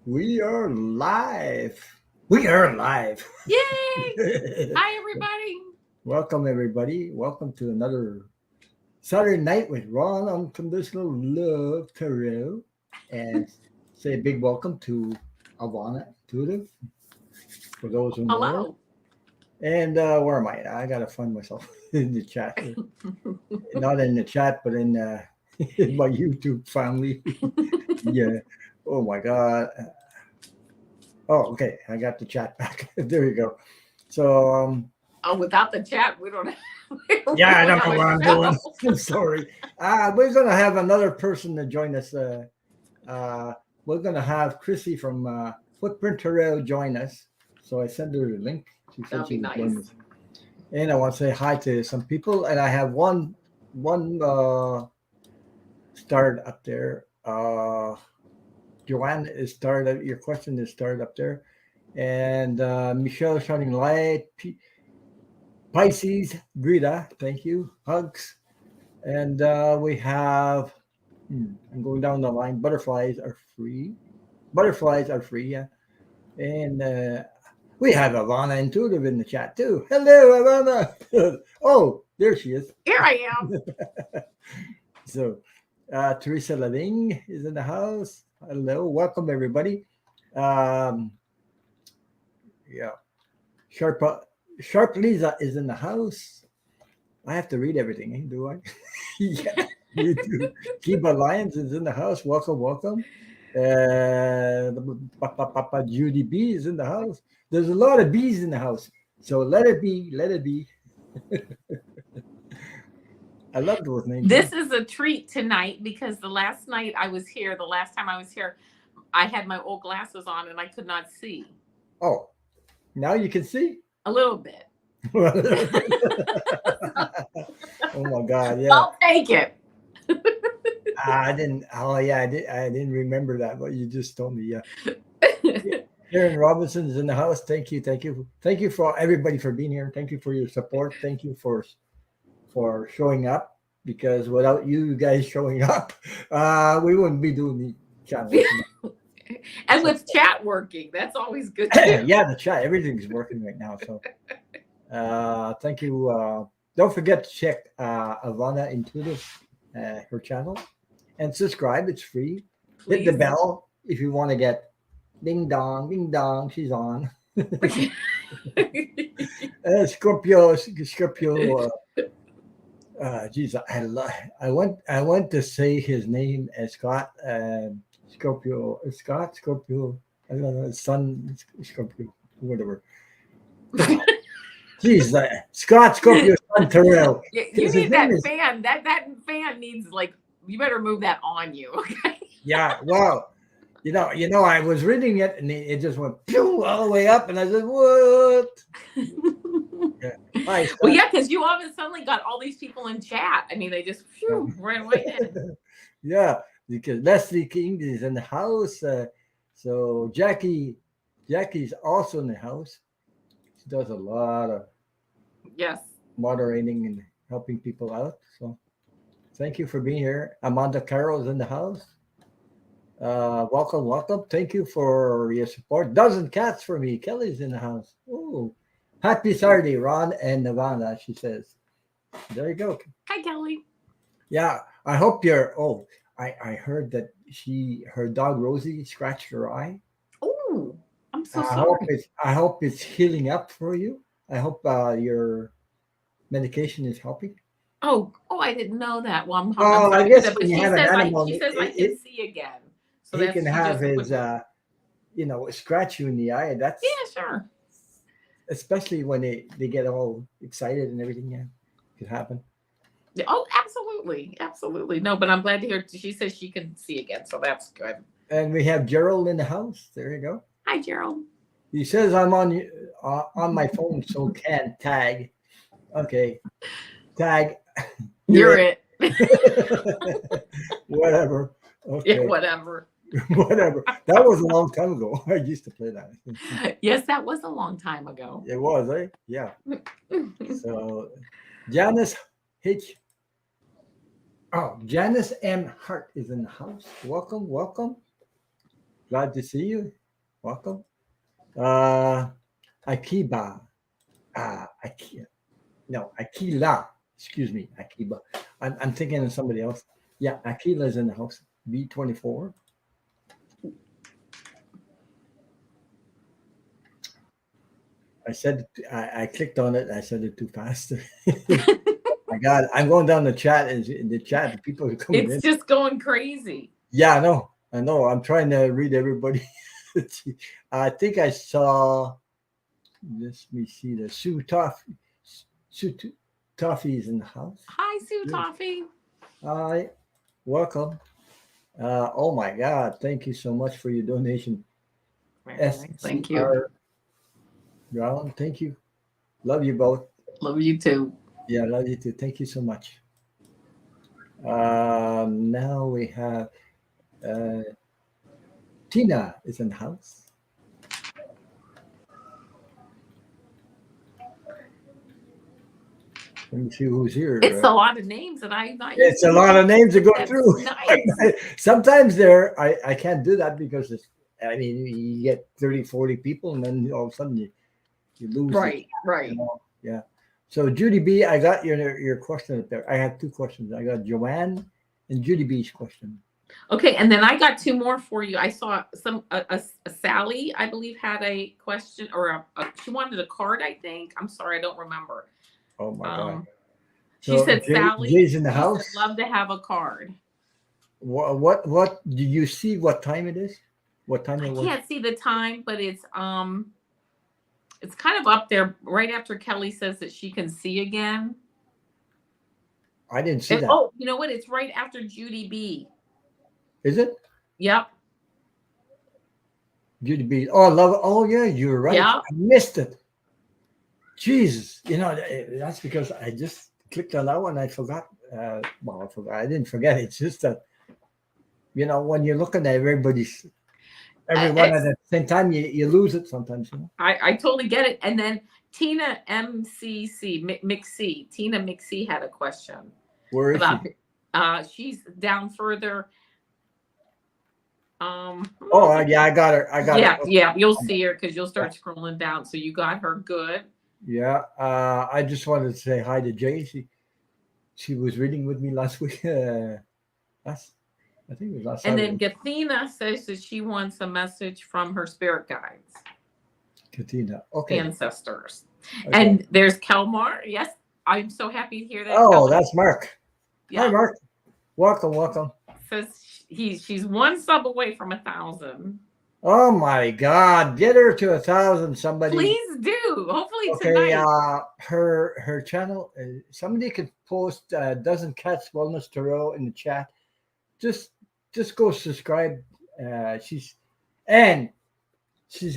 We are live. We are live. Yay! Hi, everybody. Welcome, everybody. Welcome to another Saturday night with Ron Unconditional Love Tarot. And say a big welcome to Avana Intuitive, for those who know her. Hello. And where am I? I got to find myself in the chat here. Not in the chat, but in my YouTube family. Yeah. Oh, my God. Oh, okay. I got the chat back. There you go. So, Oh, without the chat, we don't have, we yeah, I don't don't have know a what I'm doing. show. I'm sorry. We're going to have another person to join us. Uh, we're going to have Chrissy from Footprint Tarot join us. So I sent her the link. She said That'll she be would join nice. us. And I want to say hi to some people. And I have one starred up there. Joanne is starred. Your question is starred up there. And Michelle Shining Light, Pisces, Greta, thank you. Hugs. And we have, I'm going down the line. Butterflies are free. Butterflies are free, yeah. And we have Avana Intuitive in the chat too. Hello, Avana. Oh, there she is. Here I am. So, Teresa Laving is in the house. Hello, welcome everybody. Um, yeah, Sharp Sharp Lisa is in the house. I have to read everything, do I? Yeah, you do. Kiba Lions is in the house. Welcome, welcome. Papa Judy B is in the house. There's a lot of bees in the house. So let it be, let it be. I love those names. This is a treat tonight because the last time I was here, I had my old glasses on and I could not see Oh, now you can see. a little bit. Oh my God, yeah. I'll take it. I didn't. Oh yeah, I did. I didn't remember that, but you just told me. Yeah. Karen Robinson is in the house. Thank you, thank you for everybody for being here. Thank you for your support. Thank you for showing up. Because without you guys showing up, we wouldn't be doing the channel. And with chat working, that's always good too. Yeah, the chat, everything's working right now. So thank you. Don't forget to check Avana Intuitive, her channel, and subscribe. It's free. Hit the Please. bell if you want to get ding dong, she's on. Scorpio. Geez, I went to say his name as Scott. Scorpio. I don't know, son Scorpio, whatever. Geez, Scott Scorpio son Terrell. You His need name that is, fan. That fan needs you better move that on you. Okay. yeah. Well, I was reading it and it just went pew all the way up, and I said, "What?" Yeah. Hi, Well, Scott. yeah, because you all of a sudden got all these people in chat. I mean, they just ran right in. Yeah, because Leslie King is in the house. So Jackie's also in the house. She does a lot of Yes. moderating and helping people out. So thank you for being here. Amanda Carroll is in the house. Welcome, welcome. Thank you for your support. Dozen cats for me. Kelly's in the house. Oh, happy Saturday, Ron and Nirvana, she says. There you go. Hi, Kelly. Yeah, I hope you're. Oh, I heard that her dog Rosie scratched her eye. Oh, I'm so sorry. I hope it's healing up for you. I hope your medication is helping. Oh, I didn't know that. Well, I'm Well, I sorry to hear guess that. when But you have an animal, she says I can see again. So he can that's she have just put. his scratch you in the eye. That's Yeah, sure. especially when they get all excited and everything. Yeah, could happen. Oh, absolutely, absolutely. No, but I'm glad to hear. She says she can see again, so that's good. And we have Gerald in the house. There you go. Hi, Gerald. He says I'm on my phone, so can't tag. Okay, tag. You're You're in. it. Whatever. Yeah, Okay. whatever. Whatever. That was a long time ago. I used to play that. Yes, that was a long time ago. It was, eh? Yeah. So Janice H. Oh, Janice M. Hart is in the house. Welcome, welcome. Glad to see you. Welcome. Uh, Akiba. Aki, no, Akila. Excuse me, Akiba. I'm thinking of somebody else. Yeah, Akila's in the house. B24. I clicked on it. I said it too fast. I got it. I'm going down the chat, and in the chat, the people are coming It's in. just going crazy. Yeah, I know. I know. I'm trying to read everybody. I think I saw. Let me see the Sue Toffee's in the house. Hi, Sue Good. Toffee. Hi, welcome. Oh my God! Thank you so much for your donation. Very nice. Thank you. SCR Brown, thank you. Love you both. Love you too. Yeah, love you too. Thank you so much. Now we have uh, Tina is in the house. Let me see who's It's here. a lot of names that I'm not used It's a to. lot of names to go That's through. nice. Sometimes I can't do that because I mean, you get 30, 40 people and then all of a sudden you lose the Right, chat, right. Yeah. So Judy B, I got your question up there. I had two questions. I got Joanne and Judy B's question. Okay, and then I got two more for you. I saw a Sally, I believe, had a question, or she wanted a card. I think. I'm sorry, I don't remember. Oh my God. She So said, Sally, Jay's in the she house. said, love to have a card. What do you see? What time it is? What time I it was? can't see the time, but it's kind of up there right after Kelly says that she can see again. I didn't see that. Oh, you know what? It's right after Judy B. Is it? Yep. Judy B. Oh, love. Oh yeah, you're right. Yep. I missed it. Jesus, that's because I just clicked on that one. I forgot. Well, I forgot. I didn't forget. It's just that when you're looking at everyone at the same time, you lose it sometimes. I totally get it. And then Tina McC, Tina McC had a question. Where is she? She's down further. Oh yeah, I got her. Yeah. You'll see her because you'll start scrolling down. So you got her. Good. Yeah. I just wanted to say hi to Jay. She was reading with me last week. I think it was last Saturday. And then Gathina says that she wants a message from her spirit guides. Katina. Okay. Ancestors. Okay. And there's Kelmar. Yes. I'm so happy to hear that. Oh, that's Mark. Yeah. Hi, Mark. Welcome. Says she's one sub away from 1,000. Oh my God! Get her to 1,000, somebody. Please do. Hopefully tonight. Her channel. Somebody could post Doesn't Cats Wellness Tarot in the chat. Just go subscribe. She's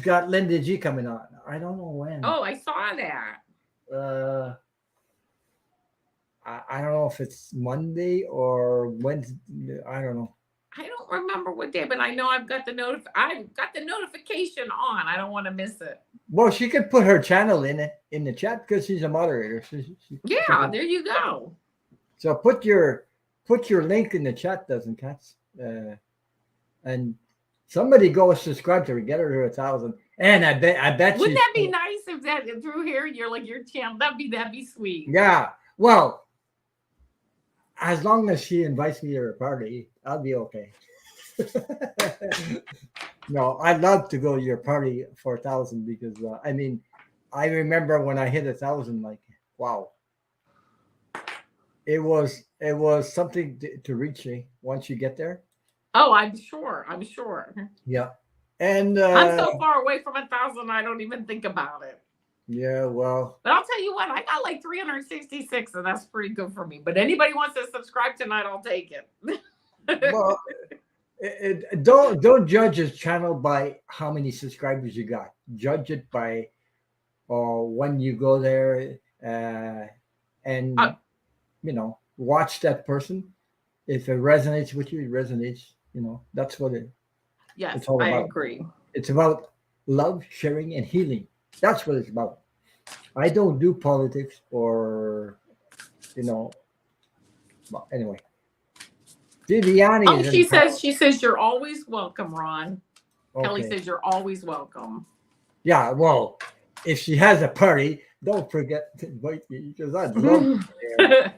got Linda G coming on. I don't know when. Oh, I saw that. I don't know if it's Monday or Wednesday. I don't know. I don't remember what day, but I know I've got the notification on. I don't want to miss it. Well, she could put her channel in the chat because she's a moderator. Yeah, there you go. So put your link in the chat, Doesn't Cats, and somebody go subscribe to her, get her to 1,000. And I bet. Wouldn't that be nice if that through here you're like your channel? That'd be sweet. Yeah. Well, as long as she invites me to her party, I'll be okay. No, I'd love to go to your party for 1,000 because I remember when I hit 1,000, like, wow. It was something to reach me once you get there. Oh, I'm sure. Yeah. And I'm so far away from 1,000, I don't even think about it. Yeah, well. But I'll tell you what, I got like 366, and that's pretty good for me. But anybody wants to subscribe tonight, I'll take it. Well, don't judge his channel by how many subscribers you got. Judge it by when you go there and watch that person. If it resonates with you, it resonates. That's what it's all about. I agree. It's about love, sharing, and healing. That's what it's about. I don't do politics or, well, anyway. Viviani. Oh, she says you're always welcome, Ron. Kelly Okay. says you're always welcome. Yeah, well, if she has a party, don't forget to invite me because I'd love to be there.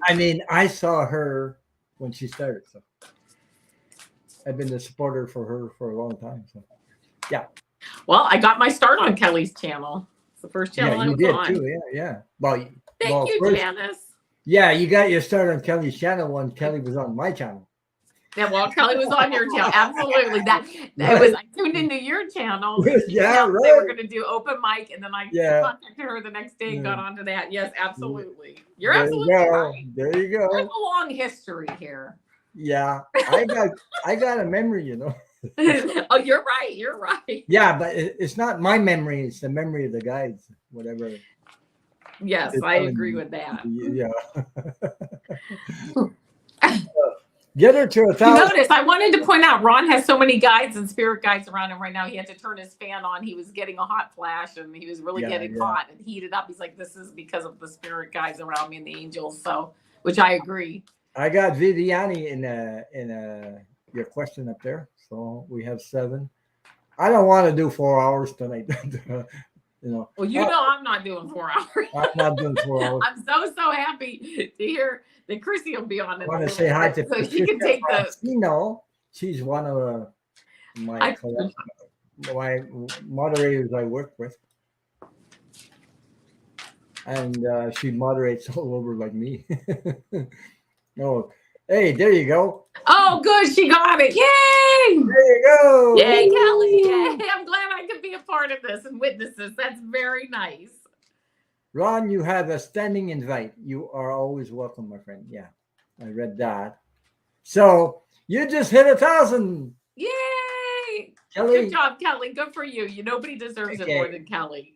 I mean, I saw her when she started, so I've been a supporter for her for a long time. So yeah, Well, I got my start on Kelly's channel. It's the first yeah, channel I you was did on. too. Yeah, yeah. Well, Thank you, first, Janice. yeah, you got your start on Kelly's channel when Kelly was on my channel. Yeah, well, Kelly was on your channel. Absolutely. That it was. I tuned into your channel. And she Yeah, announced they were right. going to do open mic, and then I Yeah, contacted her the next day and yeah. got onto that. Yes, absolutely. You're There you absolutely go. right. There you There's go. a long history here. Yeah, I got a memory, you know. Oh, you're right. You're right. Yeah, but it's not my memory; it's the memory of the guys. Whatever. Yes, They're I telling agree me. with that. Yeah. Get her to You 1,000. notice I wanted to point out Ron has so many guides and spirit guides around him right now. He had to turn his fan on. He was getting a hot flash and he was really Yeah, getting yeah. hot and heated up. He's like, this is because of the spirit guides around me and the angels. So, which I agree. I got Viviani in your question up there. So we have 7. I don't want to do 4 hours tonight. You know. Well, you know, I'm not doing 4 hours. I'm not doing 4 hours. I'm so happy to hear that Chrissy will be on I it. want to say hi to so she can take the. She's one of my I, my moderators I work with, and she moderates all over like me. Oh, hey, there you go. oh, good, she got it! Yay! There you go. Yay, Kelly! Yay! I'm glad I could be a part of this and witness this. That's very nice. Ron, you have a standing invite. You are always welcome, my friend. Yeah, I read that. So you just hit 1,000. Yay! Kelly. Good job, Kelly. Good for you. Nobody deserves it more Okay. than Kelly.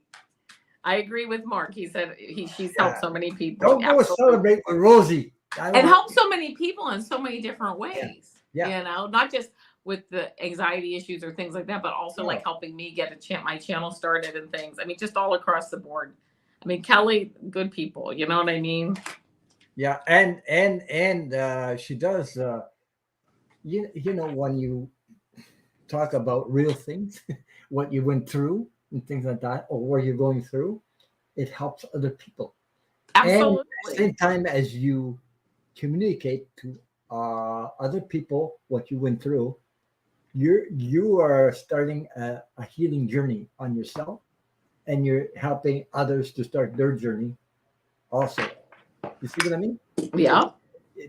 I agree with Mark. He said she's helped so many people. Don't go Absolutely. celebrate with Rosie. And help so many people in so many different ways. Yeah. You know, not just with the anxiety issues or things like that, but also Yeah. like helping me get my channel started and things. I mean, just all across the board. I mean, Kelly, good people. You know what I mean? Yeah, and she does. You know, when you talk about real things, what you went through and things like that, or what you're going through, it helps other people. Absolutely. And at the same time as you communicate to other people what you went through, you are starting a healing journey on yourself, and you're helping others to start their journey also. You see what I mean? Yeah.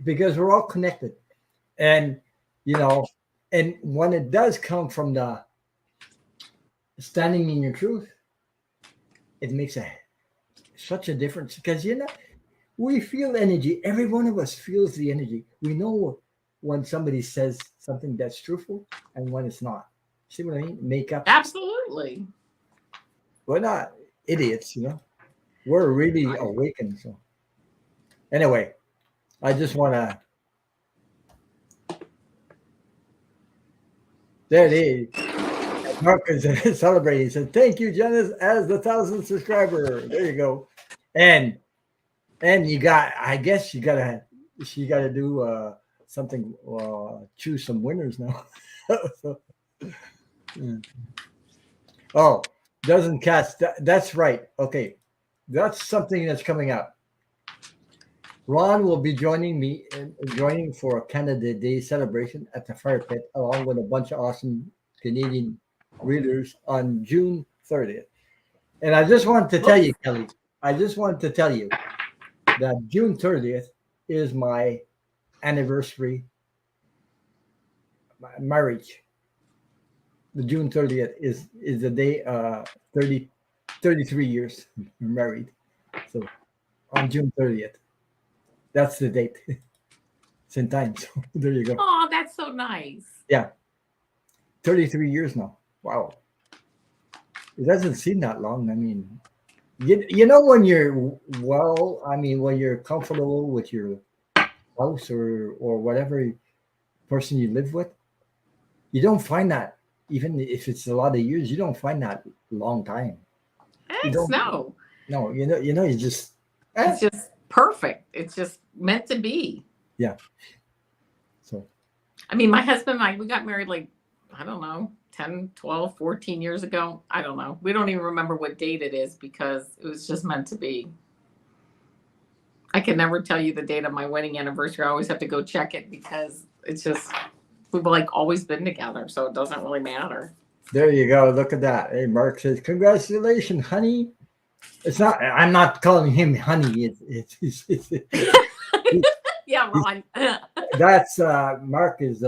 Because we're all connected, and you know, and when it does come from the standing in your truth, it makes such a difference because we feel energy. Every one of us feels the energy. We know when somebody says something that's truthful and when it's not. See what I mean? Make up. Absolutely. We're not idiots, you know. We're really awakened. So anyway, I just want to. There it is. Mark is celebrating. He said, "Thank you, Janice, as the 1,000th subscriber." There you go. And you got. I guess she gotta do something. Choose some winners now. So, yeah. Oh, doesn't cast. That's right. Okay, that's something that's coming up. Ron will be joining for a Canada Day celebration at the Fire Pit, along with a bunch of awesome Canadian readers on June 30th. And I just wanted to tell you, Kelly, that June 30th is my anniversary, my marriage. The June 30th is the day 33 years married. So on June 30th. That's the date. Same time. So there you go. Oh, that's so nice. Yeah. 33 years now. Wow. It doesn't seem that long. I mean, you know when you're when you're comfortable with your house or whatever person you live with, you don't find that, even if it's a lot of years, you don't find that long time. No. No, you just it's just perfect. It's just meant to be. Yeah. So I mean, my husband and I, we got married like I don't know, 10, 12, 14 years ago. I don't know. We don't even remember what date it is because it was just meant to be. I can never tell you the date of my wedding anniversary. I always have to go check it because it's just, we've like always been together. So it doesn't really matter. There you go. Look at that. Hey, Mark says, congratulations, honey. It's not, I'm not calling him honey. Yeah, Ron. That's Mark is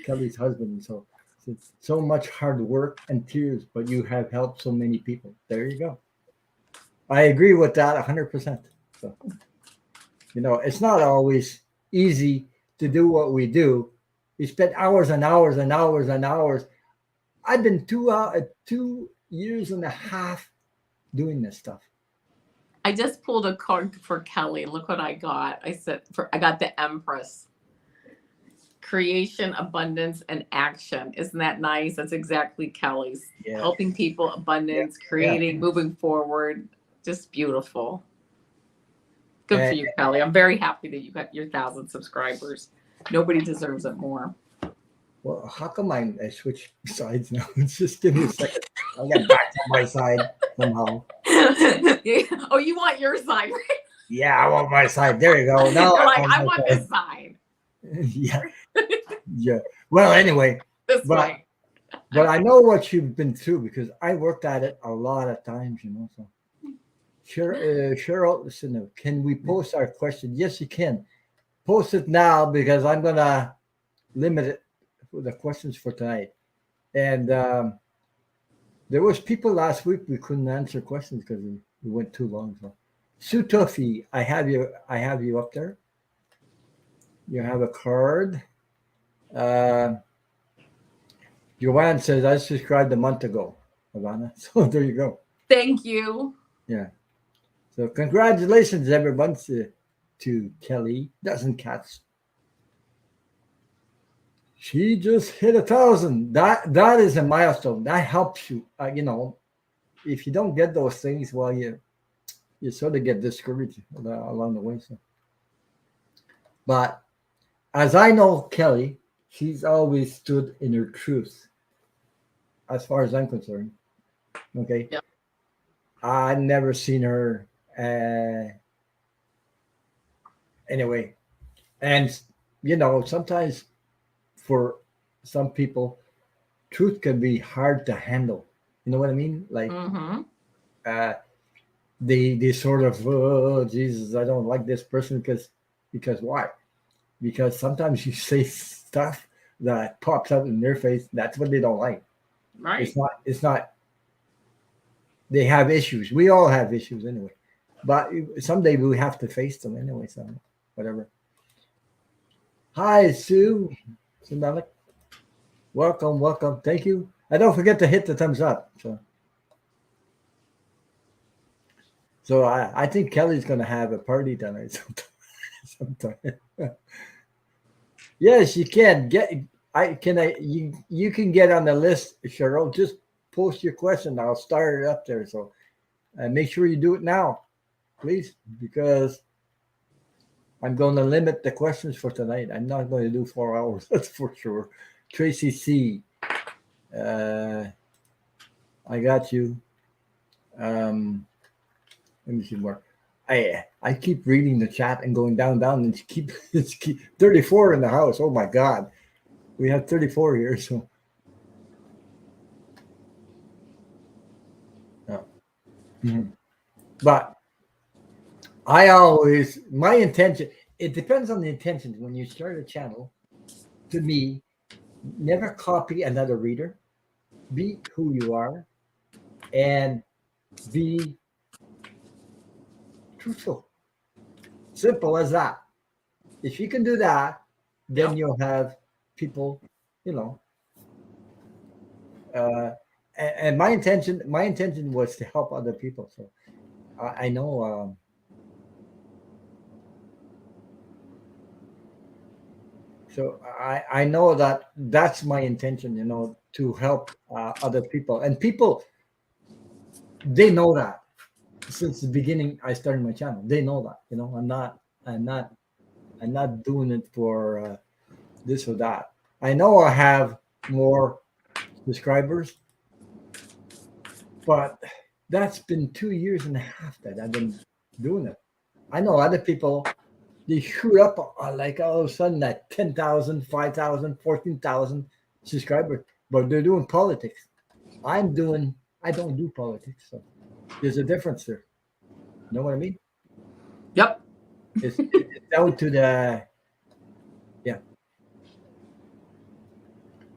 Kelly's husband. So it's so much hard work and tears, but you have helped so many people. There you go. I agree with that 100%. So, it's not always easy to do what we do. We spend hours and hours and hours and hours. I've been 2.5 years doing this stuff. I just pulled a card for Kelly. Look what I got. I got the Empress. Creation, abundance, and action. Isn't that nice? That's exactly Kelly's. Yeah. Helping people, abundance, creating, moving forward. Just beautiful. Good for you, Kelly. I'm very happy that you got your 1,000 subscribers. Nobody deserves it more. Well, how come I switch sides now? Just give me a second. I'll get back to my side somehow. Oh, you want your side, right? Yeah, I want my side. There you go. Now I want this side. Yeah. Yeah. Well, anyway. This way. But I know what you've been through because I worked at it a lot of times, So, Cheryl, listen, can we post our question? Yes, you can. Post it now because I'm gonna limit it for the questions for tonight. And there was people last week we couldn't answer questions because we went too long. So, Sue Tuffy, I have you up there. You have a card. Joanne says I subscribed a month ago, Avana. So there you go. Thank you. Yeah. So congratulations, everyone, to Kelly. Doesn't catch. She just hit 1,000. That is a milestone. That helps you. If you don't get those things, well, you sort of get discouraged along the way. So, but as I know Kelly, she's always stood in her truth, as far as I'm concerned. Okay. Yep. I've never seen her anyway. And sometimes for some people, truth can be hard to handle. You know what I mean? Like they sort of, oh Jesus, I don't like this person because why? Because sometimes you say stuff that pops up in their face. That's what they don't like. Right. It's not. They have issues. We all have issues anyway. But someday we have to face them anyway. So whatever. Hi, Sue. Malik. Welcome. Thank you. And don't forget to hit the thumbs up. So I think Kelly's gonna have a party tonight sometime. Yes, you can you can get on the list, Cheryl. Just post your question. I'll start it up there. So make sure you do it now, please, because I'm going to limit the questions for tonight. I'm not going to do 4 hours. That's for sure. Tracy C. I got you. Let me see more. I keep reading the chat and going down, and it's keep 34 in the house. Oh my God, we have 34 here. So, but my intention. It depends on the intention. When you start a channel, to me, never copy another reader. Be who you are, and be truthful. Simple as that. If you can do that, then you'll have people, and my intention was to help other people. So I know so I know that's my intention, to help other people, and people, they know that. Since the beginning I started my channel, they know that. I'm not doing it for this or that. I know I have more subscribers. But that's been 2 years and a half that I've been doing it. I know other people, they shoot up like all of a sudden at 10,000, 5,000, 14,000 subscribers, but they're doing politics. I don't do politics. So there's a difference there. Know what I mean? Yep. It's down to the, yeah.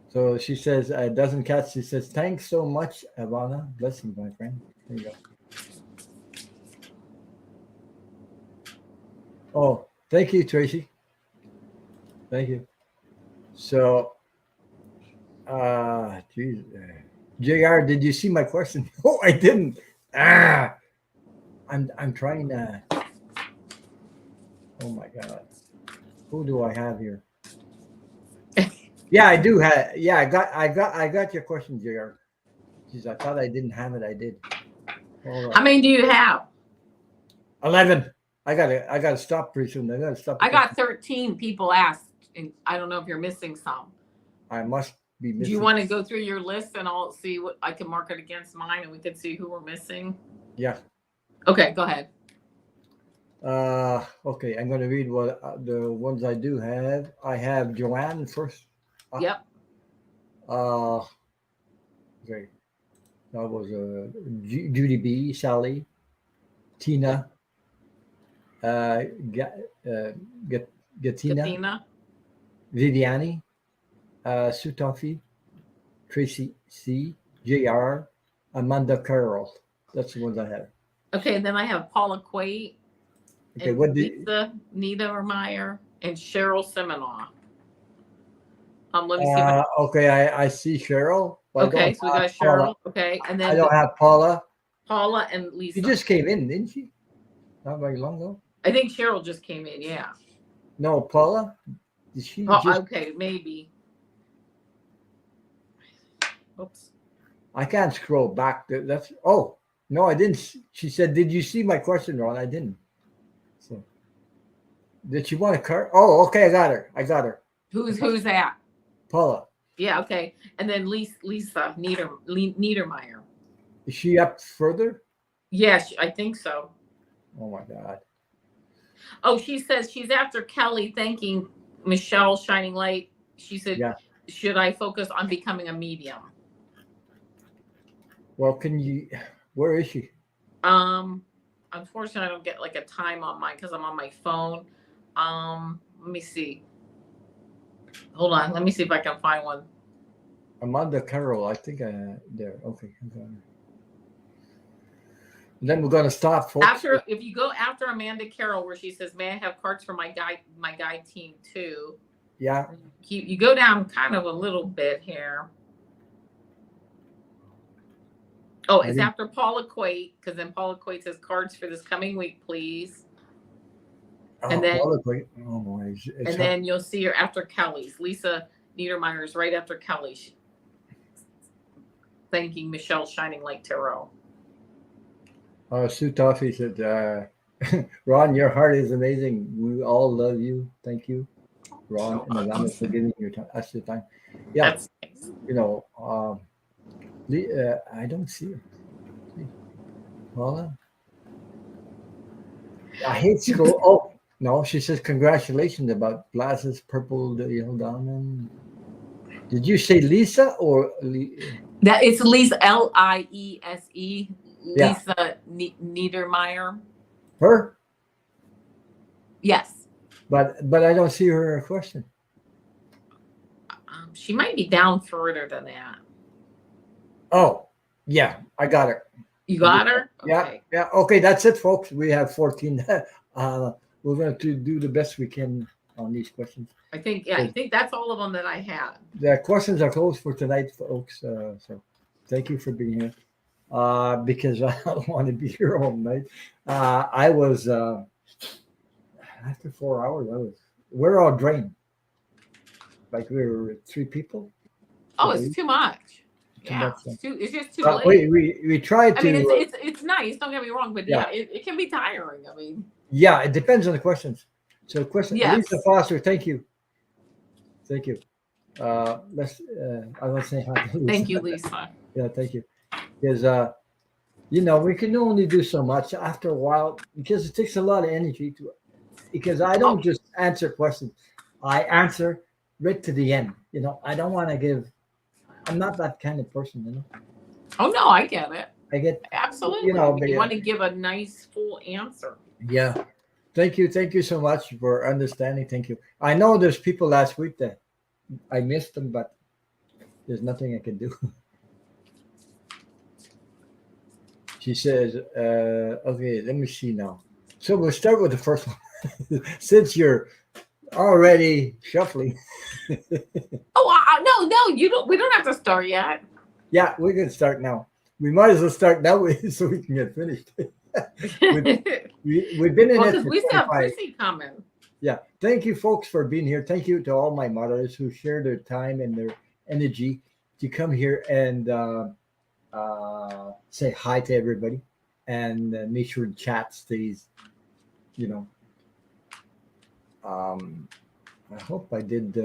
So she says, doesn't catch. She says, thanks so much, Avana. Bless you, my friend. There you go. Oh, thank you, Tracy. Thank you. So, geez, JR, did you see my question? Oh, I didn't. I'm trying to. Oh my God, who do I have here? Yeah, I do have. Yeah, I got your question, JR. Jeez, I thought I didn't have it. I did. Hold How on. many do you have? 11. I gotta stop pretty soon. I gotta stop. I got 13 people asked, and I don't know if you're missing some. I must be Do missing. you want to go through your list and I'll see what I can mark it against mine and we can see who we're missing? Yeah. Okay, go ahead. Okay, I'm gonna read what the ones I do have. I have Joanne first. Yep. Okay. That was Judy B, Sally, Tina, Gatina, Katina. Viviani, Sutafi, Tracy C, JR, Amanda Carroll. That's the ones I have. Okay, then I have Paula Quate, Okay, and what did Lisa Niedermeyer, and Cheryl Seminoff. Let me see. If okay, I see Cheryl. But okay, so we got Paula. Cheryl. Okay, and I then don't have Paula. Paula and Lisa. She just came in, didn't she? Not very long ago. I think Cheryl just came in. Yeah. No, Paula. Did she Oh, just? okay, maybe. Oops. I can't scroll back. That's oh no, I didn't. She said, "Did you see my question, Ron?" I didn't. So, did she want a card? Oh, okay, I got her. I got her. Who's that? Paula. Yeah. Okay, and then Lisa Niedermeyer. Is she up further? Yes, I think so. Oh my God. Oh, she says she's after Kelly thanking Michelle Shining Light. She said, Yeah. should I focus on becoming a medium? Well, can you? Where is she? Unfortunately, I don't get like a time on mine because I'm on my phone. Let me see. Hold on. Let me see if I can find one. Amanda Carroll. I think there. Okay, I got her. And then we're gonna stop, folks. If you go after Amanda Carroll, where she says, "May I have cards for my guy team too?" Yeah. You go down kind of a little bit here. Oh, it's after Paula Quate, because then Paula Quate says cards for this coming week, please. Oh, and then, Paula Quate. Oh boy. And then you'll see her after Kelly's. Lisa Niedermeyer is right after Kelly. Thanking Michelle Shining Light Tarot. Sue Toffee said, Ron, your heart is amazing. We all love you. Thank you, Ron and Avana, for giving us your time. Yeah. That's nice. You know, I don't see her. Paula? I hate scroll. Oh, no, she says congratulations about glasses, purple, diamond. Did you say Lisa or that? It's Lisa, Liese. Yeah. Lisa Niedermeyer. Her? Yes. But I don't see her question. She might be down further than that. Oh, yeah, I got her. You got her? Okay. Yeah. Okay, that's it, folks. We have 14. We're going to do the best we can on these questions. I think that's all of them that I had. The questions are closed for tonight, folks. So thank you for being here. Because I don't want to be here all night. I was after 4 hours. We're all drained. Like we were 3 people. Oh, it's too much. Yeah, it's just too late. We tried to. I mean, it's nice. Don't get me wrong, but yeah, it can be tiring. I mean. Yeah, it depends on the questions. So, question. Yes. Lisa Foster, thank you. Thank you. Let's. I was saying hi to Lisa. Thank you, Lisa. Yeah, thank you. Because we can only do so much after a while because it takes a lot of energy to. Because I don't Oh, just answer questions, I answer right to the end. I don't want to give. I'm not that kind of person. oh no, I get it. I get. Absolutely. But You yeah, want to give a nice full answer. yeah. Thank you so much for understanding. Thank you. I know there's people last week that I missed them, but there's nothing I can do. She says, okay, let me see now. So we'll start with the first one. Since you're already shuffling. Oh, no, no, you don't. We don't have to start yet. Yeah, we can start now. We might as well start that way so we can get finished. we've, Well, we've been in it because for we still have 25. Chrissy coming. Yeah. Thank you, folks, for being here. Thank you to all my mothers who share their time and their energy to come here and say hi to everybody and make sure the chat stays, you know. Um, I hope I did.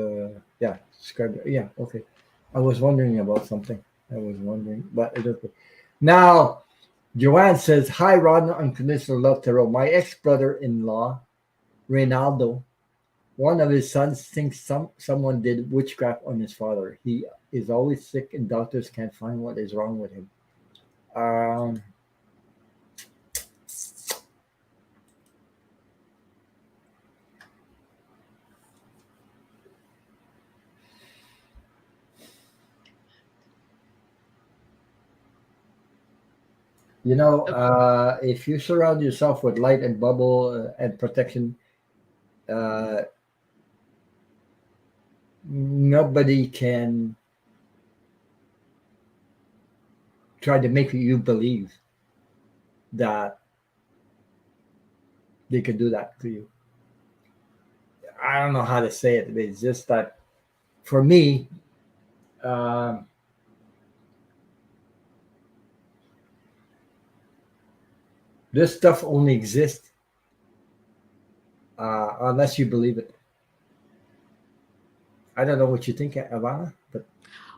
Yeah, subscribe. Yeah, okay. I was wondering about something. I was wondering, but it's okay. Now, Joanne says, "Hi, Ron. Unconditional love, Tarot. My ex-brother-in-law, Reynaldo, one of his sons thinks someone did witchcraft on his father. He is always sick, and doctors can't find what is wrong with him." Um, if you surround yourself with light and bubble and protection, uh, nobody can try to make you believe that they could do that to you. I don't know how to say it. But it's just that for me, um, this stuff only exists unless you believe it. I don't know what you think, Avana, but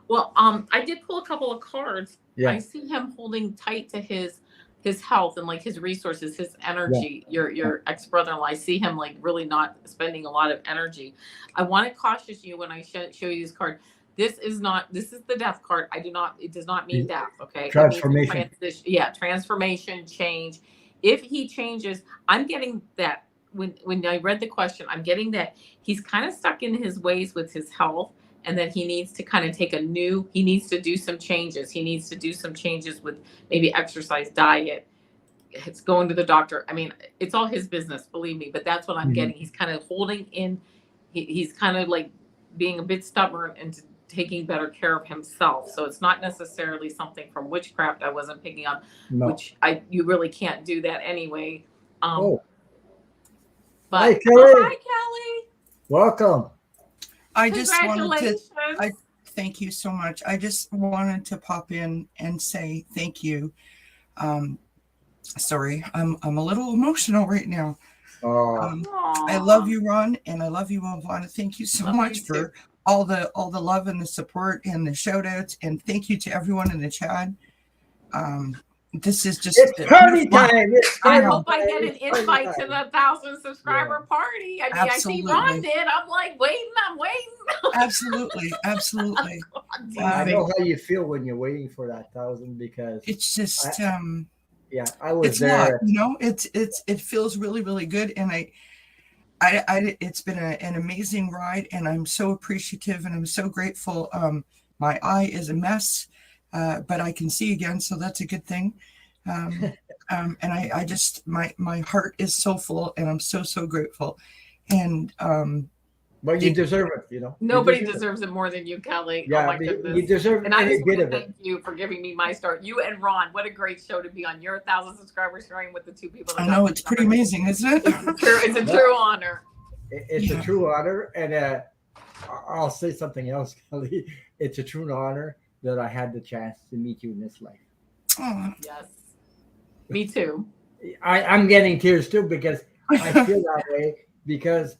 Well, I did pull a couple of cards. I yeah, see him holding tight to his health and like his resources, his yeah, energy. Your yeah. ex brother-in-law. I see him like really not spending a lot of energy. I want to caution you when I show you this card. This is not. This is the death card. I do not. It does not mean death. Okay. It means a Transformation. transition. Yeah, transformation, change. If he changes, I'm getting that. When I read the question, I'm getting that he's kind of stuck in his ways with his health and then he needs to kind of he needs to do some changes. He needs to do some changes with maybe exercise, diet. It's going to the doctor. I mean, it's all his business, believe me, but that's what I'm Mhm. getting. He's kind of holding in, he's kind of like being a bit stubborn and taking better care of himself. So it's not necessarily something from witchcraft I wasn't picking up, No. which you really can't do that anyway. Um, Oh, hi, but oh, Kelly. hi, Kelly. Welcome. I just wanted to, Congratulations. thank you so much. I just wanted to pop in and say thank you. Um, sorry, I'm a little emotional right now. Uh, I love you, Ron, and I love you, Avana. Thank you so Love much you for all the love and the support and the shout outs, and thank you to everyone in the chat. This is just it's party time. It's I party hope time. I get an It's party invite to time. the 1,000 subscriber party. I mean, I see Ron Absolutely. did. I'm like, I'm waiting. absolutely. I know how you feel when you're waiting for that 1,000 because It's just I was it's a lot, there. it feels really, really good, and I it's been an amazing ride, and I'm so appreciative and I'm so grateful. My eye is a mess, but I can see again, so that's a good thing. And I just my heart is so full, and I'm so grateful. And But you deserve it, Nobody deserves it more than you, Kelly. Yeah, oh my you goodness. deserve And I every just bit want of to it. thank you for giving me my start. You and Ron, what a great show to be on. You're 1,000 subscribers sharing with the two people. I know it's pretty amazing, isn't it? It's a true honor. It's a true honor, and I'll say something else, Kelly. It's a true honor that I had the chance to meet you in this life. Oh. Yes, me too. I'm getting tears too because I feel that way because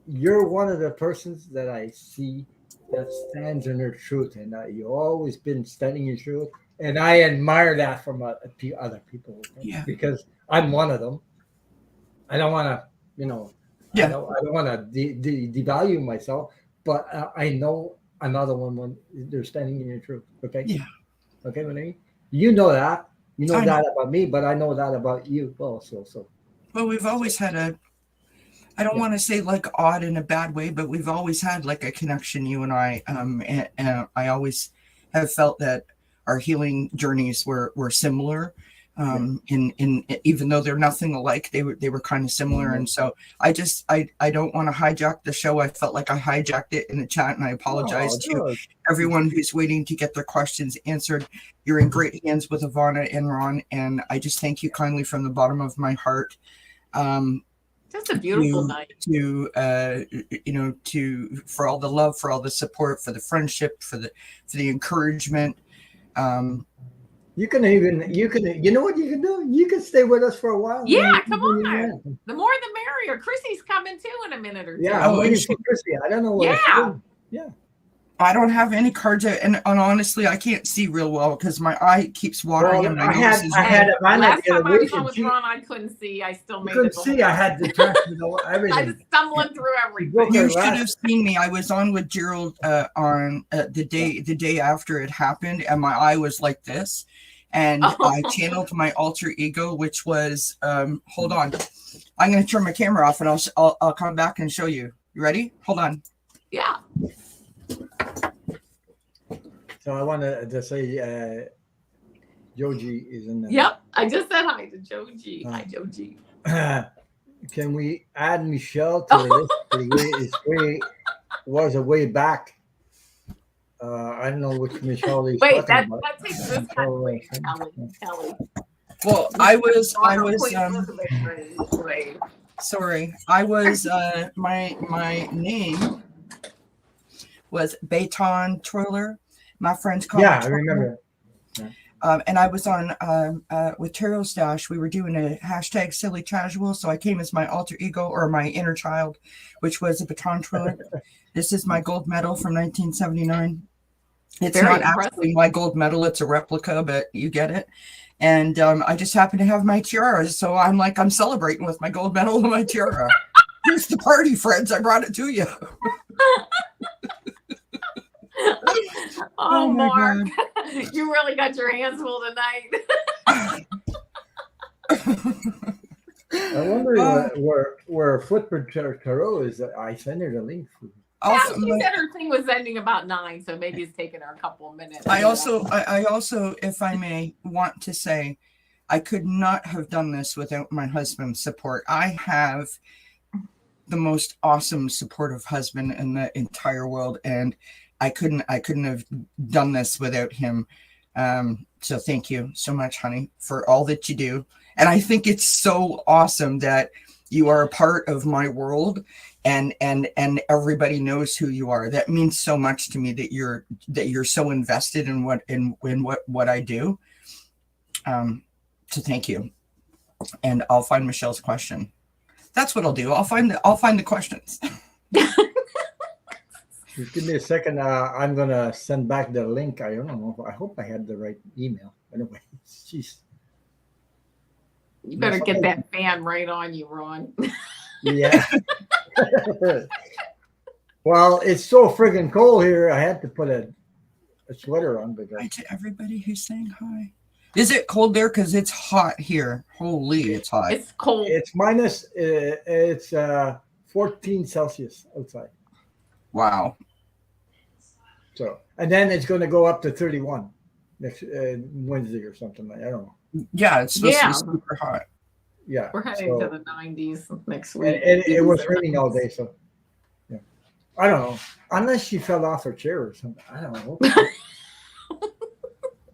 you're one of the persons that I see that stands in their truth, and you've always been standing in truth, and I admire that from other people, okay? Yeah. Because I'm one of them. I don't want to, you know, Yeah. I don't want to devalue myself, but I know another one when they're standing in your truth. Okay. Yeah. Okay, Renee? You know that. You know I that about me, but I know that about you also. So Well, we've always had I don't yeah. want to say like odd in a bad way, but we've always had like a connection, you and I. And I always have felt that our healing journeys were similar. In even though they're nothing alike, they were kind of similar. Mhm. And so I don't want to hijack the show. I felt like I hijacked it in the chat, and I apologize Oh, to no. everyone who's waiting to get their questions answered. You're in great hands with Avana and Ron, and I just thank you kindly from the bottom of my heart. Just a beautiful night. To for all the love, for all the support, for the friendship, for the encouragement. You know what you can do? You can stay with us for a while. Yeah, come on. The more the merrier. Chrissy's coming too in a minute or two. Yeah, I'm waiting for Chrissy. I don't know what she's doing. Yeah. I don't have any cards, and honestly, I can't see real well because my eye keeps watering. Well, and I had Avana last the other time I was week, on and with she Ron, I couldn't see. I still made couldn't it. see. I had to turn everything. I was stumbling through everything. broke You her should last- have seen me. I was on with Gerald on the day after it happened, and my eye was like this, and I channeled my alter ego, which was hold on, I'm going to turn my camera off, and I'll come back and show you. You ready? Hold on. Yeah. So I wanted to say Joji is in there. Yep. I just said hi to Joji. Hi, Joji. Can we add Michelle to the list? It was a way back. I don't know which Michelle is Wait, talking that about. takes this kind of way, Kelly. Well, I was Wait. sorry. I was my name was Baton Troller. My friends call me Yeah, I Troller. remember. And I was on with Tarot Stash. We were doing a hashtag silly casual. So I came as my alter ego or my inner child, which was a baton twirler. This is my gold medal from 1979. It's Very not impressive. actually my gold medal. It's a replica, but you get it. And I just happen to have my tiara. So I'm celebrating with my gold medal and my tiara. Here's the party, friends. I brought it to you. Oh, my Mark, you really got your hands full tonight. I wonder where Footprint Tarot is. I sent her the link. Yeah, she said her thing was ending about 9, so maybe it's taking her a couple of minutes. I also, if I may, want to say, I could not have done this without my husband's support. I have the most awesome, supportive husband in the entire world, and I couldn't have done this without him. So thank you so much, honey, for all that you do. And I think it's so awesome that you are a part of my world, and everybody knows who you are. That means so much to me that you're so invested in what I do. So thank you. And I'll find Michelle's question. That's what I'll do. I'll find the questions. Just give me a second. I'm gonna send back the link. I don't know. I hope I had the right email. Anyway, jeez. You better get that fan right on you, Ron. Yeah. Well, it's so friggin' cold here. I had to put a sweater on because. Hi to everybody who's saying hi. Is it cold there? Because it's hot here. Holy, it's hot. It's cold. It's minus. It's 14 Celsius outside. Wow. So, and then it's going to go up to 31 next Wednesday or something. I don't know. Yeah, it's supposed to be super hot. Yeah, we're heading to the 90s next week. And it was raining all day, so yeah. I don't know. Unless she fell off her chair or something. I don't know.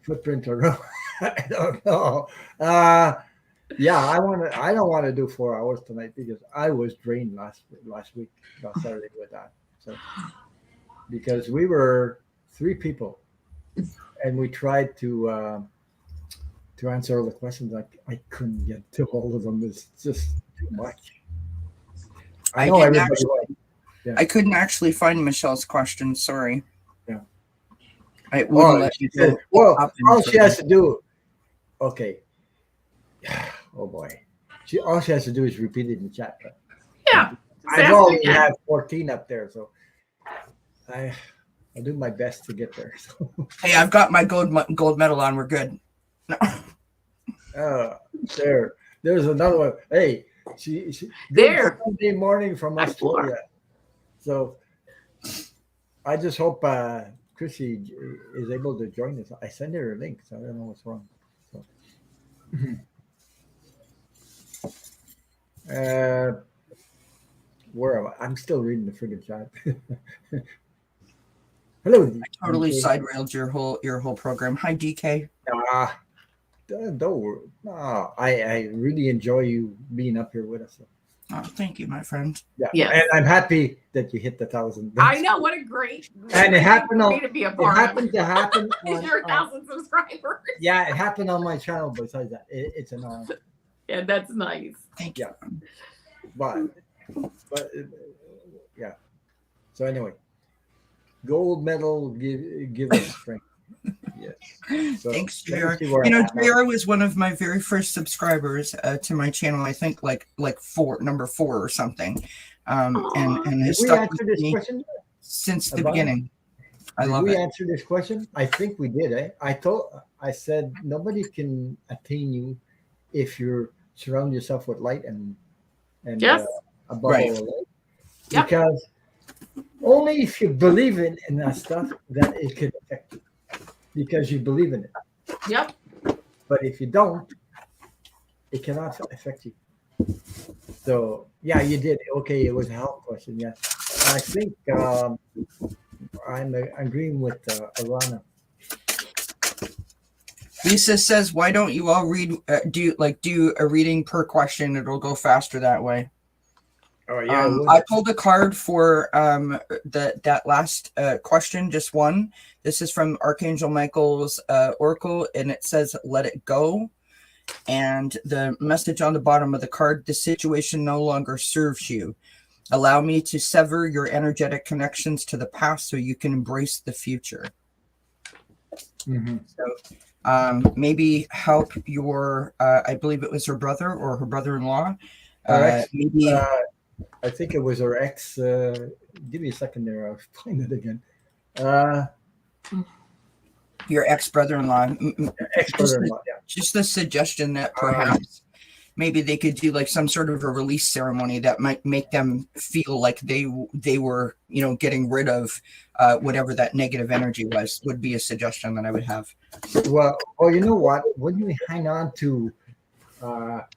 Footprint or I don't know. Yeah, I don't want to do 4 hours tonight because I was drained last Saturday with that. So because we were 3 people and we tried to answer all the questions. I couldn't get to all of them. It's just too much. I know everybody. I couldn't actually find Michelle's question. Sorry. Yeah. I wouldn't let you go. Well, all she has to do. Okay. Oh boy. All she has to do is repeat it in chat. But Yeah. I've already have 14 up there, so I'll do my best to get there. So. Hey, I've got my gold medal on. We're good. No. There's another one. Hey, she there Sunday morning from Australia. So I just hope Chrissy is able to join us. I sent her a link, so I don't know what's wrong. So. Where am I? I'm still reading the friggin' chat. Hello. I totally side railed your whole program. Hi, DK. Don't worry. I really enjoy you being up here with us. Oh, thank you, my friend. Yeah. And I'm happy that you hit the 1,000. I know, what a great and it happened on to be a part it happened to happen on, your 1,000 subscribers. Yeah, it happened on my channel. Besides that, it's an honor. Yeah, that's nice. Thank you. But yeah. So anyway, gold medal give us strength. Yes. So, thanks, JR. You know, JR was one of my very first subscribers to my channel. I think like number 4 or something. And has stuck with me since the beginning. I love it. Did we answer this question? I think we did. I said nobody can attain you if you surround yourself with light and yes. A bubble of light. Yep. Because only if you believe in that stuff that it could affect you. Because you believe in it. Yep. But if you don't, it cannot affect you. So yeah, you did. Okay, it was a health question. Yes, I think I'm agreeing with Avana. Lisa says, "Why don't you all read? Do a reading per question? It'll go faster that way." Oh yeah. I pulled a card for that last question, just one. This is from Archangel Michael's Oracle, and it says, "Let it go." And the message on the bottom of the card: "The situation no longer serves you. Allow me to sever your energetic connections to the past so you can embrace the future." Mm-hmm. So maybe help your, I believe it was her brother or her brother-in-law. Maybe. I think it was her ex. Give me a second there. I'll find it again. Your ex-brother-in-law. Ex-brother-in-law, just a suggestion that perhaps maybe they could do like some sort of a release ceremony that might make them feel like they were, getting rid of whatever that negative energy was, would be a suggestion that I would have. Well, you know what? When you hang on to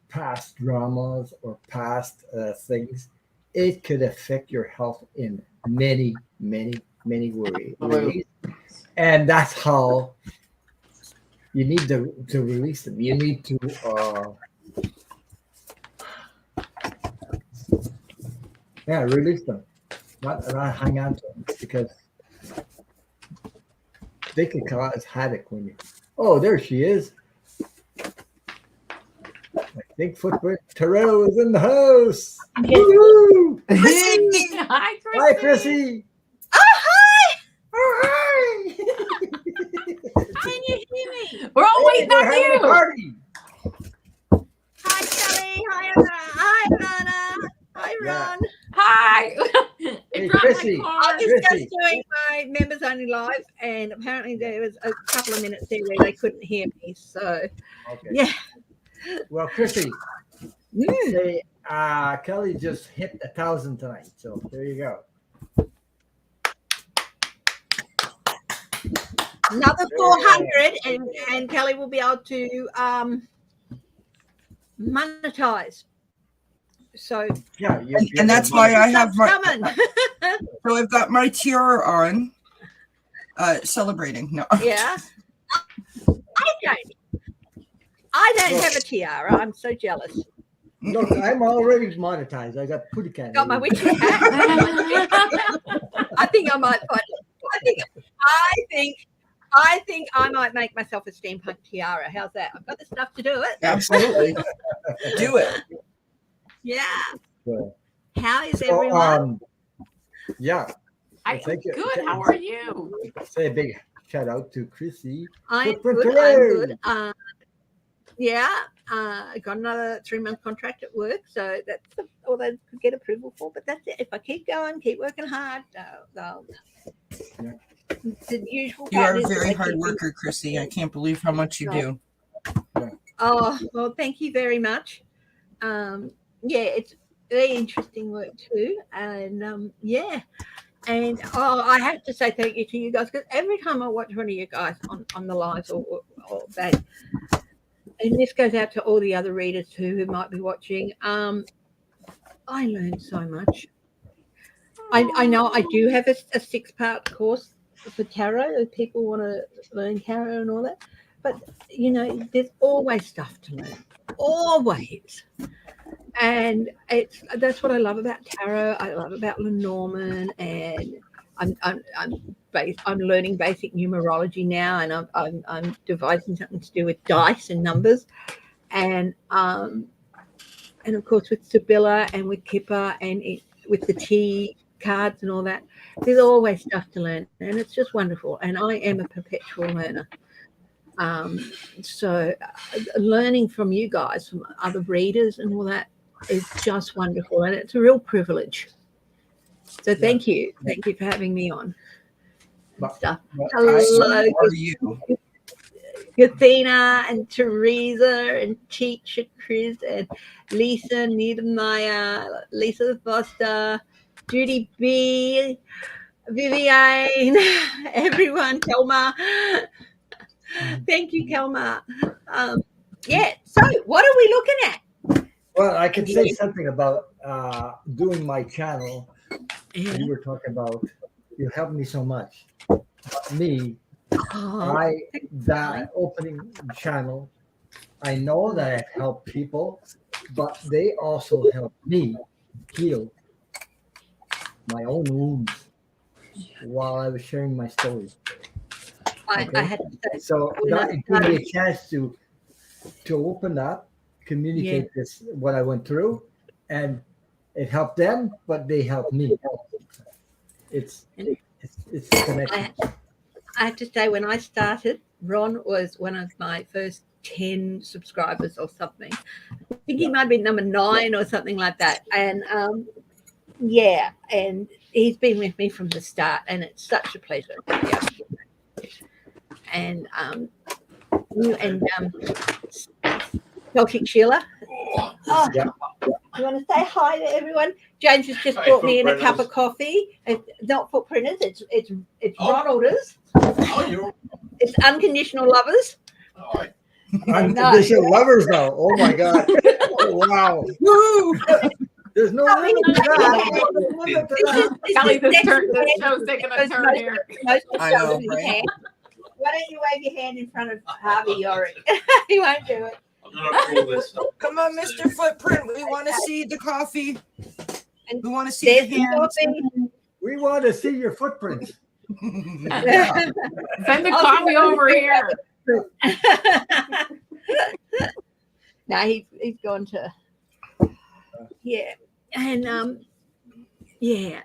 past dramas or past things, it could affect your health in many, many, many ways. And that's how you need to release them. You need to release them, not hang on to them, because they can cause havoc when you. Oh, there she is. I think footprint Terrell is in the house. Woo! Chrissy! Hi, Chrissy. Hi, Chrissy. Oh, hi! Oh, hi! Can you hear me? We're all waiting on having a you. party. Hi, Kelly. Hi, Anna. Hi, Avana. Hi, Ron. Hi. Hey, dropped Chrissy. my I card. was Chrissy. just doing my members only live, and apparently there was a couple of minutes there where they couldn't hear me. So, Okay. yeah. Well, Chrissy, say Kelly just hit 1,000 tonight. So there you go. Another 400, and Kelly will be able to monetize. So Yeah, and that's why I have coming. So I've got my tiara on, celebrating. No. Yeah. I don't have a tiara. I'm so jealous. Look, I'm already monetized. I got putty can. Got my witchy hat. I think I might find it. I think I might make myself a steampunk tiara. How's that? I've got the stuff to do it. Absolutely. Do it. Yeah. So, How is everyone? Yeah. I'm Thank you. good. How are you? Say a big shout out to Chrissy. I'm Footprint good. I'm good. Hooray! I got another 3-month contract at work, so that's all they could get approval for. But that's it. If I keep going, keep working hard, they'll Yeah. the usual. You are pattern a is that very they hard keep- worker, Chrissy. I can't believe how much you do. Oh well, thank you very much. It's very interesting work too, and and I have to say thank you to you guys, because every time I watch one of you guys on the lives or that, and this goes out to all the other readers too who might be watching. I learned so much. I know I do have a 6-part course for tarot if people want to learn tarot and all that, but there's always stuff to learn, always. And that's what I love about tarot. I love about Lenormand, and I'm learning basic numerology now, and I'm devising something to do with dice and numbers, and of course with Sibylla and with Kipper and with the T cards and all that. There's always stuff to learn, and it's just wonderful. And I am a perpetual learner. So learning from you guys, from other readers and all that, is just wonderful, and it's a real privilege. So thank you for having me on. Stuff. Hello, are you? Athena and Teresa and Cheech and Chris and Lisa Niedermeyer, Lisa Foster, Judy B, Viviane, everyone, Kelma. Thank you, Kelma. So what are we looking at? Well, I could say something about doing my channel. Yeah. You were talking about, you helped me so much. Me, Oh, that opening channel, I know that I've helped people, but they also helped me heal my own wounds while I was sharing my story. I Okay. had to say, So that gave me a chance to open up, communicate this, what I went through, and it helped them, but they helped me. It's a connection. I have to say, when I started, Ron was one of my first 10 subscribers or something. I think he might have been number 9 or something like that. And and he's been with me from the start, and it's such a pleasure. Yeah. And Celtic Sheila. Oh, Yeah. you want to say hi to everyone? James has just brought me in a cup of coffee. It's not Footprinters. It's Ronalders. Oh, you're It's Unconditional Lovers. all right. Unconditional lovers now. Oh my God. Oh, wow. Woo! There's no limit to that. There's no limit to that. Kelly, this show's taking a turn here. I know, right? Why don't you wave your hand in front of Harvey Yorick? He won't do it. I'm gonna pull this up. Come on, Mr. Footprint. We want to see the coffee. And We want to see there's the hands. We want to see your footprints. Send the coffee over here. No, he's gone to and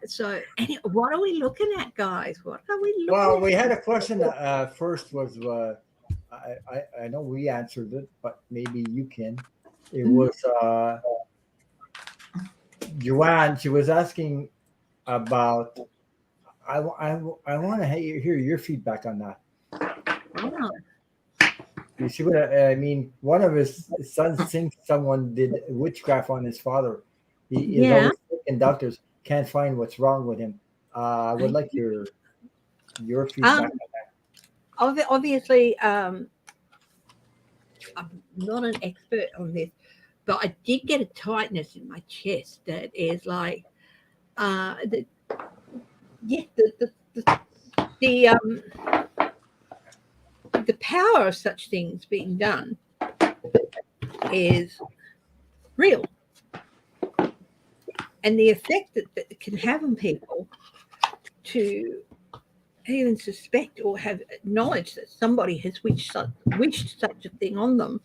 so anyway, what are we looking at, guys? What are we looking Well, at? we had a question first was I know we answered it, but maybe you can. It was Joanne. She was asking about. I want to hear your feedback on that. Oh, You see what I mean? One of his sons thinks someone did witchcraft on his father. He is always taking doctors, can't find what's wrong with him. I would like your feedback on that. obviously, I'm not an expert on this, but I did get a tightness in my chest that is like the power of such things being done is real, and the effect that it can have on people to even suspect or have knowledge that somebody has wished such a thing on them,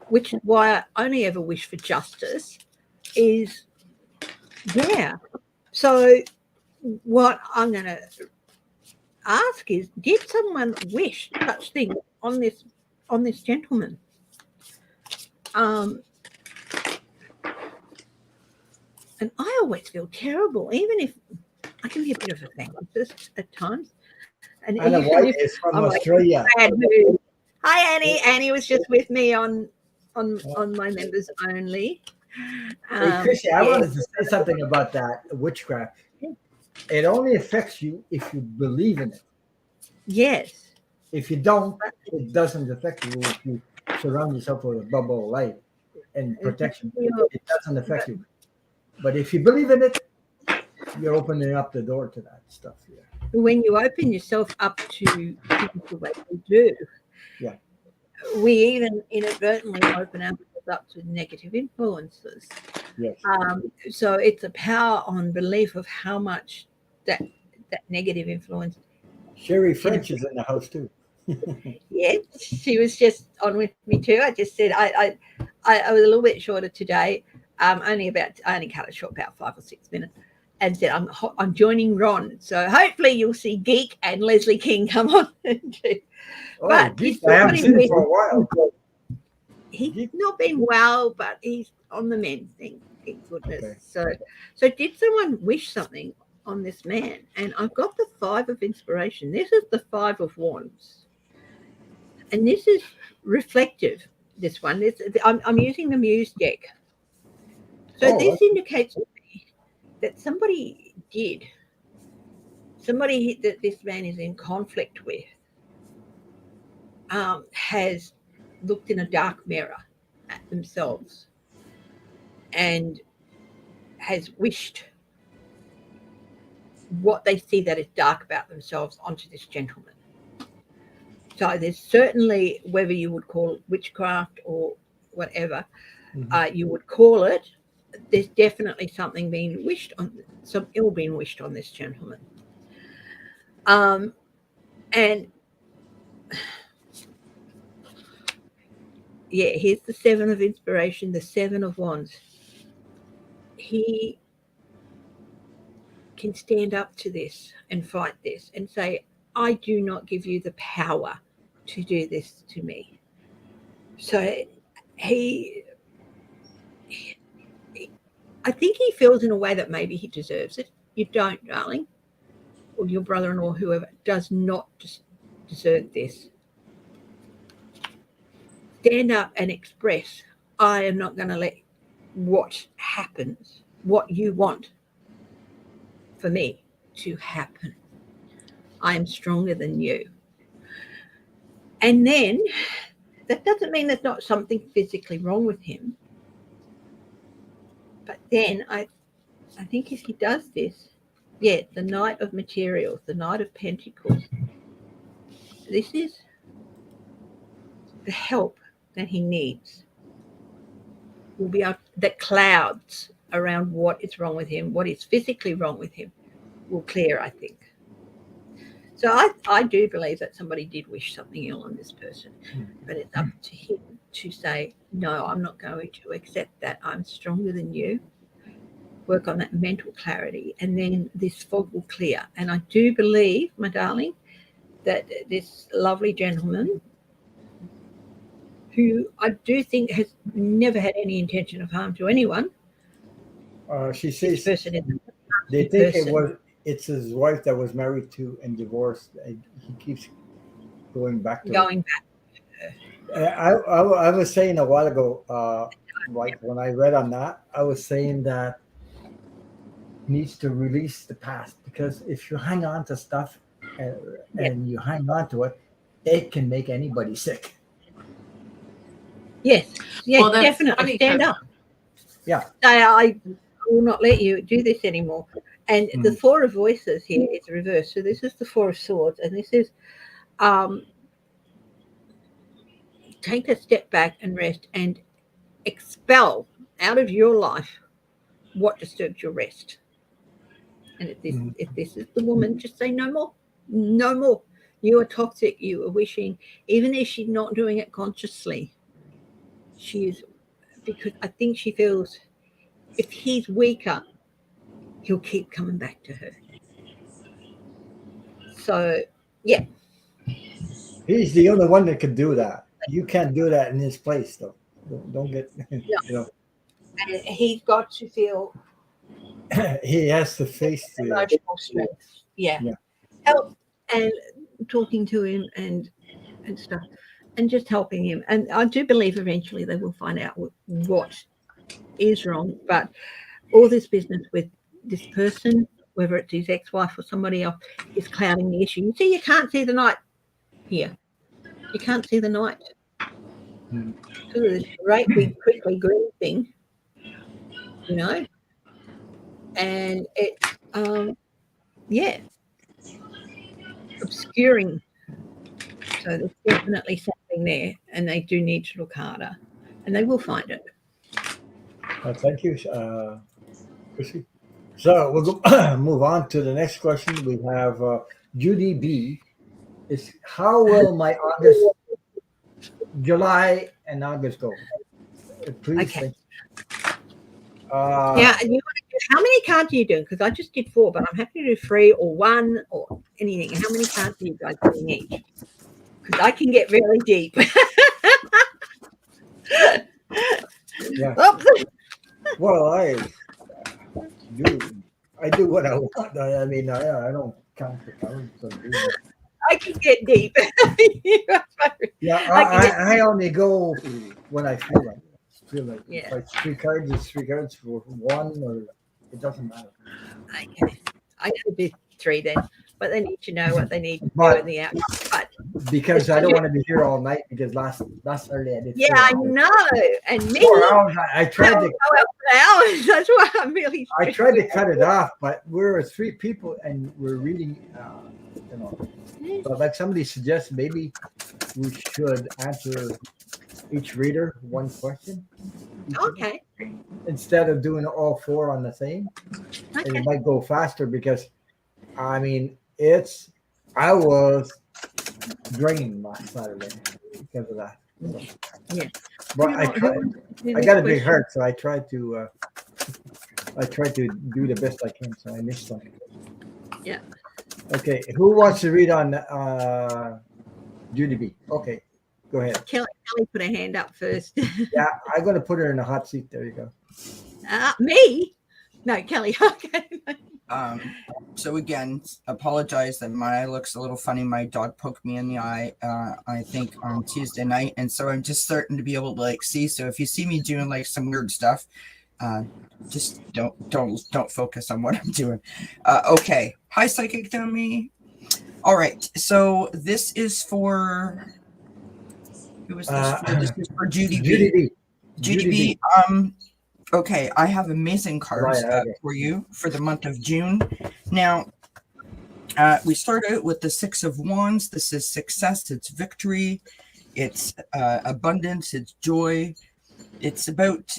which is why I only ever wish for justice, is so what I'm going to ask is, did someone wish such things on this gentleman? And I always feel terrible, even if I can be a bit of a therapist at times. And Anna even White if is from I'm like Australia. bad mood. Hi, Annie. Annie was just with me on my members only. Hey, Chrissy, I Yeah. wanted to say something about that witchcraft. It only affects you if you believe in it. Yes. If you don't, it doesn't affect you. If you surround yourself with a bubble of light and protection, it doesn't affect you. But if you believe in it, you're opening up the door to that stuff. Yeah. When you open yourself up to things the way we do, Yeah. we even inadvertently open ourselves up to negative influences. Yes. So it's a power on belief of how much that negative influence. Sherry French is in the house too. Yeah, she was just on with me too. I just said I was a little bit shorter today. I only cut it short, about 5 or 6 minutes, and said I'm joining Ron. So hopefully you'll see Geek and Leslie King come on. Oh, But Geek, I haven't seen him for a while. He's not been well, but he's on the mend. Thank goodness. Okay. So did someone wish something on this man? And I've got the 5 of inspiration. This is the 5 of wands, and this is reflective. This one. I'm using the Muse deck. So this indicates to me that somebody that this man is in conflict with, has looked in a dark mirror at themselves and has wished what they see that is dark about themselves onto this gentleman. So there's certainly, whether you would call it witchcraft or whatever you would call it, there's definitely something being wished on, some ill being wished on this gentleman. And yeah, here's the 7 of inspiration, the 7 of wands. He can stand up to this and fight this and say, I do not give you the power to do this to me. So I think he feels in a way that maybe he deserves it. You don't, darling, or your brother-in-law, whoever, does not deserve this. Stand up and express, I am not going to let what happens, what you want for me to happen. I am stronger than you. And then that doesn't mean there's not something physically wrong with him. But then I think if he does this, the Knight of Materials, the Knight of Pentacles, this is the help that he needs. Will be the clouds around what is wrong with him, what is physically wrong with him, will clear, I think. So I do believe that somebody did wish something ill on this person, but it's up to him to say, no, I'm not going to accept that. I'm stronger than you. Work on that mental clarity, and then this fog will clear. And I do believe, my darling, that this lovely gentleman, who I do think has never had any intention of harm to anyone, She says person is they think it's his wife that was married to and divorced. He keeps going back to her. I was saying a while ago, like when I read on that, I was saying that needs to release the past, because if you hang on to stuff and you hang on to it, it can make anybody sick. Yes, Well, definitely stand up. Yeah, I will not let you do this anymore. And the 4 of voices here is reversed. So this is the 4 of swords, and this is take a step back and rest and expel out of your life what disturbs your rest. And if this is the woman, just say no more. No more. You are toxic. You are wishing, even if she's not doing it consciously, she is, because I think she feels if he's weaker, he'll keep coming back to her. So yeah, He's the only one that could do that. You can't do that in his place, though. Don't get, and he's got to feel he has to face the. emotional strength. Yeah. Yeah. Help and talking to him and stuff, and just helping him. And I do believe eventually they will find out what is wrong. But all this business with this person, whether it's his ex-wife or somebody else, is clouding the issue. You see, you can't see the night here. You can't see the night. Hmm. So this great big quickly green thing, and it's obscuring. So there's definitely something there, and they do need to look harder, and they will find it. Thank you, Chrissy. So we'll go, move on to the next question. We have Judy B. Is how will my August, July, and August go? Please. Okay. Thank you. Yeah, and how many cards are you doing? Because I just did 4, but I'm happy to do 3 or 1 or anything. How many cards are you guys doing each? Because I can get really deep. Yeah. Oops. Well, I do what I want. I mean, I don't count the cards. I can get deep. Yeah, I only go when I feel like it. Yeah. If it's 3 cards, it's 3 cards for 1, or it doesn't matter. Okay. I could do 3 then, but they need to know what they need to do But- in the outcome. But Because I don't want to be here all night, because last Saturday I did. yeah, 4 I hours. know. And me, 4 hours. I tried to. hours. That's why I'm really. I tried to cut it off, but we're 3 people and we're reading. But like somebody suggests, maybe we should answer each reader 1 question. Okay. Instead of doing all 4 on the same, and Okay. it might go faster, because I mean I was drained last Saturday because of that. So. Yeah. But I got a big heart, so I tried to do the best I can. So I missed something. Yeah. Okay, who wants to read on Judy B? Okay, go ahead. Kelly put her hand up first. Yeah, I'm gonna put her in the hot seat. There you go. Me? No, Kelly. Okay. So again, apologize that my eye looks a little funny. My dog poked me in the eye, I think on Tuesday night, and so I'm just starting to be able to see. So if you see me doing some weird stuff, just don't focus on what I'm doing. Okay. Hi, Psychic Dummy. All right. So this is for who is this for? This is for Judy B. Judy B. Judy B. Okay, I have amazing cards for you for the month of June. Now, we start out with the 6 of Wands. This is success. It's victory. It's abundance. It's joy. It's about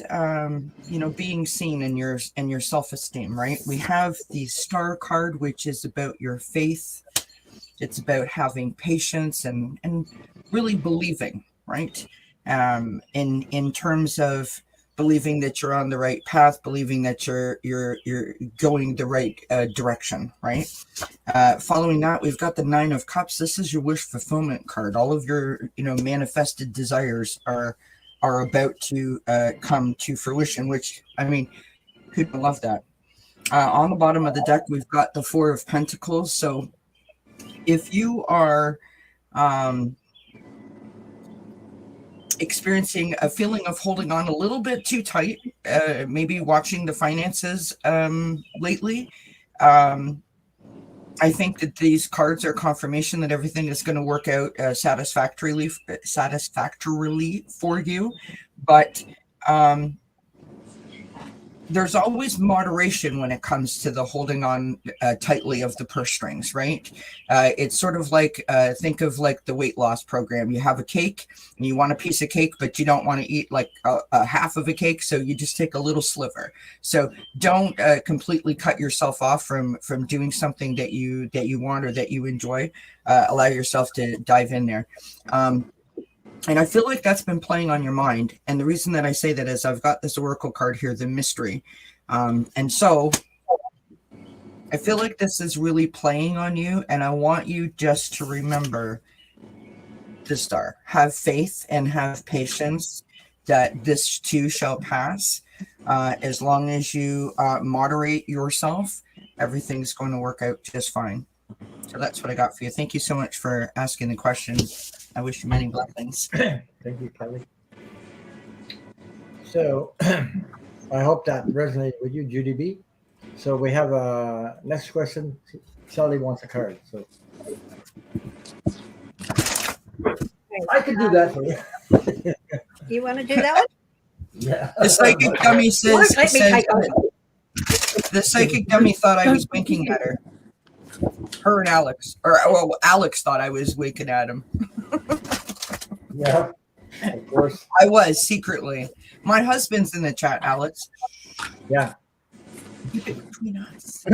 being seen in your self-esteem, right? We have the Star card, which is about your faith. It's about having patience and really believing, right? In terms of believing that you're on the right path, believing that you're going the right direction, right? Following that, we've got the 9 of Cups. This is your wish fulfillment card. All of your manifested desires are about to come to fruition, which, I mean, people love that. On the bottom of the deck, we've got the 4 of Pentacles. So if you are experiencing a feeling of holding on a little bit too tight, maybe watching the finances lately, I think that these cards are confirmation that everything is going to work out satisfactorily for you. But there's always moderation when it comes to the holding on tightly of the purse strings, right? It's sort of like, think of the weight loss program. You have a cake and you want a piece of cake, but you don't want to eat a half of a cake. So you just take a little sliver. So don't completely cut yourself off from doing something that you want or that you enjoy. Allow yourself to dive in there. And I feel like that's been playing on your mind. And the reason that I say that is I've got this Oracle card here, the Mystery. And so I feel like this is really playing on you, and I want you just to remember the star. Have faith and have patience that this too shall pass. As long as you moderate yourself, everything's going to work out just fine. So that's what I got for you. Thank you so much for asking the question. I wish you many blessings. Thank you, Kelly. So I hope that resonated with you, Judy B. So we have a next question. Sally wants a card. So I could do that for you. You want to do that one? Yeah. The psychic dummy says, Let me take over. the psychic dummy thought I was winking at her. Her and Alex. Or, well, Alex thought I was winking at him. Yeah, of course. I was, secretly. My husband's in the chat, Alex. Yeah. Keep it between us.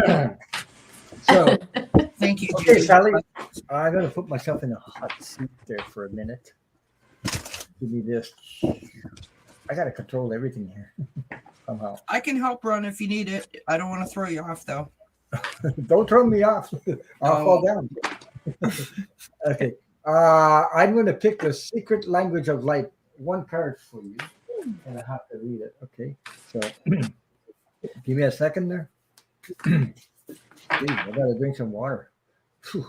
So, Thank you, okay, Judy. Sally, I'm going to put myself in a hot seat there for a minute. Give me this. I got to control everything here somehow. I can help run if you need it. I don't want to throw you off, though. Don't throw me off. I'll No. fall down. Okay. I'm going to pick the secret language of light. One card for you. And I have to read it. Okay. So give me a second there. Jeez, I got to drink some water. Whew.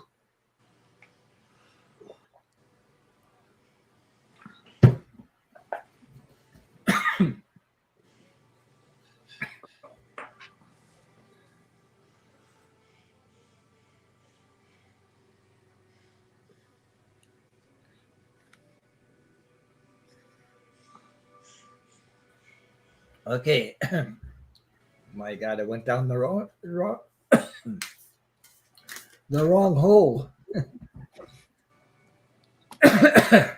Okay. My God, I went down the wrong hole. Have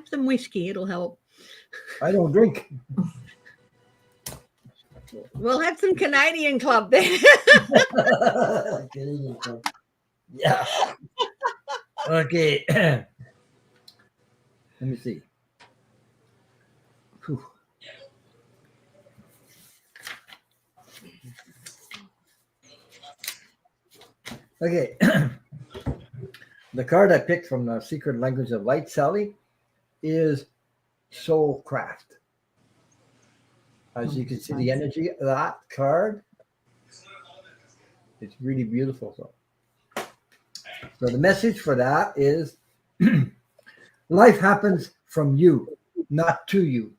some whiskey. It'll help. I don't drink. We'll have some Canadian Club then. Yeah. Okay. Let me see. Whew. Okay. The card I picked from the Secret Language of Light, Sally, is Soulcraft. As you can see, the energy of that card, it's really beautiful. So the message for that is life happens from you, not to you.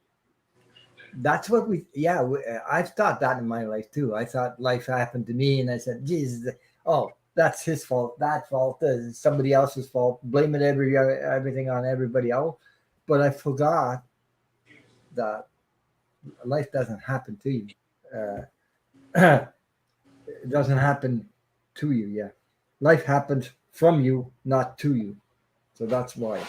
That's what I've thought that in my life too. I thought life happened to me, and I said, "Jesus, oh, that's his fault. That fault is somebody else's fault. Blame it everything on everybody else." But I forgot that life doesn't happen to you. It doesn't happen to you. Yeah, life happens from you, not to you. So that's why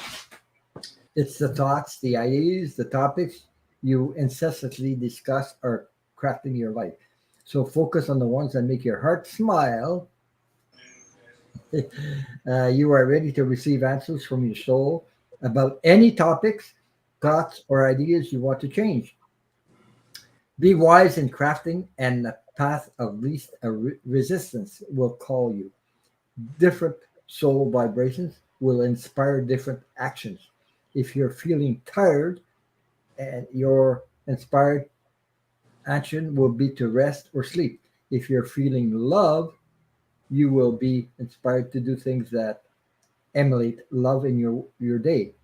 it's the thoughts, the ideas, the topics you incessantly discuss are crafting your life. So focus on the ones that make your heart smile. You are ready to receive answers from your soul about any topics, thoughts, or ideas you want to change. Be wise in crafting, and the path of least resistance will call you. Different soul vibrations will inspire different actions. If you're feeling tired, and your inspired action will be to rest or sleep. If you're feeling love, you will be inspired to do things that emulate love in your day.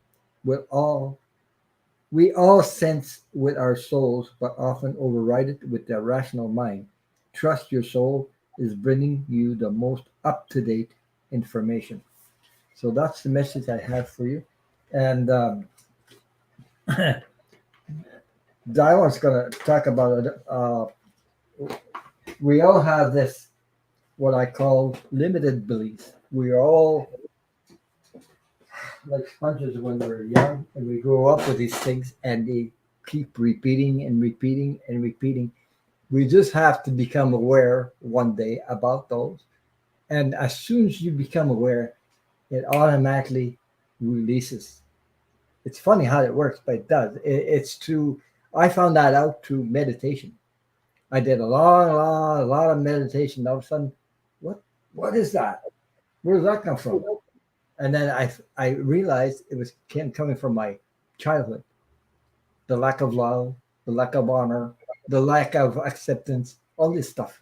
We all sense with our souls, but often override it with the rational mind. Trust your soul is bringing you the most up-to-date information. So that's the message I have for you. And Diane's going to talk about it. We all have this, what I call limited beliefs. We are all like sponges when we're young, and we grow up with these things, and they keep repeating and repeating and repeating. We just have to become aware one day about those. And as soon as you become aware, it automatically releases. It's funny how it works, but it does. It's I found that out through meditation. I did a lot of meditation. All of a sudden, what is that? Where does that come from? And then I realized it was coming from my childhood. The lack of love, the lack of honor, the lack of acceptance, all this stuff.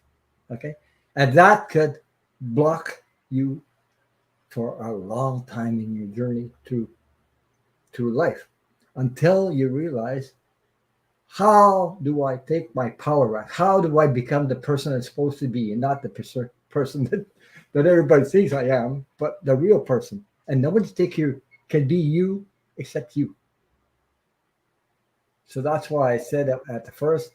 Okay. And that could block you for a long time in your journey through life until you realize, how do I take my power back? How do I become the person I'm supposed to be and not the person that everybody thinks I am, but the real person? And nobody can be you except you. So that's why I said at the first,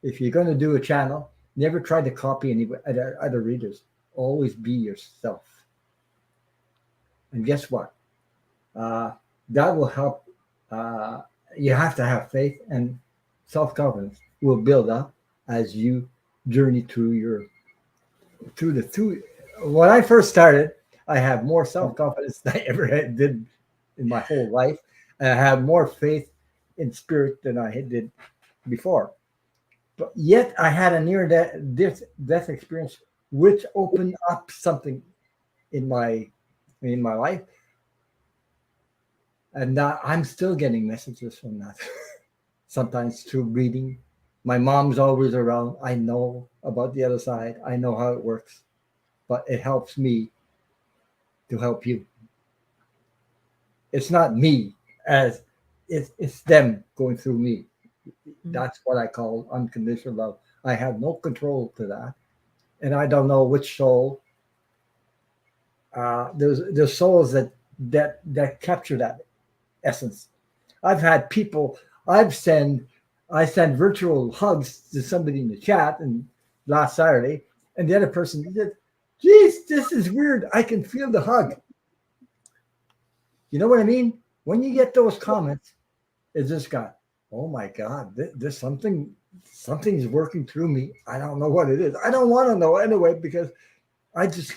if you're going to do a channel, never try to copy any other readers. Always be yourself. And guess what? That will help. You have to have faith, and self-confidence will build up as you journey through when I first started, I have more self-confidence than I ever did in my whole life, and I have more faith in spirit than I did before. But yet I had a near death experience which opened up something in my life, and now I'm still getting messages from that. Sometimes through reading. My mom's always around. I know about the other side. I know how it works, but it helps me to help you. It's not me, as it's them going through me. That's what I call unconditional love. I have no control to that, and I don't know which soul. There's souls that capture that essence. I've had people. I send virtual hugs to somebody in the chat and last Saturday, and the other person said, "Geez, this is weird. I can feel the hug." You know what I mean? When you get those comments, it's just got, oh my God, there's something's working through me. I don't know what it is. I don't want to know anyway, because I just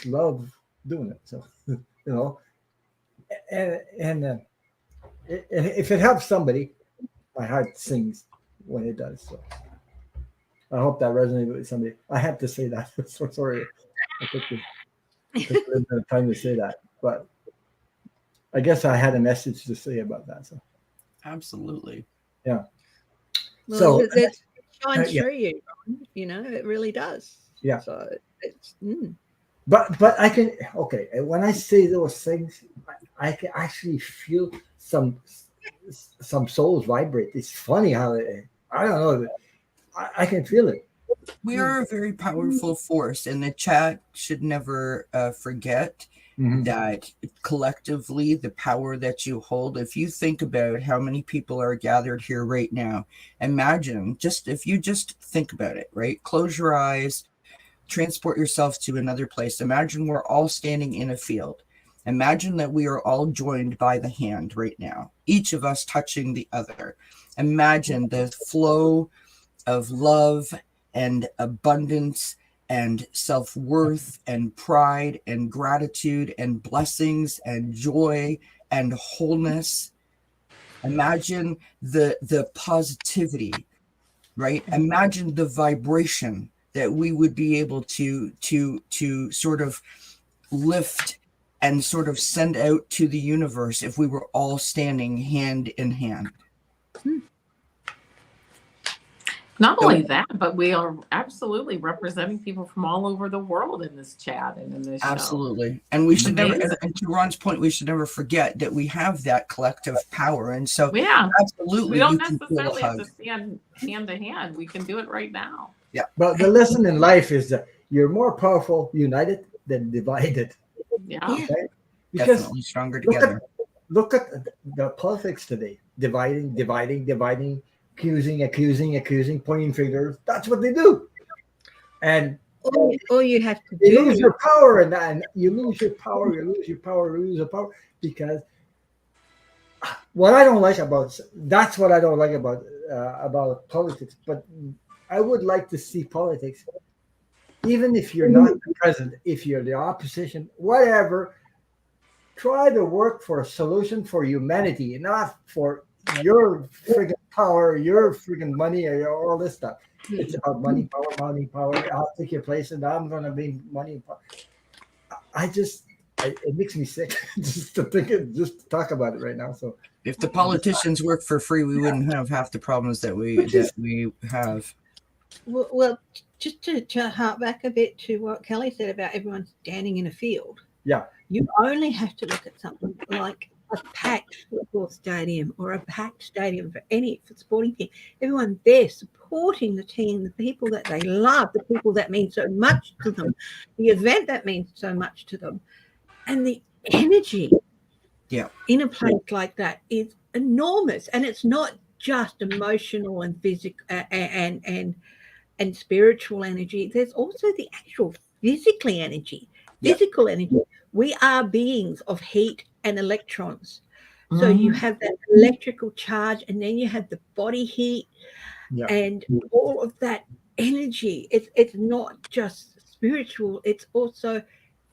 love doing it. So, and if it helps somebody, my heart sings when it does. So I hope that resonated with somebody. I had to say that. So sorry. I took a little bit of time to say that, but I guess I had a message to say about that. So Absolutely. yeah. Well, So it shines yeah. through you, it really does. Yeah. So it's But I can, okay, when I say those things, I can actually feel some souls vibrate. It's funny how I don't know. I can feel it. We are a very powerful force, and the chat should never forget that collectively, the power that you hold. If you think about how many people are gathered here right now, imagine if you just think about it, right? Close your eyes, transport yourself to another place. Imagine we're all standing in a field. Imagine that we are all joined by the hand right now, each of us touching the other. Imagine the flow of love and abundance and self-worth and pride and gratitude and blessings and joy and wholeness. Imagine the positivity, right? Imagine the vibration that we would be able to sort of lift and sort of send out to the universe if we were all standing hand in hand. Not only that, but we are absolutely representing people from all over the world in this chat and in this show. Absolutely. And we should never, Amazing. and to Ron's point, we should never forget that we have that collective power. And so Yeah, absolutely, we don't you can feel a necessarily have hug. to stand hand to hand. We can do it right now. Yeah. But the lesson in life is that you're more powerful united than divided. Yeah. Okay? Because Definitely stronger together. look at the politics today. Dividing, accusing, pointing fingers. That's what they do. And all you have to you do. lose your power, and you lose your power, because what I don't like about about politics. But I would like to see politics, even if you're not the president, if you're the opposition, whatever, try to work for a solution for humanity, not for your friggin' power, your freaking money, or all this stuff. It's about money, power, money, power. I'll take your place, and I'm gonna be money and power. It makes me sick just to think it, just to talk about it right now. So If the politicians worked for free, we wouldn't have half the problems that we have. Well, just to hark back a bit to what Kelly said about everyone standing in a field. yeah, You only have to look at something like a packed football stadium or a packed stadium for sporting team. Everyone there supporting the team, the people that they love, the people that mean so much to them, the event that means so much to them, and the energy in a place like that is enormous. And it's not just emotional and physical and spiritual energy. There's also the actual physical energy. We are beings of heat and electrons. So you have that electrical charge, and then you have the body heat and all of that energy. It's not just spiritual, it's also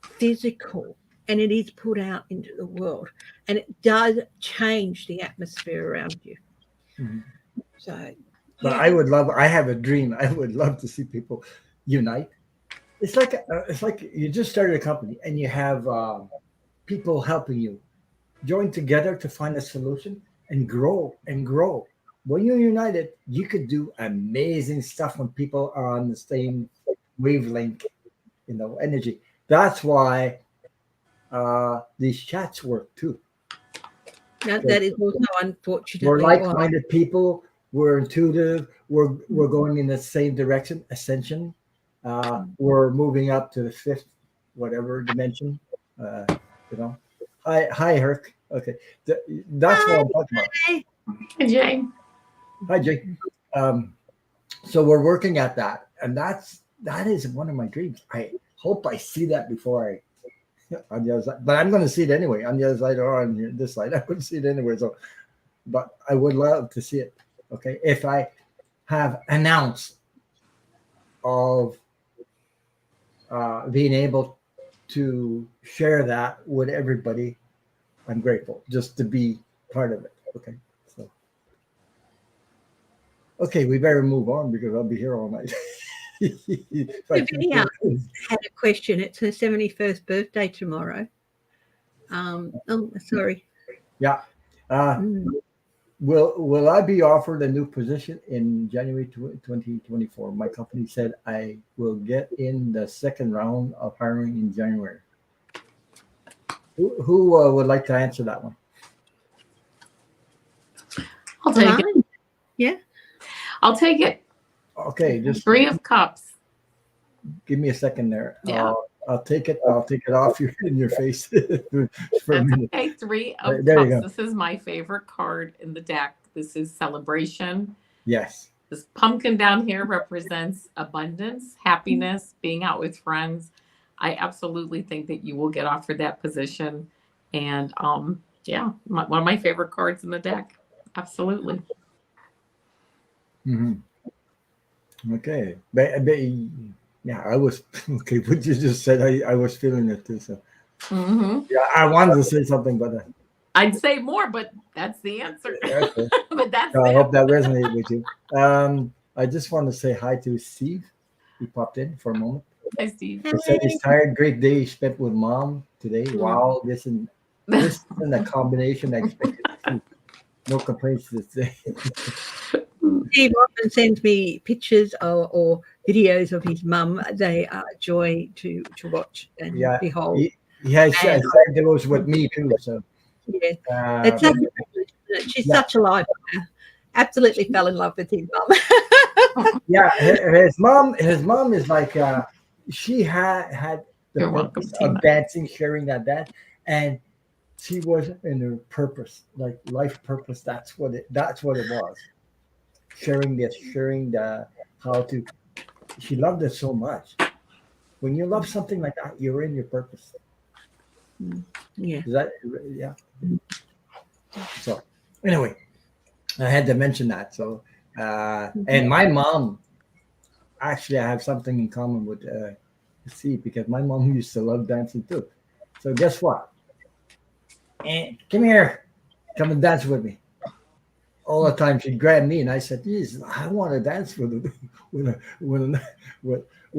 physical, and it is put out into the world, and it does change the atmosphere around you. So but I have a dream. I would love to see people unite. It's like you just started a company and you have people helping you join together to find a solution and grow and grow. When you're united, you could do amazing stuff when people are on the same wavelength, energy. That's why these chats work too. that is also unfortunately We're like-minded people. We're intuitive. We're going in the same direction, ascension. We're moving up to the fifth, whatever dimension. Hi, Herc. Okay, that's what I'm talking about. Hey, Jay. Hi, Jake. So we're working at that, and that is one of my dreams. I hope I see that before on the other side, but I'm going to see it anyway on the other side or on this side. I couldn't see it anywhere. So, but I would love to see it. Okay, if I have an ounce of being able to share that with everybody, I'm grateful just to be part of it. Okay, so we better move on because I'll be here all night. Vivian had a question. It's her 71st birthday tomorrow. Sorry. Yeah. Will I be offered a new position in January 2024? My company said I will get in the second round of hiring in January. Who would like to answer that one? I'll take it. Yeah. I'll take it. Okay, just 3 of Cups. give me a second there. Yeah. I'll take it. I'll take it off in your face for a minute. Okay, 3 of There you Cups. go. This is my favorite card in the deck. This is celebration. Yes. This pumpkin down here represents abundance, happiness, being out with friends. I absolutely think that you will get offered that position. And one of my favorite cards in the deck. Absolutely. Okay. But yeah, I was okay. What you just said, I was feeling it too. So yeah, I wanted to say something, but I'd say more, but that's the answer. okay. But that's I it. hope that resonated with you. I just want to say hi to Steve. He popped in for a moment. Hi, Steve. He said he's tired. Great day spent with mom today. Wow, this isn't a combination I expected. No complaints this day. Steve often sends me pictures or videos of his mum. They are a joy to watch and behold. He has shared those with me too. So yeah, it's she's such a life. Absolutely fell in love with his mum. Yeah, his mom is like she had the You're purpose welcome, of dancing, sharing that dance, and she was in her purpose, like life purpose. That's what it was. Sharing the how to. She loved it so much. When you love something like that, you're in your purpose. Yeah. Is that yeah? So anyway, I had to mention that. So and my mom, actually, I have something in common with Steve because my mom used to love dancing too. So guess what? Come here, come and dance with me. all the time she'd grab me, and I said, "Geez, I want to dance with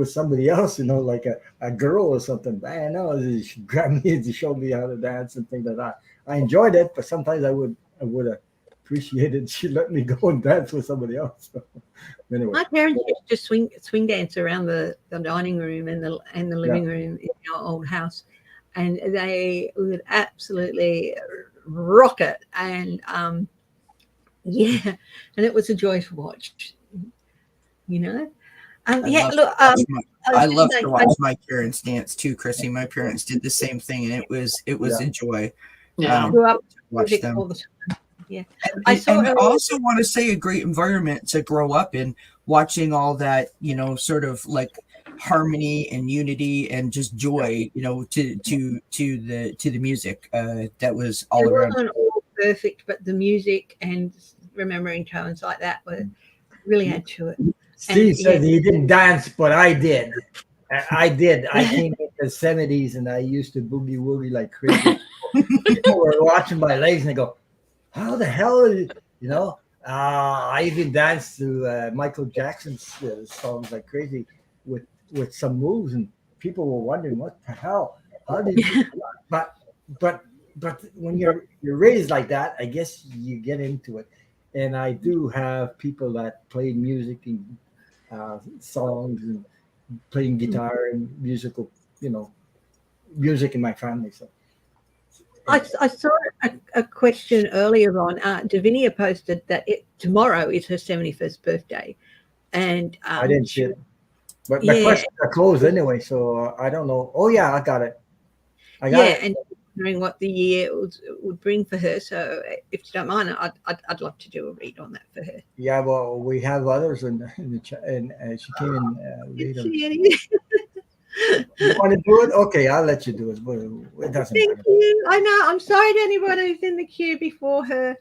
somebody else, like a girl or something." I know she'd grab me to show me how to dance and things like that. I enjoyed it, but sometimes I would have appreciated she let me go and dance with somebody else. So, anyway, My parents used to swing dance around the dining room and the living room in our old house, and they would absolutely rock it. And yeah, and it was a joy to watch. Yeah. Look, I love to watch my parents dance too, Chrissy. My parents did the same thing, and it was a joy. Yeah. grew up Watch music them. all the time. Yeah, And I also want to say a great environment to grow up in, watching all that, sort of like harmony and unity and just joy, to the music that was all it around. wasn't all perfect, but the music and remembering tones like that were really add to it. Steve said he didn't dance, but I did. I did. I came in the 70s and I used to boogie woogie like crazy. People were watching my legs and they go, "How the hell are you?" I even danced to Michael Jackson's songs like crazy with some moves, and people were wondering, "What the hell? How did you?" But when you're raised like that, I guess you get into it. And I do have people that play music and songs and playing guitar and musical, music in my family. So I saw a question earlier on. Davinia posted that tomorrow is her 71st birthday, and I didn't see it. But my questions are closed anyway, so I don't know. Oh yeah, I got it. I got it. And wondering what the year would bring for her. So if you don't mind, I'd love to do a read on that for her. Yeah, well, we have others in the chat, and she came in later. You want to do it? Okay, I'll let you do it. But it doesn't Thank matter. you. I know. I'm sorry to anyone who's in the queue before her,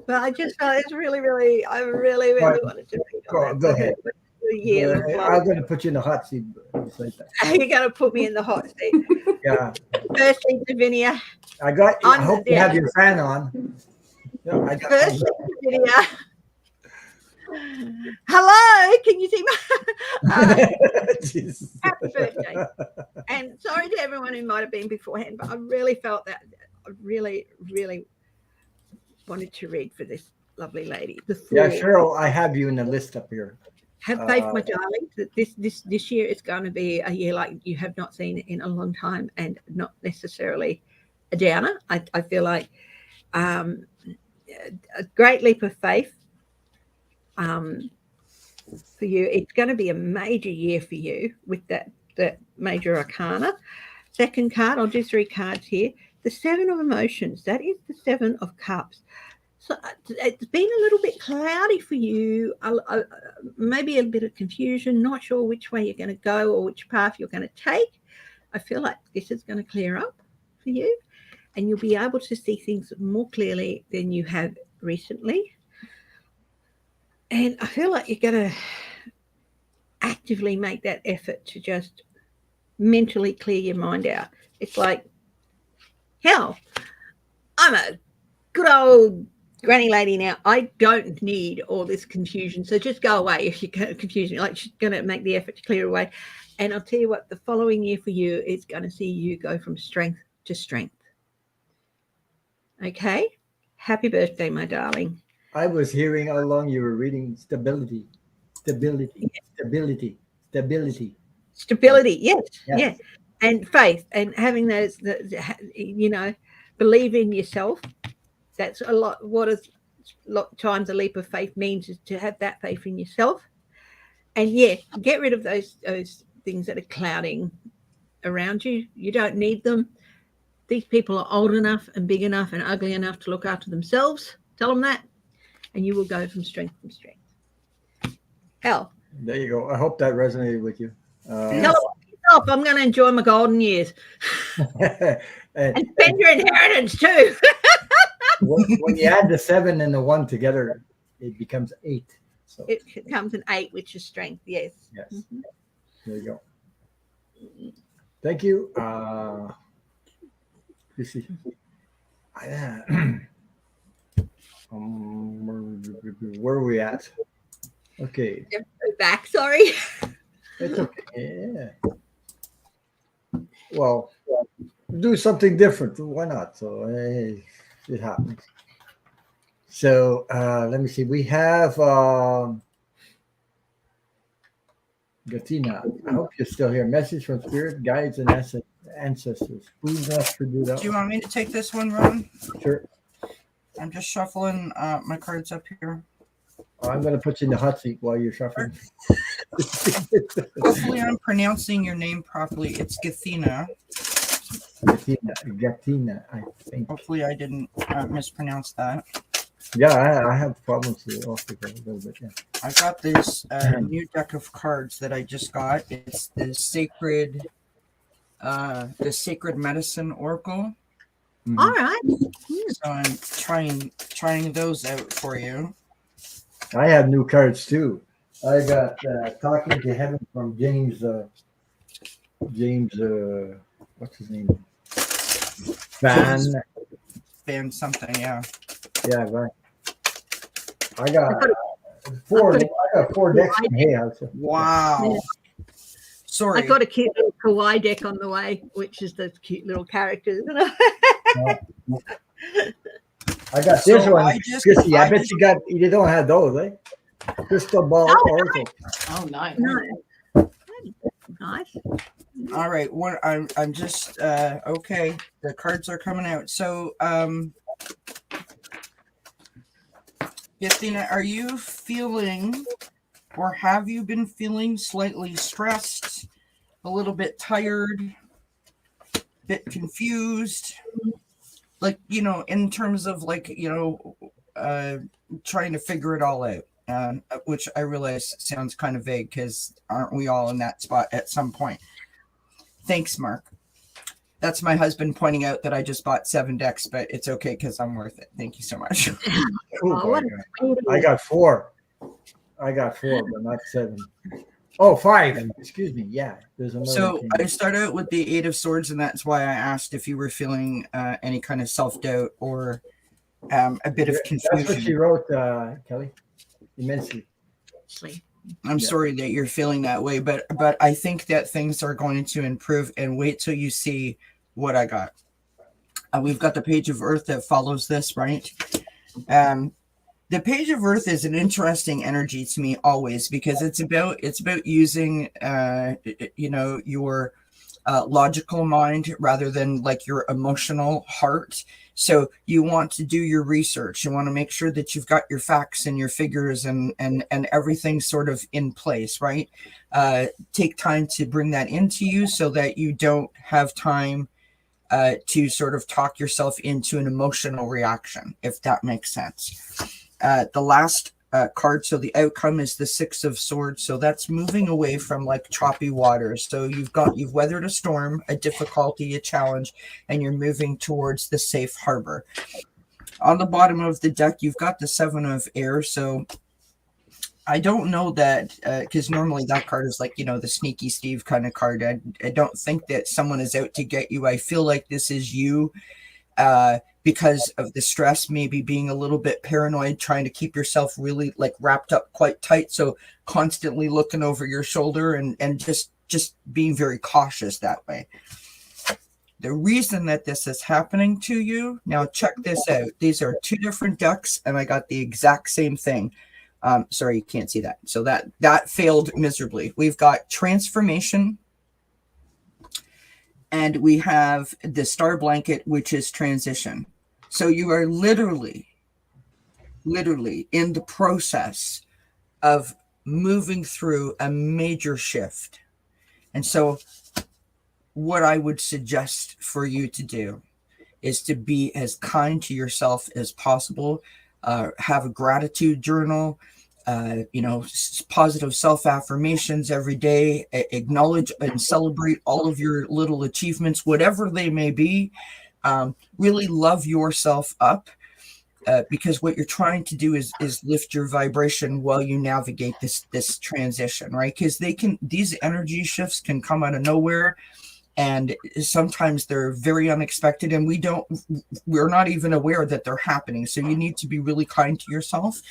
but I just felt it's really, really, I really, really wanted to read on that Go for ahead. her. Yeah, I'm going to put you in the hot seat. Like that. You're going to put me in the hot seat. Yeah. Firstly, Davinia. I hope you have your fan on. No, I got Firstly, Davinia. Hello, can you see my happy birthday? And sorry to everyone who might have been beforehand, but I really felt that I really, really wanted to read for this lovely lady. Yeah, Cheryl, I have you in the list up here. Have faith, my darling, that this year is going to be a year like you have not seen in a long time, and not necessarily a downer. I feel like a great leap of faith for you. It's going to be a major year for you with that major arcana. Second card, I'll do 3 cards here. The 7 of emotions. That is the 7 of cups. So it's been a little bit cloudy for you, maybe a bit of confusion, not sure which way you're going to go or which path you're going to take. I feel like this is going to clear up for you, and you'll be able to see things more clearly than you have recently. And I feel like you're going to actively make that effort to just mentally clear your mind out. It's like, hell, I'm a good old granny lady now. I don't need all this confusion. So just go away if you're going to confuse me. Like, she's going to make the effort to clear away. And I'll tell you what, the following year for you is going to see you go from strength to strength. Okay? Happy birthday, my darling. I was hearing how long you were reading stability. Stability. Yes. And faith, and having those, believe in yourself. That's a lot. What is a lot of times a leap of faith means is to have that faith in yourself. And get rid of those things that are clouding around you. You don't need them. These people are old enough and big enough and ugly enough to look after themselves. Tell them that, and you will go from strength to strength. Hell. There you go. I hope that resonated with you. Tell them yourself, I'm going to enjoy my golden years. And spend your inheritance too. when you add the 7 and the 1 together, it becomes 8. So it becomes an 8, which is strength. Yes. Mm-hmm. There you go. Thank you. You see, Where are we at? Okay, Go back. Sorry. it's okay. Yeah. Well, do something different. Why not? So it happens. So let me see. We have Gatina. I hope you're still here. Message from spirit guides and ancestors. Please not to do that. Do you want me to take this one, Ron? Sure. I'm just shuffling my cards up here. I'm going to put you in the hot seat while you're shuffling. Hopefully, I'm pronouncing your name properly. It's Gathina. Gatina, I think. Hopefully, I didn't mispronounce that. Yeah, I have problems with it also a little bit. Yeah. I got this new deck of cards that I just got. It's the sacred medicine oracle. Mhm. All right. So I'm trying those out for you. I have new cards too. I got Talking to Heaven from James. What's his name? Ban something, yeah. Yeah, right. I got four. I got four decks from Hay House. Wow. Yeah. Sorry. I got a cute little kawaii deck on the way, which is the cute little characters. I got this So one, Chrissy. I bet just- you don't have those, eh? Crystal Ball Oracle. Oh, nice. No. Nice. All right. What I'm just okay. The cards are coming out. So Christina, are you feeling or have you been feeling slightly stressed, a little bit tired, a bit confused? Like, in terms of trying to figure it all out, which I realize sounds kind of vague because aren't we all in that spot at some point? Thanks, Mark. That's my husband pointing out that I just bought 7 decks, but it's okay because I'm worth it. Thank you so much. Oh, what boy, I got 4. I got 4, but not 7. Oh, 5. Excuse me. Yeah, there's another. So thing. I started out with the 8 of Swords, and that's why I asked if you were feeling any kind of self-doubt or a bit of That's what she confusion. wrote, Kelly. Immensely. I'm Yeah. sorry that you're feeling that way, but I think that things are going to improve, and wait till you see what I got. We've got the Page of Earth that follows this, right? The Page of Earth is an interesting energy to me always because it's about using your logical mind rather than like your emotional heart. So you want to do your research. You want to make sure that you've got your facts and your figures and everything sort of in place, right? Take time to bring that into you so that you don't have time to sort of talk yourself into an emotional reaction, if that makes sense. The last card, so the outcome is the 6 of Swords. So that's moving away from like choppy waters. So you've weathered a storm, a difficulty, a challenge, and you're moving towards the safe harbor. On the bottom of the deck, you've got the 7 of Air. So I don't know that because normally that card is like, the sneaky Steve kind of card. I don't think that someone is out to get you. I feel like this is you because of the stress, maybe being a little bit paranoid, trying to keep yourself really like wrapped up quite tight. So constantly looking over your shoulder and just being very cautious that way. The reason that this is happening to you, now check this out. These are 2 different decks and I got the exact same thing. Sorry, you can't see that. So that failed miserably. We've got transformation and we have the star blanket, which is transition. So you are literally in the process of moving through a major shift. And so what I would suggest for you to do is to be as kind to yourself as possible. Have a gratitude journal, positive self-affirmations every day, acknowledge and celebrate all of your little achievements, whatever they may be. Really love yourself up because what you're trying to do is lift your vibration while you navigate this transition, right? Because these energy shifts can come out of nowhere And sometimes they're very unexpected, and we're not even aware that they're happening. So you need to be really kind to yourself.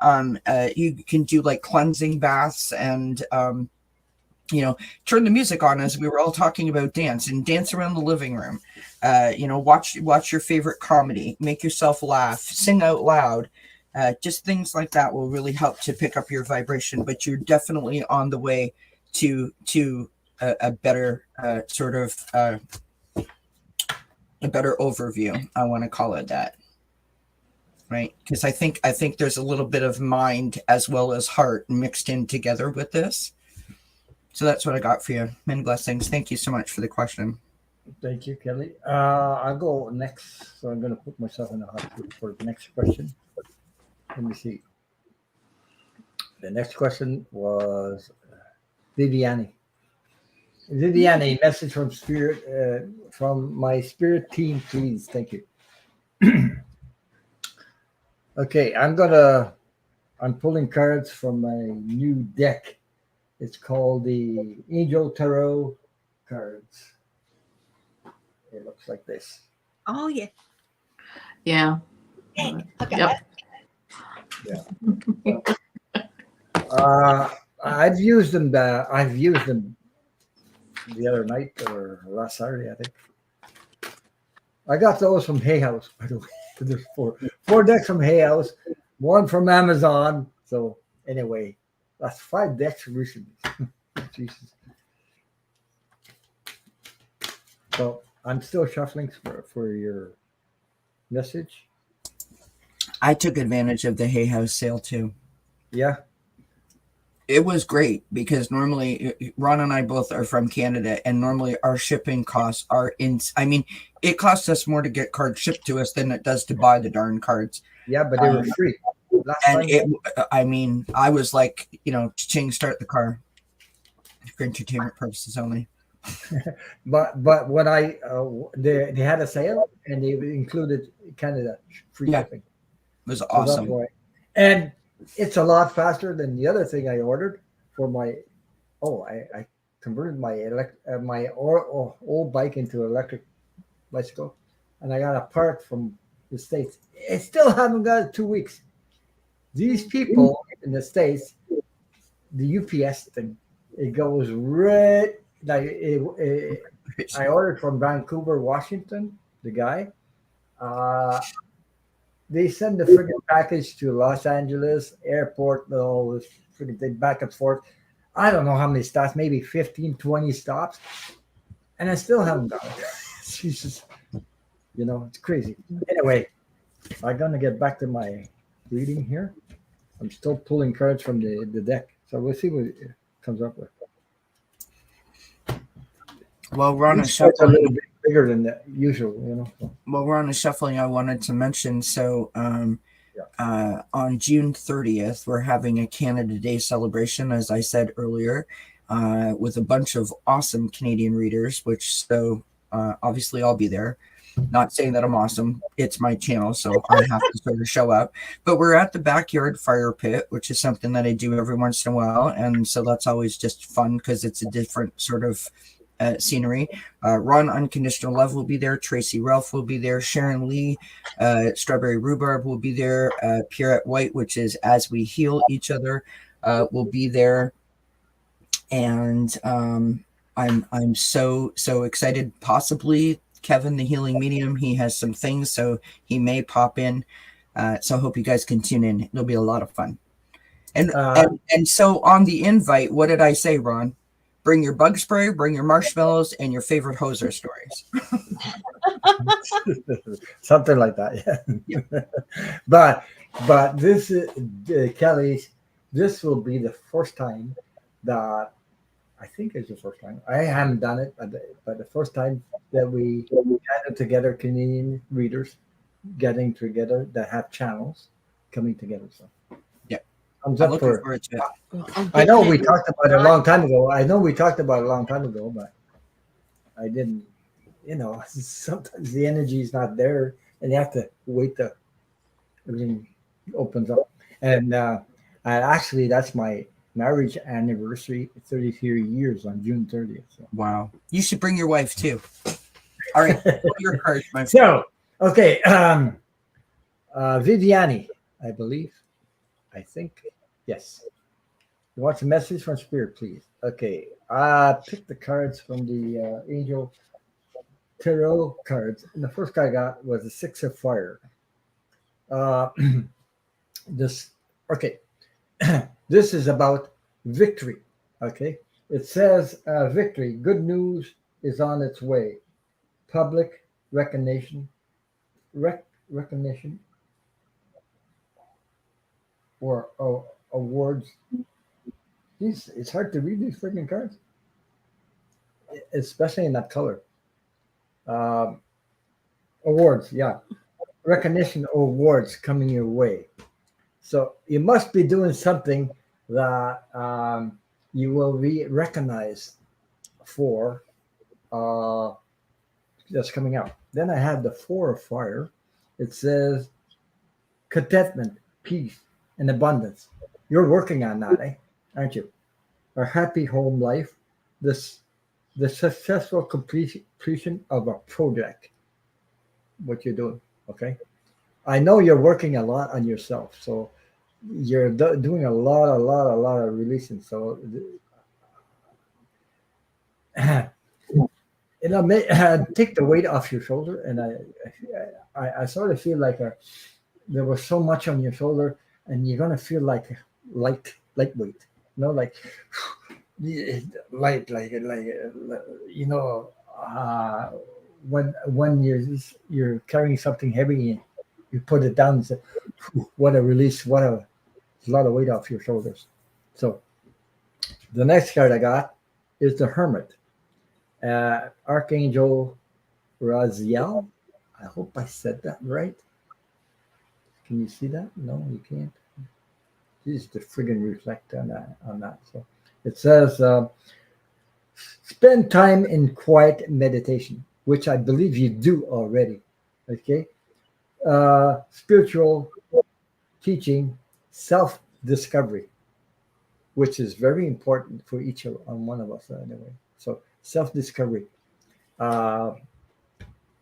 You can do like cleansing baths and turn the music on, as we were all talking about dance, and dance around the living room. Watch your favorite comedy, make yourself laugh, sing out loud. Just things like that will really help to pick up your vibration. But you're definitely on the way to a better a better overview. I want to call it that, right? Because I think there's a little bit of mind as well as heart mixed in together with this. So that's what I got for you. Many blessings. Thank you so much for the question. Thank you, Kelly. I'll go next. So I'm going to put myself in the hot seat for the next question. Let me see. The next question was Viviani. Viviani, message from spirit, from my spirit team, please. Thank you. Okay, I'm pulling cards from my new deck. It's called the Angel Tarot cards. It looks like this. Oh, yeah. Yeah. I got Yep. Yeah. I've used them the other night or last Saturday, I think. I got those from Hay House, by the way. There's four decks from Hay House, one from Amazon. So anyway, that's 5 decks recently. Jesus. So I'm still shuffling for your message. I took advantage of the Hay House sale too. Yeah. It was great because normally Ron and I both are from Canada, and normally our shipping costs are it costs us more to get cards shipped to us than it does to buy the darn cards. Yeah, but they were free. I was like, ching, start the car for entertainment purposes only. but when they had a sale and they included Canada free shipping. It was awesome. So and it's a lot faster than the other thing I ordered for my. I converted my old bike into an electric bicycle, and I got a part from the States. I still haven't got it 2 weeks. These people in the States, the UPS thing, it goes right like I ordered from Vancouver, Washington. The guy. They send the friggin' package to Los Angeles airport, all this friggin' thing back and forth. I don't know how many stops, maybe 15, 20 stops. And I still haven't got it. Jesus. It's crazy. Anyway, I'm going to get back to my reading here. I'm still pulling cards from the deck. So we'll see what it comes up with. Well, Ron is a little bit bigger than the usual, Well, we're on the shuffling. I wanted to mention, so on June 30th, we're having a Canada Day celebration, as I said earlier, with a bunch of awesome Canadian readers, obviously I'll be there. Not saying that I'm awesome. It's my channel, so I have to sort of show up. But we're at the backyard fire pit, which is something that I do every once in a while. And so that's always just fun because it's a different sort of scenery. Ron Unconditional Love will be there. Tracy Ralph will be there. Sharon Lee, Strawberry Rhubarb will be there. Pierrette White, which is As We Heal Each Other, will be there. And I'm so excited. Possibly Kevin, the healing medium, he has some things, so he may pop in. So I hope you guys can tune in. It'll be a lot of fun. And so on the invite, what did I say, Ron? Bring your bug spray, bring your marshmallows, and your favorite hoser stories. Something like that, yeah. But this is Kelly. This will be the first time that I think it's the first time. I haven't done it, but the first time that we gathered together, Canadian readers getting together that have channels coming together. So yeah, I'm looking forward to it. I know we talked about it a long time ago. But I didn't. Sometimes the energy is not there, and you have to wait till everything opens up. And actually, that's my marriage anniversary, 33 years on June 30th. So. Wow. You should bring your wife too. All right. Your card, my friend. So, okay. Viviani, I believe. I think. Yes. You want a message from Spirit, please? Okay. Pick the cards from the Angel Tarot cards. And the first card I got was the Six of Fire. This, okay. This is about victory. Okay. It says victory. Good news is on its way. Public recognition. Recognition or awards. It's hard to read these freaking cards, especially in that color. Awards, yeah, recognition or awards coming your way. So you must be doing something that you will be recognized for. That's coming out. Then I have the Four of Fire. It says contentment, peace, and abundance. You're working on that, aren't you? A happy home life, the successful completion of a project, what you're doing, okay? I know you're working a lot on yourself, so you're doing a lot of releasing. So, take the weight off your shoulder, and I sort of feel like there was so much on your shoulder, and you're gonna feel like lightweight, like light, like when you're carrying something heavy and you put it down and say, what a release, what a lot of weight off your shoulders. So the next card I got is the Hermit, Archangel Raziel. I hope I said that right. Can you see that? No, you can't. This the friggin' reflect on that. So it says, spend time in quiet meditation, which I believe you do already. Okay. Spiritual teaching, self-discovery, which is very important for each of one of us anyway. So self-discovery.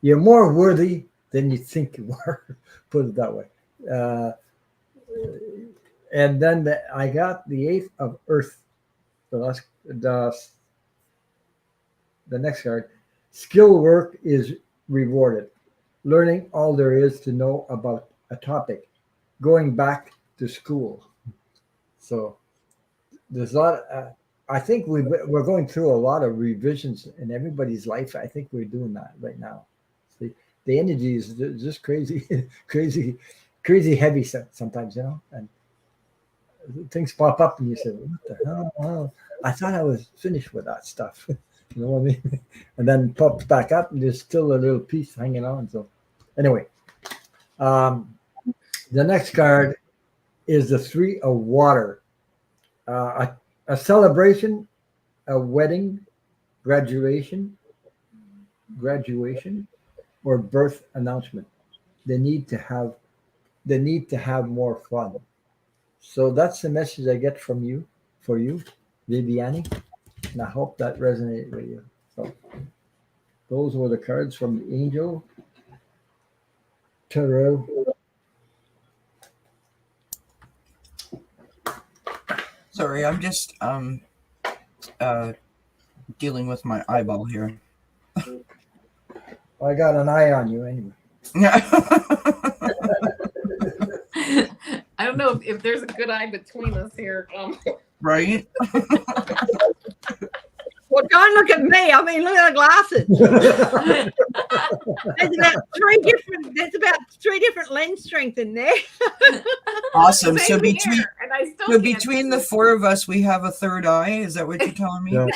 You're more worthy than you think you are. Put it that way. And then I got the Eight of Earth. So that's the next card. Skill work is rewarded. Learning all there is to know about a topic. Going back to school. So there's a lot. I think we're going through a lot of revisions in everybody's life. I think we're doing that right now. See, the energy is just crazy, crazy heavy sometimes, and things pop up and you say, what the hell? Oh, I thought I was finished with that stuff. You know what I mean? And then pops back up and there's still a little piece hanging on. So anyway, the next card is the Three of Water. A celebration, a wedding, graduation, or birth announcement. They need to have more fun. So that's the message I get from you, for you, Viviani, and I hope that resonated with you. So those were the cards from the Angel Tarot. Sorry, I'm just dealing with my eyeball here. I got an eye on you anyway. I don't know if there's a good eye between us here. Right? Well, don't look at me. I mean, look at the glasses. There's about three different lens strength in there. Awesome. So Same between here, and I still so can't between see the it. four of us, we have a third eye. Is that what you're telling me? Yeah.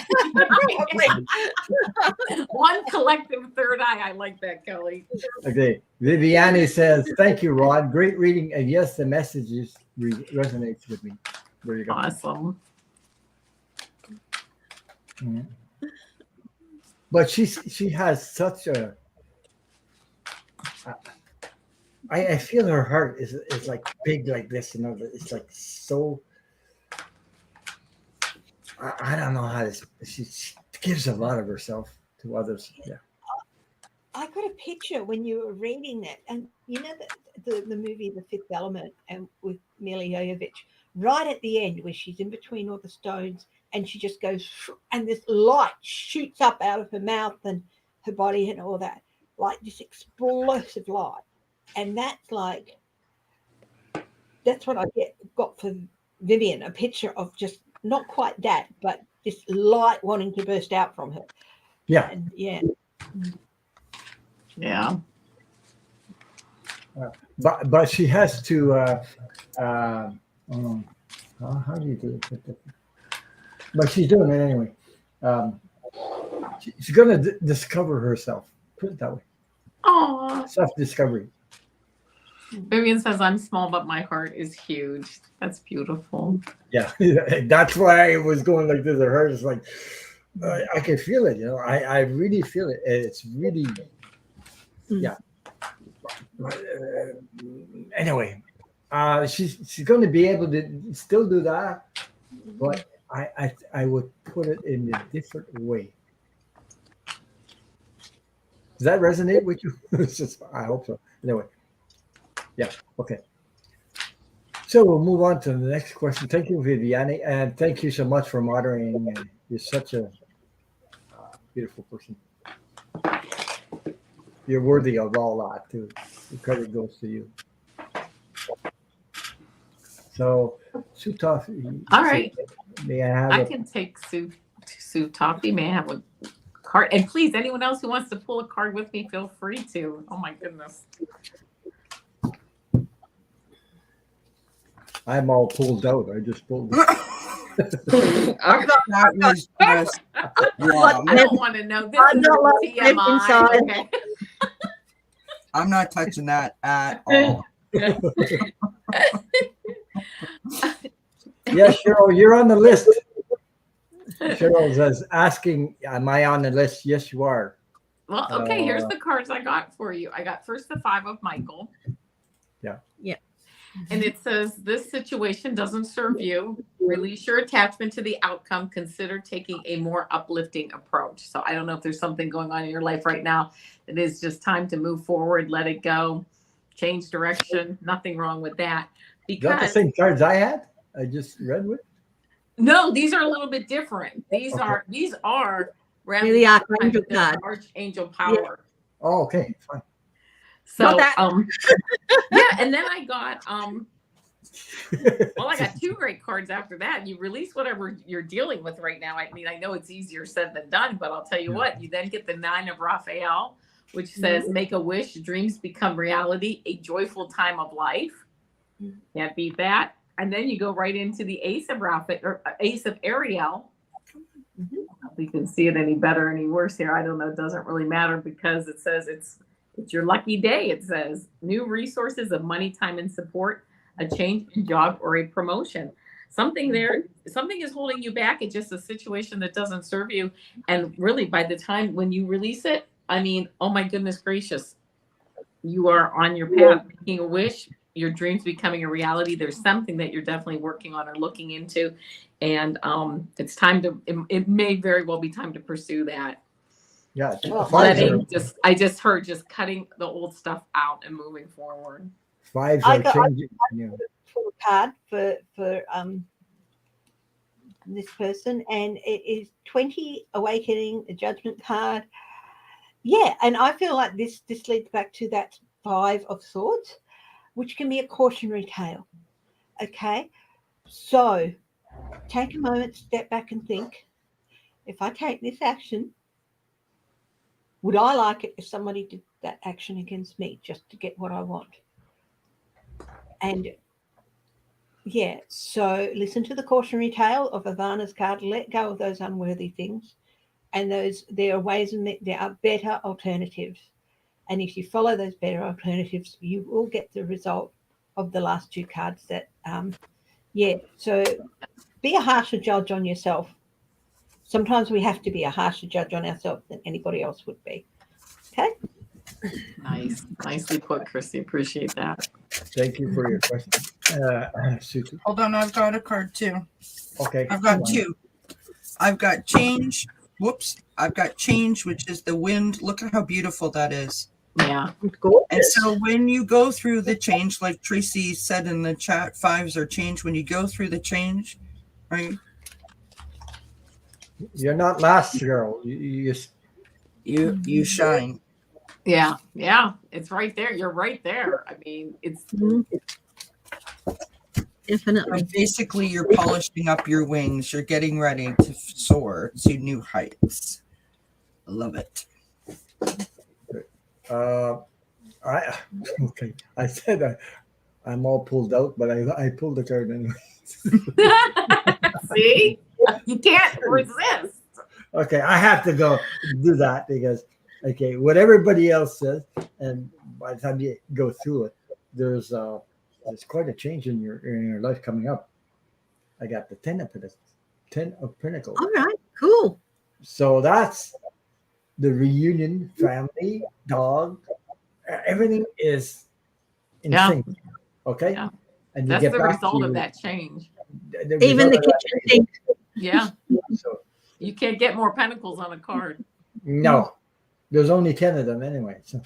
One collective third eye. I like that, Kelly. Okay. Viviani says, thank you, Rod. Great reading. And yes, the message resonates with me. There you go. Awesome. Mhm. But she has such a. I feel her heart is like big like this, It's like so. I don't know how to. She gives a lot of herself to others. Yeah. I got a picture when you were reading that, and you know the movie The Fifth Element, and with Mila Jovovich, right at the end where she's in between all the stones, and she just goes, and this light shoots up out of her mouth and her body and all that, like this explosive light, and that's what I got for Vivian, a picture of just not quite that, but this light wanting to burst out from her. Yeah. And yeah. Yeah. But she has to. How do you do it? But she's doing it anyway. She's going to discover herself. Put it that way. Oh, Self-discovery. Vivian says, I'm small, but my heart is huge. That's beautiful. Yeah, that's why I was going like this. Her heart is like, I can feel it. I really feel it. It's really, yeah. Anyway, she's going to be able to still do that, but I would put it in a different way. Does that resonate with you? It's just, I hope so. Anyway, yeah, okay. So we'll move on to the next question. Thank you, Viviane, and thank you so much for moderating. You're such a beautiful person. You're worthy of all that, too. The credit goes to you. So, Sue Toffee. All right. May I have I can take Sue Toffee. May I have a card? And please, anyone else who wants to pull a card with me, feel free to. Oh, my goodness. I'm all pulled out. I just pulled. That was just wow. I don't want to know. This I'm is not like TMI. inside. Okay. I'm not touching that at all. Yeah, Cheryl, you're on the list. Cheryl says, asking, am I on the list? Yes, you are. Well, okay, here's the cards I got for you. I got first the 5 of Michael. Yeah. Yeah. And it says, this situation doesn't serve you. Release your attachment to the outcome. Consider taking a more uplifting approach. So I don't know if there's something going on in your life right now. It is just time to move forward, let it go, change direction. Nothing wrong with that. Is that the Because same cards I had? I just read with? no, these are a little bit different. These Okay. are Really archangel card. archangel power. Oh, okay, fine. So Not that. yeah, and then I got well, I got 2 great cards after that. You release whatever you're dealing with right now. I mean, I know it's easier said than done, but I'll tell you what, you then get the 9 of Raphael, which says make a wish, dreams become reality, a joyful time of life. Can't beat that. And then you go right into the Ace of Raphael or Ace of Ariel. If you can see it any better, any worse here, I don't know. It doesn't really matter because it says it's your lucky day. It says new resources of money, time, and support, a change in job or a promotion. Something is holding you back. It's just a situation that doesn't serve you. And really, by the time when you release it, I mean, oh my goodness gracious, you are on your path, making a wish, your dreams becoming a reality. There's something that you're definitely working on or looking into. And it's time to, it may very well be time to pursue that. Yeah. I just heard just cutting the old stuff out and moving forward. 5s I are got- changing. Yeah. For a card for this person, and it is 20 awakening, a judgment card. Yeah, and I feel like this leads back to that 5 of swords, which can be a cautionary tale. Okay, so take a moment, step back and think, if I take this action, would I like it if somebody did that action against me just to get what I want? And yeah, so listen to the cautionary tale of Avana's card, let go of those unworthy things. And there are ways and there are better alternatives. And if you follow those better alternatives, you will get the result of the last 2 cards that, so be a harsher judge on yourself. Sometimes we have to be a harsher judge on ourselves than anybody else would be. Okay? Nice. Nicely put, Christy. Appreciate that. Thank you for your question. Susan. Hold on, I've got a card too. Okay. I've got 2. I've got change. Whoops. I've got change, which is the wind. Look at how beautiful that is. Yeah. Gorgeous. And so when you go through the change, like Tracy said in the chat, 5s are change. When you go through the change, right? You're not last, girl. You shine. Yeah. Yeah. It's right there. You're right there. I mean, it's Definitely. And basically, you're polishing up your wings. You're getting ready to soar to new heights. I love it. I said I'm all pulled out, but I pulled the card anyway. see, you can't resist. Okay, I have to go do that because what everybody else says, and by the time you go through it, there's quite a change in your life coming up. I got the 10 of Pentacles. All right. Cool. So that's the reunion, family, dog, everything is in Yeah. sync. Okay, Yeah. and you That's get the back result to of that change. Even the result of that kitchen sink. Yeah. So You can't get more pentacles on a card. no, there's only 10 of them anyway. So,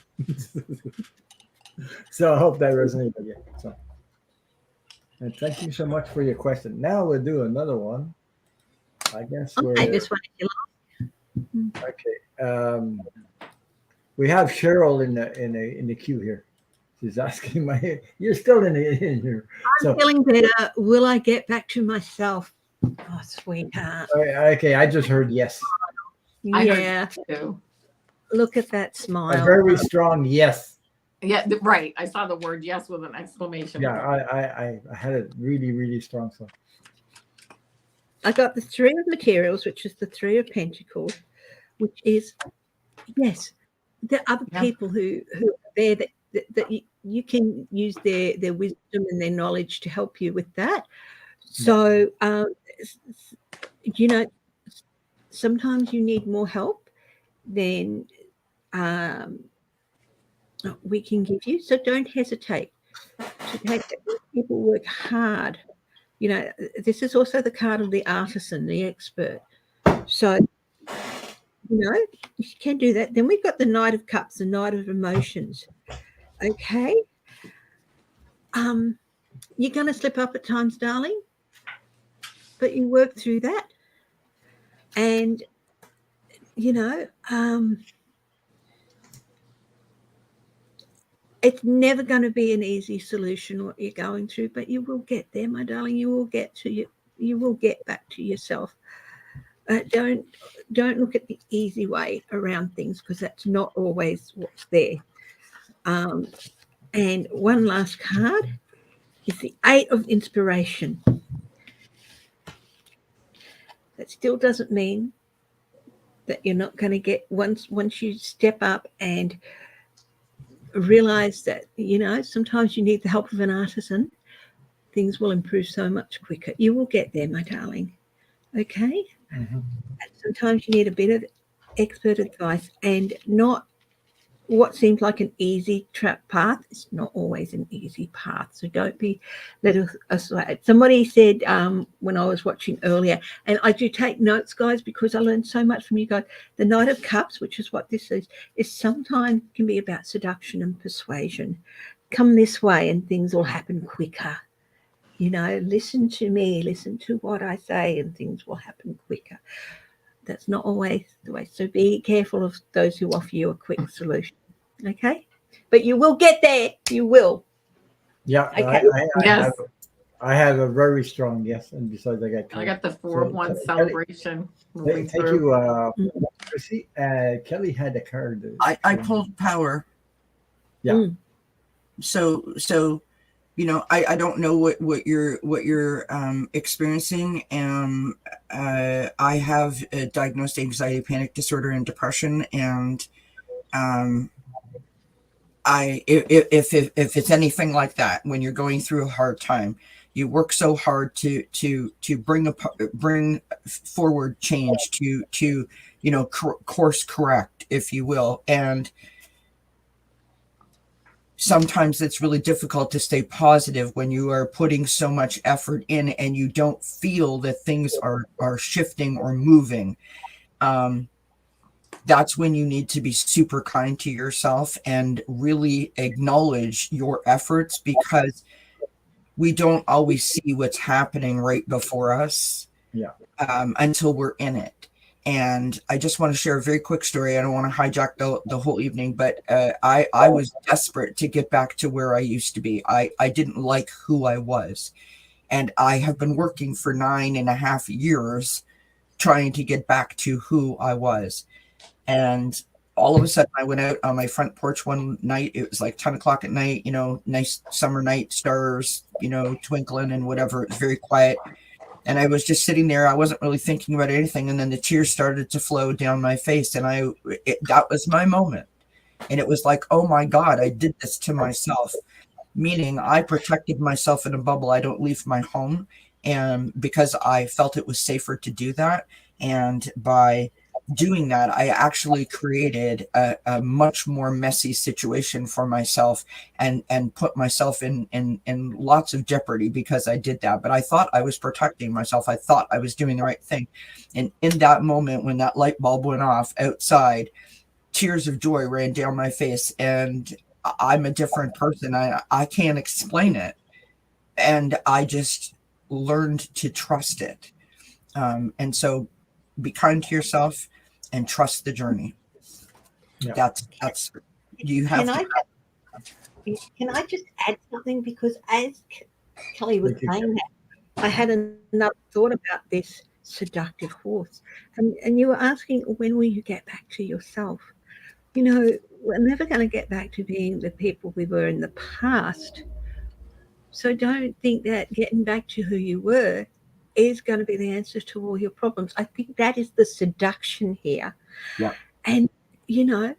so I hope that resonates with you. So, and thank you so much for your question. Now we'll do another one. I guess I'll we're take this one if you okay. We have Cheryl in the queue here. She's asking you're still in here. like. I'm feeling better. Will I get back to myself? Oh, sweetheart. Okay, I just heard yes. I heard Yeah. too. Look at that A smile. very strong yes. Yeah, right. I saw the word yes with an exclamation. Yeah, I had it really, really strong. So I got the 3 of materials, which is the 3 of pentacles, which is, yes, there are other people who are there that you can use their wisdom and their knowledge to help you with that. So, sometimes you need more help than we can give you. So don't hesitate to take it. People work hard. This is also the card of the artisan, the expert. So, you can do that. Then we've got the Knight of Cups, the Knight of Emotions. Okay. You're going to slip up at times, darling, but you work through that. And, it's never going to be an easy solution what you're going through, but you will get there, my darling. You will get to you will get back to yourself. Don't look at the easy way around things, because that's not always what's there. And one last card is the 8 of Inspiration. That still doesn't mean that you're not going to get, once you step up and realize that, sometimes you need the help of an artisan, things will improve so much quicker. You will get there, my darling. Okay? mm-hmm. Sometimes you need a bit of expert advice, and not what seems like an easy path. It's not always an easy path. So don't be led aside. Somebody said when I was watching earlier, and I do take notes, guys, because I learned so much from you guys. The Knight of Cups, which is what this is sometimes can be about seduction and persuasion. Come this way and things will happen quicker. Listen to me, listen to what I say, and things will happen quicker. That's not always the way. So be careful of those who offer you a quick solution. Okay? But you will get there. You will. Yeah. Okay. I have a very strong yes. And besides, I got the 4 of Wands celebration. Thank you, Chrissy. Kelly had a card. I pulled Power. Yeah. So I don't know what you're experiencing. I have a diagnosed anxiety, panic disorder, and depression, and if it's anything like that, when you're going through a hard time, you work so hard to bring forward change, to course correct, if you will, and sometimes it's really difficult to stay positive when you are putting so much effort in and you don't feel that things are shifting or moving. That's when you need to be super kind to yourself and really acknowledge your efforts, because we don't always see what's happening right before us until we're in it. And I just want to share a very quick story. I don't want to hijack the whole evening, but I was desperate to get back to where I used to be. I didn't like who I was. And I have been working for 9.5 years trying to get back to who I was. And all of a sudden I went out on my front porch one night. It was like 10 o'clock at night, nice summer night, stars, twinkling and whatever. It was very quiet. And I was just sitting there. I wasn't really thinking about anything. And then the tears started to flow down my face. And that was my moment. And it was like, oh my God, I did this to myself. Meaning I protected myself in a bubble. I don't leave my home. And because I felt it was safer to do that. And by doing that, I actually created a much more messy situation for myself and put myself in lots of jeopardy because I did that. But I thought I was protecting myself. I thought I was doing the right thing. And in that moment, when that light bulb went off outside, tears of joy ran down my face, and I'm a different person. I can't explain it. And I just learned to trust it. And so be kind to yourself and trust the journey. Yeah. That's you have Can I just add something? Because as Kelly was saying that, I had another thought about this seductive horse. And you were asking, when will you get back to yourself? We're never going to get back to being the people we were in the past. So don't think that getting back to who you were is going to be the answer to all your problems. I think that is the seduction here. Yeah. And, you're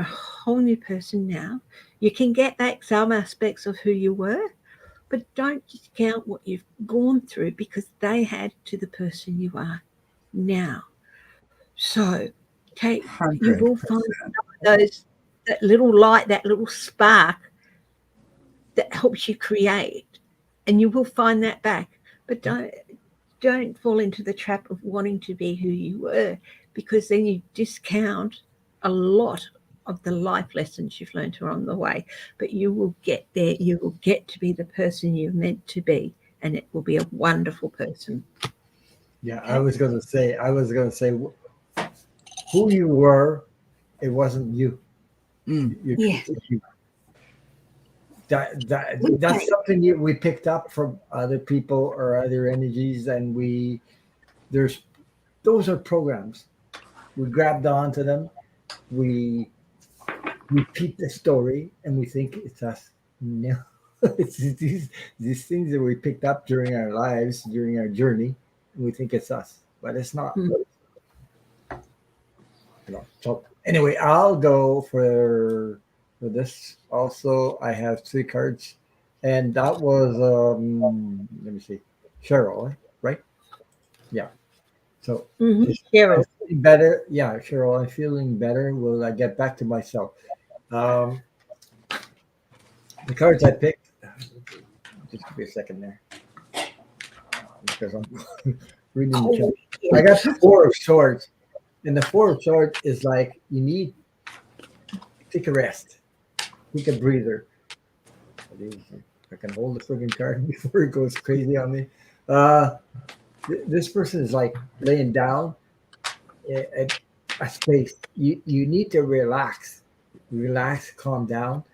a whole new person now. You can get back some aspects of who you were, but don't discount what you've gone through, because they add to the person you are now. So you will find that little light, that little spark that helps you create, and you will find that back. But don't fall into the trap of wanting to be who you were, because then you discount a lot of the life lessons you've learned along the way. But you will get there. You will get to be the person you're meant to be, and it will be a wonderful person. Yeah, I was going to say, who you were, it wasn't you. Yes. That's something we picked up from other people or other energies, and those are programs. We grabbed onto them. We repeat the story, and we think it's us. No, it's these things that we picked up during our lives, during our journey, and we think it's us, but it's not. So anyway, I'll go for this. Also, I have 3 cards, and that was let me see, Cheryl, right? Yeah. So Cheryl. Better, yeah, Cheryl. I'm feeling better. Will I get back to myself? The cards I picked. Just give me a second there, because I'm reading the chart. I got the 4 of Swords, and the 4 of Swords is like you need take a rest, take a breather. I can hold the friggin' card before it goes crazy on me. This person is like laying down at a space. You need to relax, calm down.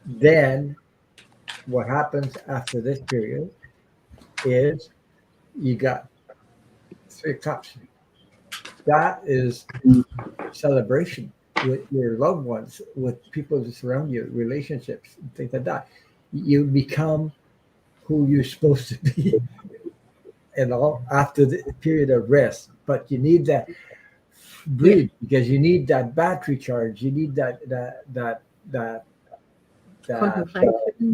Then what happens after this period is you got 3 cups. That is celebration with your loved ones, with people that surround you, relationships, things like that. You become who you're supposed to be, after the period of rest. But you need that breathe, because you need that battery charge. You need that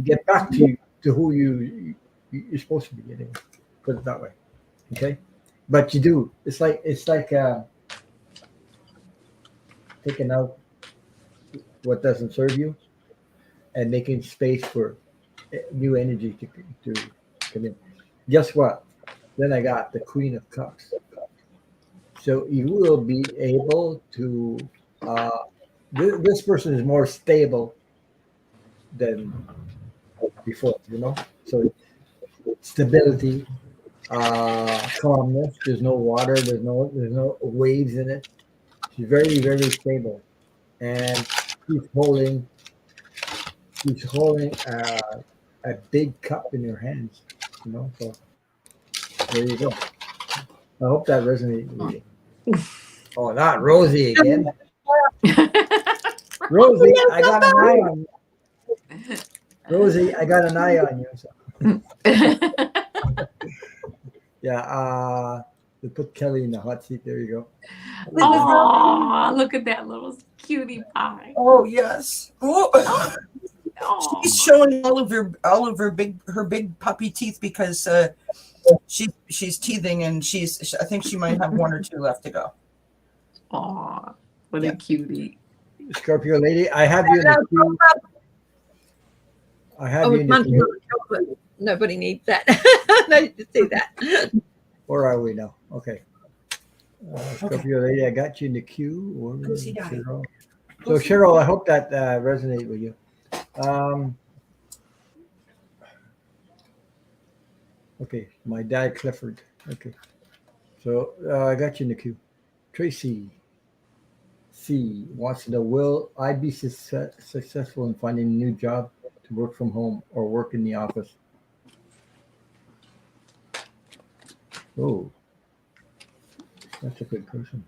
get back to who you're supposed to be getting. Put it that way, okay? But you do. It's like taking out what doesn't serve you. and making space for new energy to come in. Guess what? Then I got the Queen of Cups. So you will be able to. This person is more stable than before, So stability, calmness. There's no water. There's no waves in it. She's very very stable, and she's holding she's holding a big cup in her hands. So there you go. I hope that resonates with you. Oh, not Rosie again. Rosie, I got an eye on you. Rosie, I got an eye on you. So. Yeah, we put Kelly in the hot seat. There you go. Oh, look at that little cutie pie. Oh yes. Oh. Oh. She's showing all of her big puppy teeth because she's teething and I think she might have one or two left to go. Oh, what a cutie. Scorpio lady, I have you in the queue. I have you in the queue. Nobody needs that. No, to see that. Where are we now? Okay. Scorpio lady, I got you in the queue. Cheryl. So Cheryl, I hope that resonates with you. Okay, my dad Clifford. Okay, so I got you in the queue. Tracy C wants to know: will I be successful in finding a new job to work from home or work in the office? Oh, that's a good question.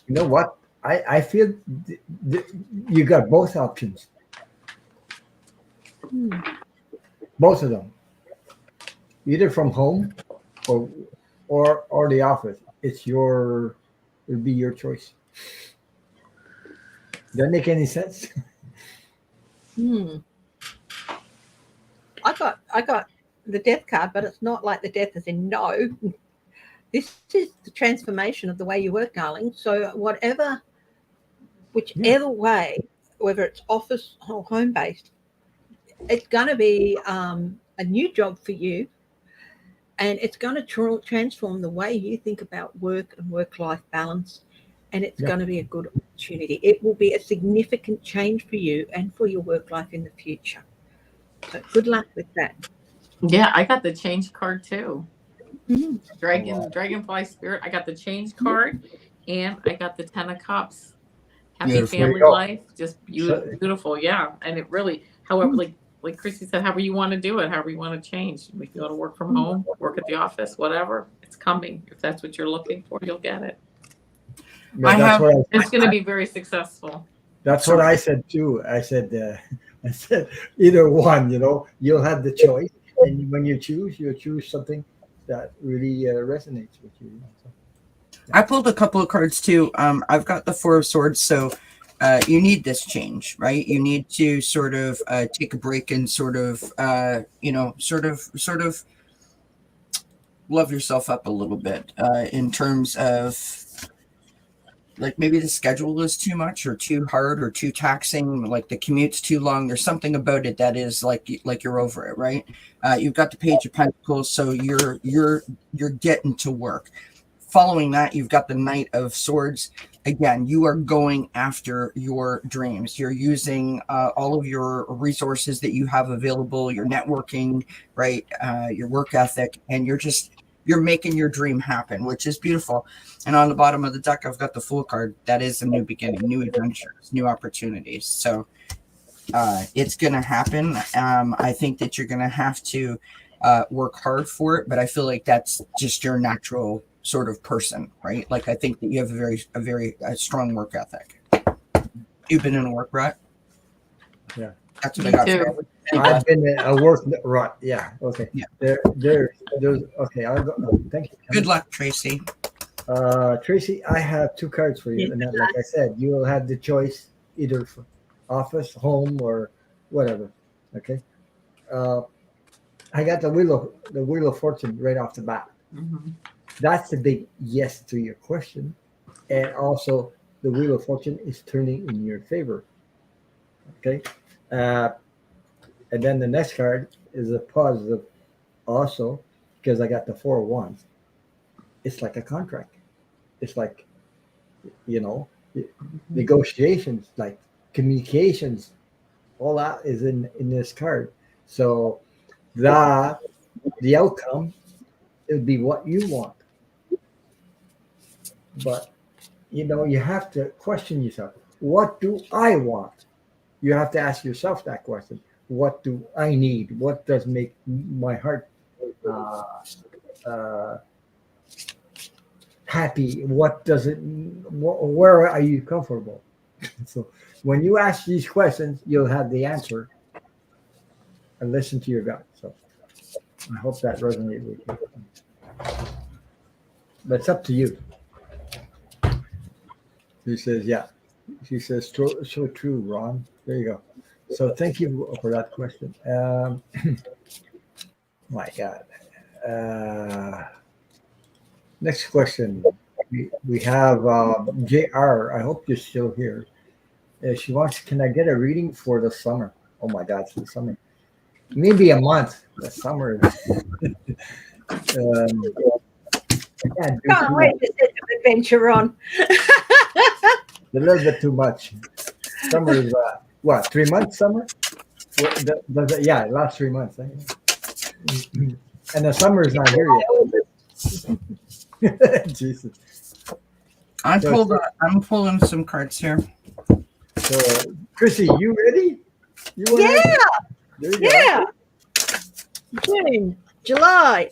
You know what? I feel you got both options. Both of them. Either from home or the office. It'll be your choice. Does that make any sense? I got the death card, but it's not like the death is in no. This is the transformation of the way you work, darling. So whichever way, whether it's office or home based, it's going to be a new job for you, and it's going to transform the way you think about work and work-life balance, and it's going to be a good opportunity. It will be a significant change for you and for your work life in the future. So good luck with that. Yeah, I got the change card too. Mm-hmm. Dragonfly Spirit. I got the change card, and I got the 10 of Cups. Happy Beautiful. family life, just beautiful. Yeah, and it really, however, like Chrissy said, however you want to do it, however you want to change. We can go to work from home, work at the office, whatever. It's coming. If that's what you're looking for, you'll get it. It's going to be very successful. That's what I said too. I said either one. You'll have the choice, and when you choose something that really resonates with you. So, I pulled a couple of cards too. I've got the Four of Swords, so you need this change, right? You need to sort of take a break and sort of love yourself up a little bit in terms of like maybe the schedule is too much or too hard or too taxing, like the commute's too long. There's something about it that is like you're over it, right? You've got the Page of Pentacles, so you're getting to work. Following that, you've got the Knight of Swords. Again, you are going after your dreams. You're using all of your resources that you have available, your networking, right? Your work ethic, and you're making your dream happen, which is beautiful. And on the bottom of the deck, I've got the Fool card. That is a new beginning, new adventures, new opportunities. So it's going to happen. I think that you're going to have to work hard for it, but I feel like that's just your natural sort of person, right? Like I think that you have a very strong work ethic. You've been in a work rut? Yeah. That's what I got. I've been in a work rut. Yeah. Okay. Yeah. There's okay. I'll go. Thank you. Good luck, Tracy. Tracy, I have two cards for you, and then, like I said, you will have the choice either for office, home, or whatever. Okay. I got the Wheel of Fortune right off the bat. Mhm. That's a big yes to your question. And also, the wheel of fortune is turning in your favor. Okay. Uh, and then the next card is a positive also, because I got the four of wands. It's like a contract. It's like, you know, negotiations, like communications, all that is in this card. So the the outcome, it would be what you want. But you have to question yourself. What do I want? You have to ask yourself that question. What do I need? What does make my heart uh, uh, happy? What does it? Where are you comfortable? So when you ask these questions, you'll have the answer, and listen to your gut. So I hope that resonated with you. But it's up to you. She says, yeah. She says, so true, Ron. There you go. So thank you for that question. My God. Next question. We have JR. I hope you're still here. She wants, can I get a reading for the summer? Oh my God, it's the summer. Maybe a month. The summer. I can't do Can't too wait much. to set an adventure on. A little bit too much. Summer is what? 3 months? Summer? What, yeah, last 3 months. And the summer is not here yet. Jesus. I'm So, I'm pulling some cards here. so Chrissy, you ready? You want Yeah, There you go. yeah. June, July,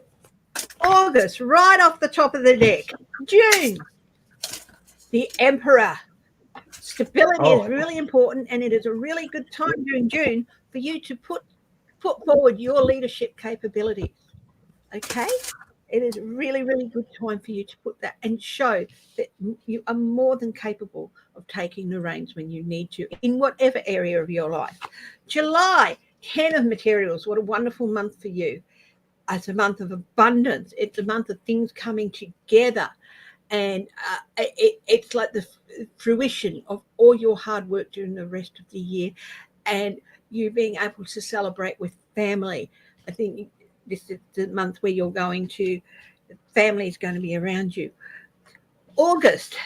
August, right off the top of the deck. June, the Emperor. Stability Oh. is really important, and it is a really good time during June for you to put forward your leadership capabilities. Okay? It is really, really good time for you to put that and show that you are more than capable of taking the reins when you need to in whatever area of your life. July, 10 of materials. What a wonderful month for you. It's a month of abundance. It's a month of things coming together. And it's like the fruition of all your hard work during the rest of the year, and you being able to celebrate with family. I think this is the month where you're going to, family is going to be around you. August,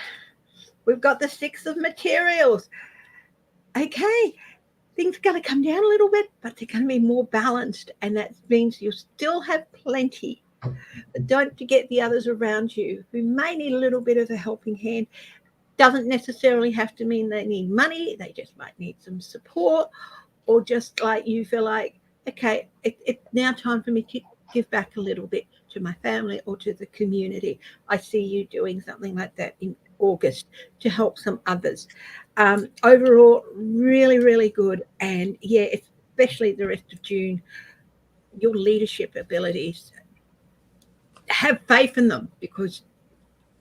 we've got the 6 of materials. Okay, things are going to come down a little bit, but they're going to be more balanced, and that means you'll still have plenty. But don't forget the others around you who may need a little bit of a helping hand. Doesn't necessarily have to mean they need money. They just might need some support, or just like you feel like, okay, it's now time for me to give back a little bit to my family or to the community. I see you doing something like that in August to help some others. Overall, really, really good. And yeah, especially the rest of June, your leadership abilities, have faith in them because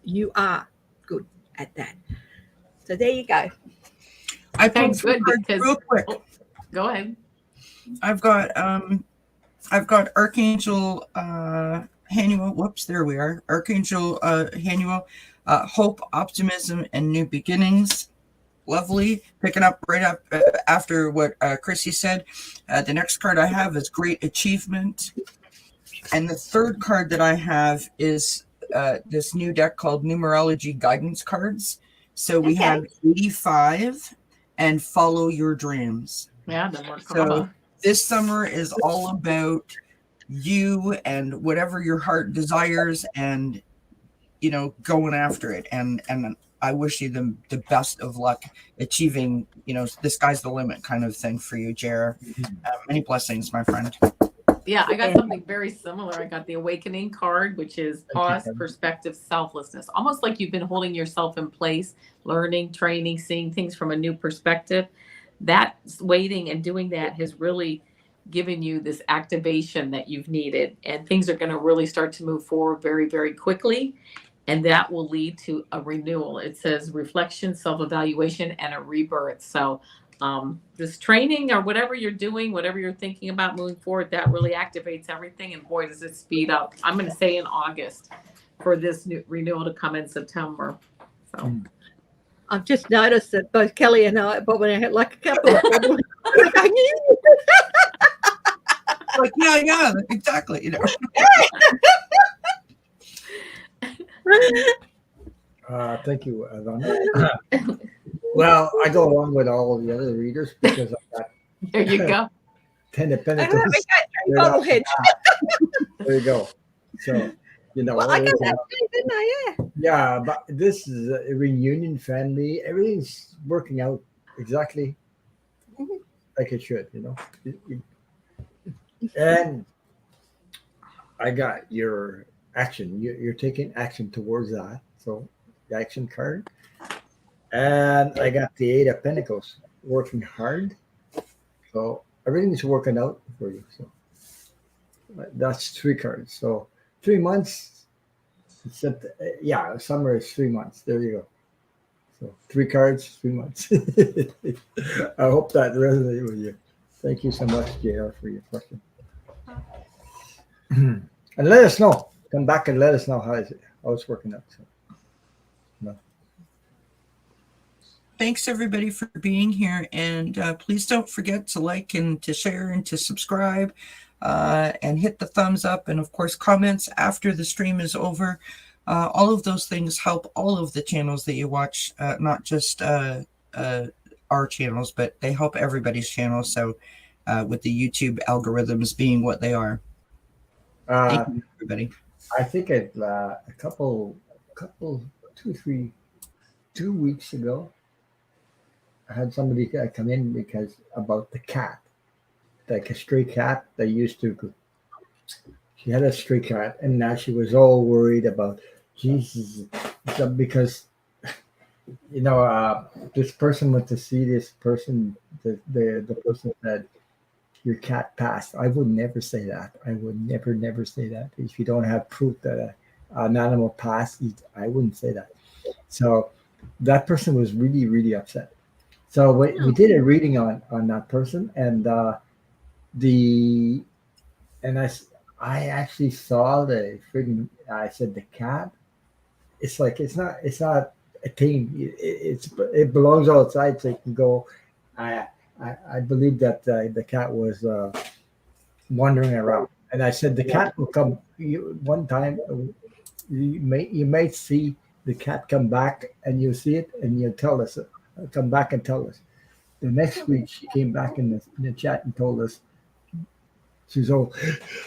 you are good at that. So there you go. I Okay, pulled some good, cards because real quick. oh, go ahead. I've got Archangel Hanuel. Whoops, there we are. Archangel Hanuel, hope, optimism, and new beginnings. Lovely. Picking up right up after what Chrissy said. The next card I have is great achievement. And the third card that I have is this new deck called Numerology Guidance Cards. So we have 85 and Follow Your Dreams. Yeah, the more So this summer is all about you and whatever your heart desires, and going after it. And I wish you the best of luck achieving, the sky's the limit kind of thing for you, Jer. Many blessings, my friend. Yeah, I got something very similar. I got the Awakening card, which is pause, perspective, selflessness. Almost like you've been holding yourself in place, learning, training, seeing things from a new perspective. That waiting and doing that has really given you this activation that you've needed. And things are going to really start to move forward very, very quickly. And that will lead to a renewal. It says reflection, self-evaluation, and a rebirth. So this training or whatever you're doing, whatever you're thinking about moving forward, that really activates everything. And boy, does it speed up. I'm going to say in August for this new renewal to come in September. So. I've just noticed that both Kelly and I are bobbing out like a couple of bubbles. Like, yeah, exactly. Thank you, Avana. Well, I go along with all the other readers because I got There you go. 10 of I Pentacles. don't think I bobblehead. There you go. So, Well, I got that too, didn't I? Yeah. yeah, but this is a reunion family. Everything's working out exactly like it should, And I got your action. You're taking action towards that. So, the action card. And I got the 8 of Pentacles, working hard. So everything's working out for you. So that's 3 cards. So 3 months. Summer is 3 months. There you go. So 3 cards, 3 months. I hope that resonated with you. Thank you so much, JR, for your question. And let us know. Come back and let us know how it's working out. So. Thanks everybody for being here, and please don't forget to like and to share and to subscribe, and hit the thumbs up, and of course comments after the stream is over. All of those things help all of the channels that you watch, not just our channels, but they help everybody's channels. So with the YouTube algorithms being what they are. Thank you, everybody. I think a couple 2 weeks ago, I had somebody come in because about the cat, like a stray cat. She had a stray cat, and now she was all worried about Jesus, because this person went to see this person. The person said, "Your cat passed." I would never say that. I would never say that. If you don't have proof that an animal passed, I wouldn't say that. So that person was really, really upset. So we did a reading on that person, and I actually saw the freaking. I said the cat. It's like it's not a thing. It belongs outside, so it can go. I believe that the cat was wandering around, and I said the cat will come. One time, you may see the cat come back, and you'll see it, and you'll tell us. Come back and tell us. The next week, she came back in the chat and told us. She's all,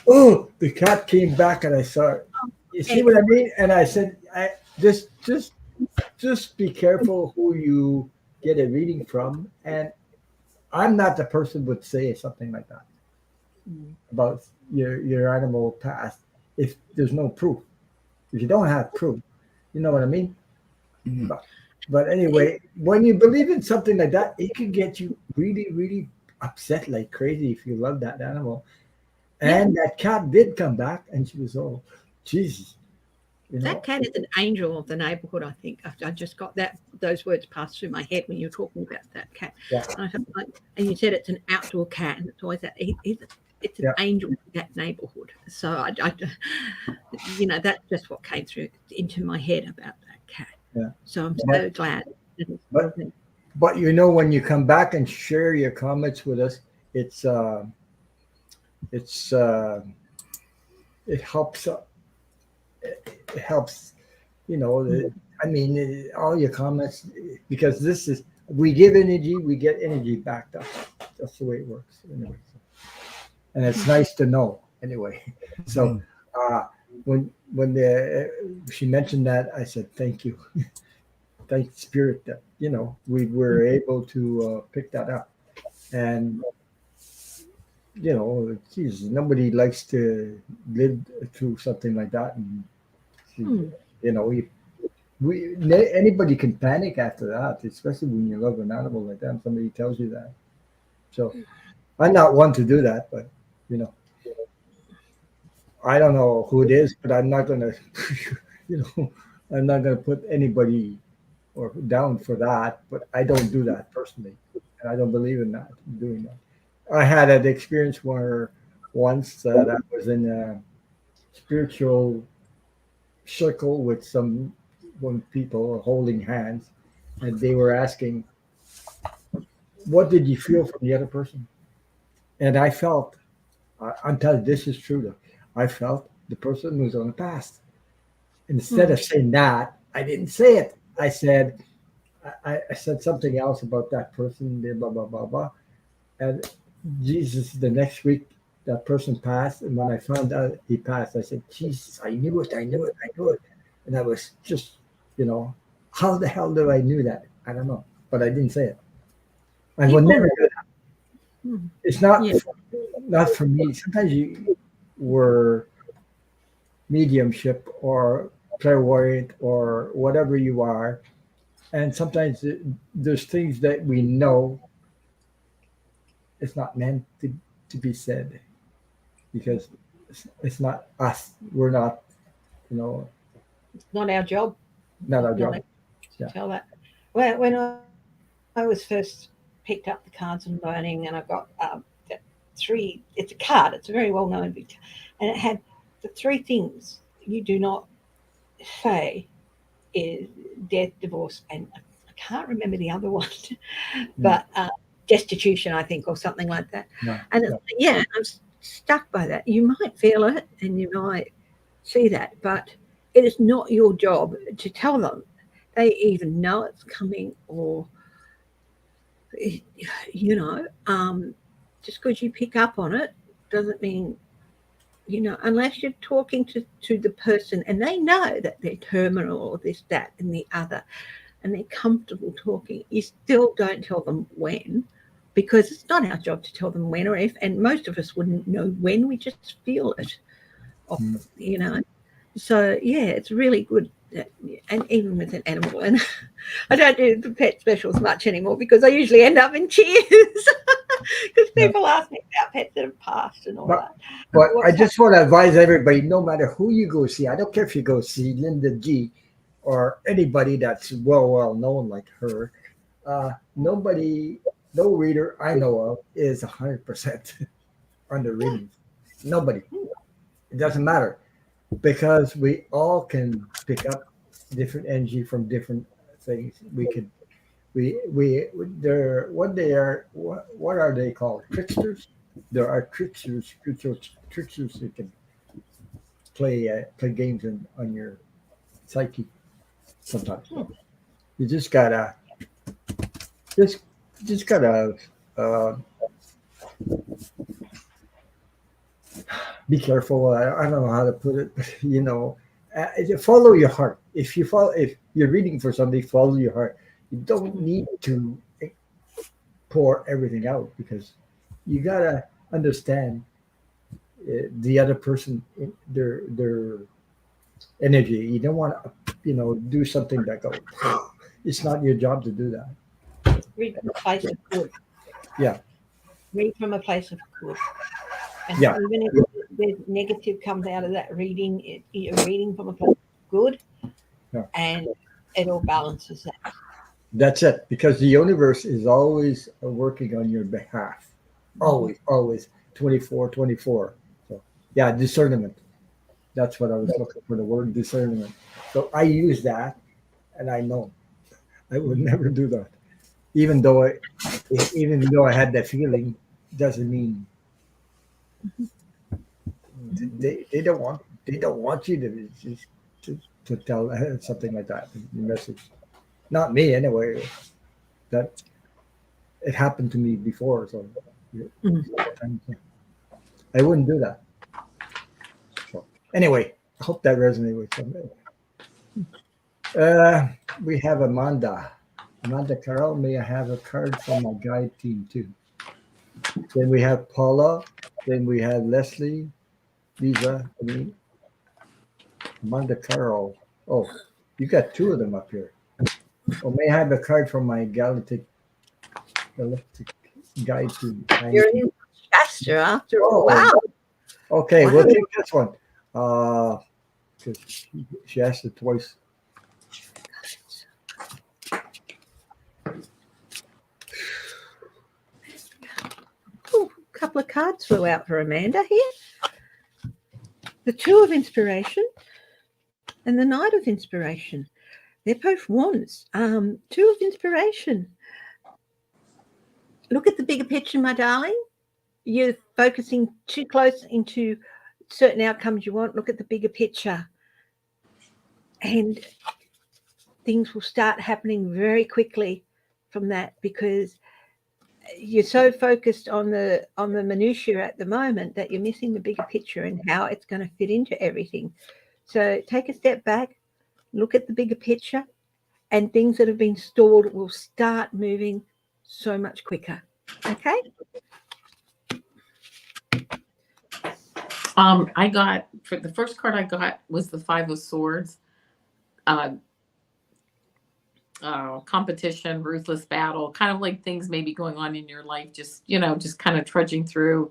"Oh, the cat came back and I saw it." You see what I mean? And I said, "I just be careful who you get a reading from." And I'm not the person who would say something like that about your animal past if there's no proof. If you don't have proof, you know what I mean? Mm-hmm. But anyway, when you believe in something like that, it can get you really, really upset like crazy if you love that animal. And that cat did come back, and she was all, Jesus. That cat is an angel of the neighborhood, I think. I just got those words passed through my head when you were talking about that cat. Yeah. And you said it's an outdoor cat, and it's always that. It's an angel of that neighborhood. So I that's just what came through into my head about that cat. Yeah. So I'm so glad. But when you come back and share your comments with us, it helps. It helps. All your comments, because we give energy, we get energy back. That's the way it works. Anyway, and it's nice to know. Anyway, so when she mentioned that, I said thank you. Thank Spirit that we were able to pick that up, and geez, nobody likes to live through something like that, and anybody can panic after that, especially when you love an animal like that. And somebody tells you that, so I'm not one to do that, but I don't know who it is, but I'm not gonna, I'm not gonna put anybody or down for that, but I don't do that personally. And I don't believe in that, doing that. I had an experience where once that I was in a spiritual circle with some one people holding hands, and they were asking, "What did you feel from the other person?" And I felt, I'm telling you, this is true. Though, I felt the person was on the past. Instead of saying that, I didn't say it. I said, I said something else about that person. Blah blah blah blah. And Jesus, the next week, that person passed. And when I found out he passed, I said, Jesus, I knew it, I knew it, I knew it. And I was just, you know, how the hell do I knew that? I don't know. But I didn't say it. I will People- never do that. It's not Yeah. not for me. Sometimes you were mediumship or clairvoyant or whatever you are. And sometimes there's things that we know it's not meant to be said because it's not us. We're not, you know, Not our job. not our Not job. our- Yeah. Tell that. When I was first picked up the cards and learning, and I got the three. It's a card. It's a very well known, and it had the three things you do not say is death, divorce, and I can't remember the other one, but destitution, I think, or something like that. No, And no. yeah, I'm stuck by that. You might feel it, and you might see that, but it is not your job to tell them. They even know it's coming, or you know, just because you pick up on it doesn't mean, you know, unless you're talking to the person and they know that they're terminal or this, that, and the other, and they're comfortable talking, you still don't tell them when, because it's not our job to tell them when or if, and most of us wouldn't know when, we just feel it, you know. So yeah, it's really good. And even with an animal, and I don't do the pet specials much anymore because I usually end up in tears because people ask me about pets that have passed and all that. But I What's just want to advise everybody, no matter who you go see, I don't care if you go see Linda G or anybody that's well known like her, nobody, no reader I know of is 100% on the reading. Nobody. It doesn't matter because we all can pick up different energy from different things. We could, they're, what are they called? Tricksters? There are tricksters who can play games on your psyche sometimes. You just just gotta uh, be careful. I don't know how to put it, but you know, follow your heart. If you're reading for somebody, follow your heart. You don't need to pour everything out because you gotta understand the other person, their energy. You don't want to, you know, do something that goes. It's not your job to do that. read from a place of good. Yeah. Read from a place of good. And Yeah. even if the negative comes out of that reading, you're reading from a place of good, Yeah. and it all balances that. That's it. Because the universe is always working on your behalf. Always 24/24. So yeah, discernment. That's what I was looking for, the word discernment. So I use that, and I know I would never do that. Even though I had that feeling, doesn't mean they don't want you to just to tell something like that. The message, not me anyway. That it happened to me before, so I wouldn't do that. So anyway, I hope that resonates with somebody. We have Amanda. Amanda Carroll, may I have a card from my guide team too? Then we have Paula. Then we have Leslie, Lisa. I mean, Amanda Carroll. Oh, you got two of them up here. Oh, may I have a card from my galactic guide team? You're in Shasta after all. Oh, Wow. okay, Wow. we'll take this one. Because she asked it twice. flew out for Amanda here. The Two of Inspiration and the Knight of Inspiration. They're both wands. Two of Inspiration. Look at the bigger picture, my darling. You're focusing too close into certain outcomes you want. Look at the bigger picture. And things will start happening very quickly from that, because you're so focused on the minutiae at the moment that you're missing the bigger picture and how it's going to fit into everything. So take a step back, look at the bigger picture, and things that have been stalled will start moving so much quicker. Okay? I got, for the first card I got was the Five of Swords. Competition, ruthless battle, kind of like things maybe going on in your life, just, just kind of trudging through.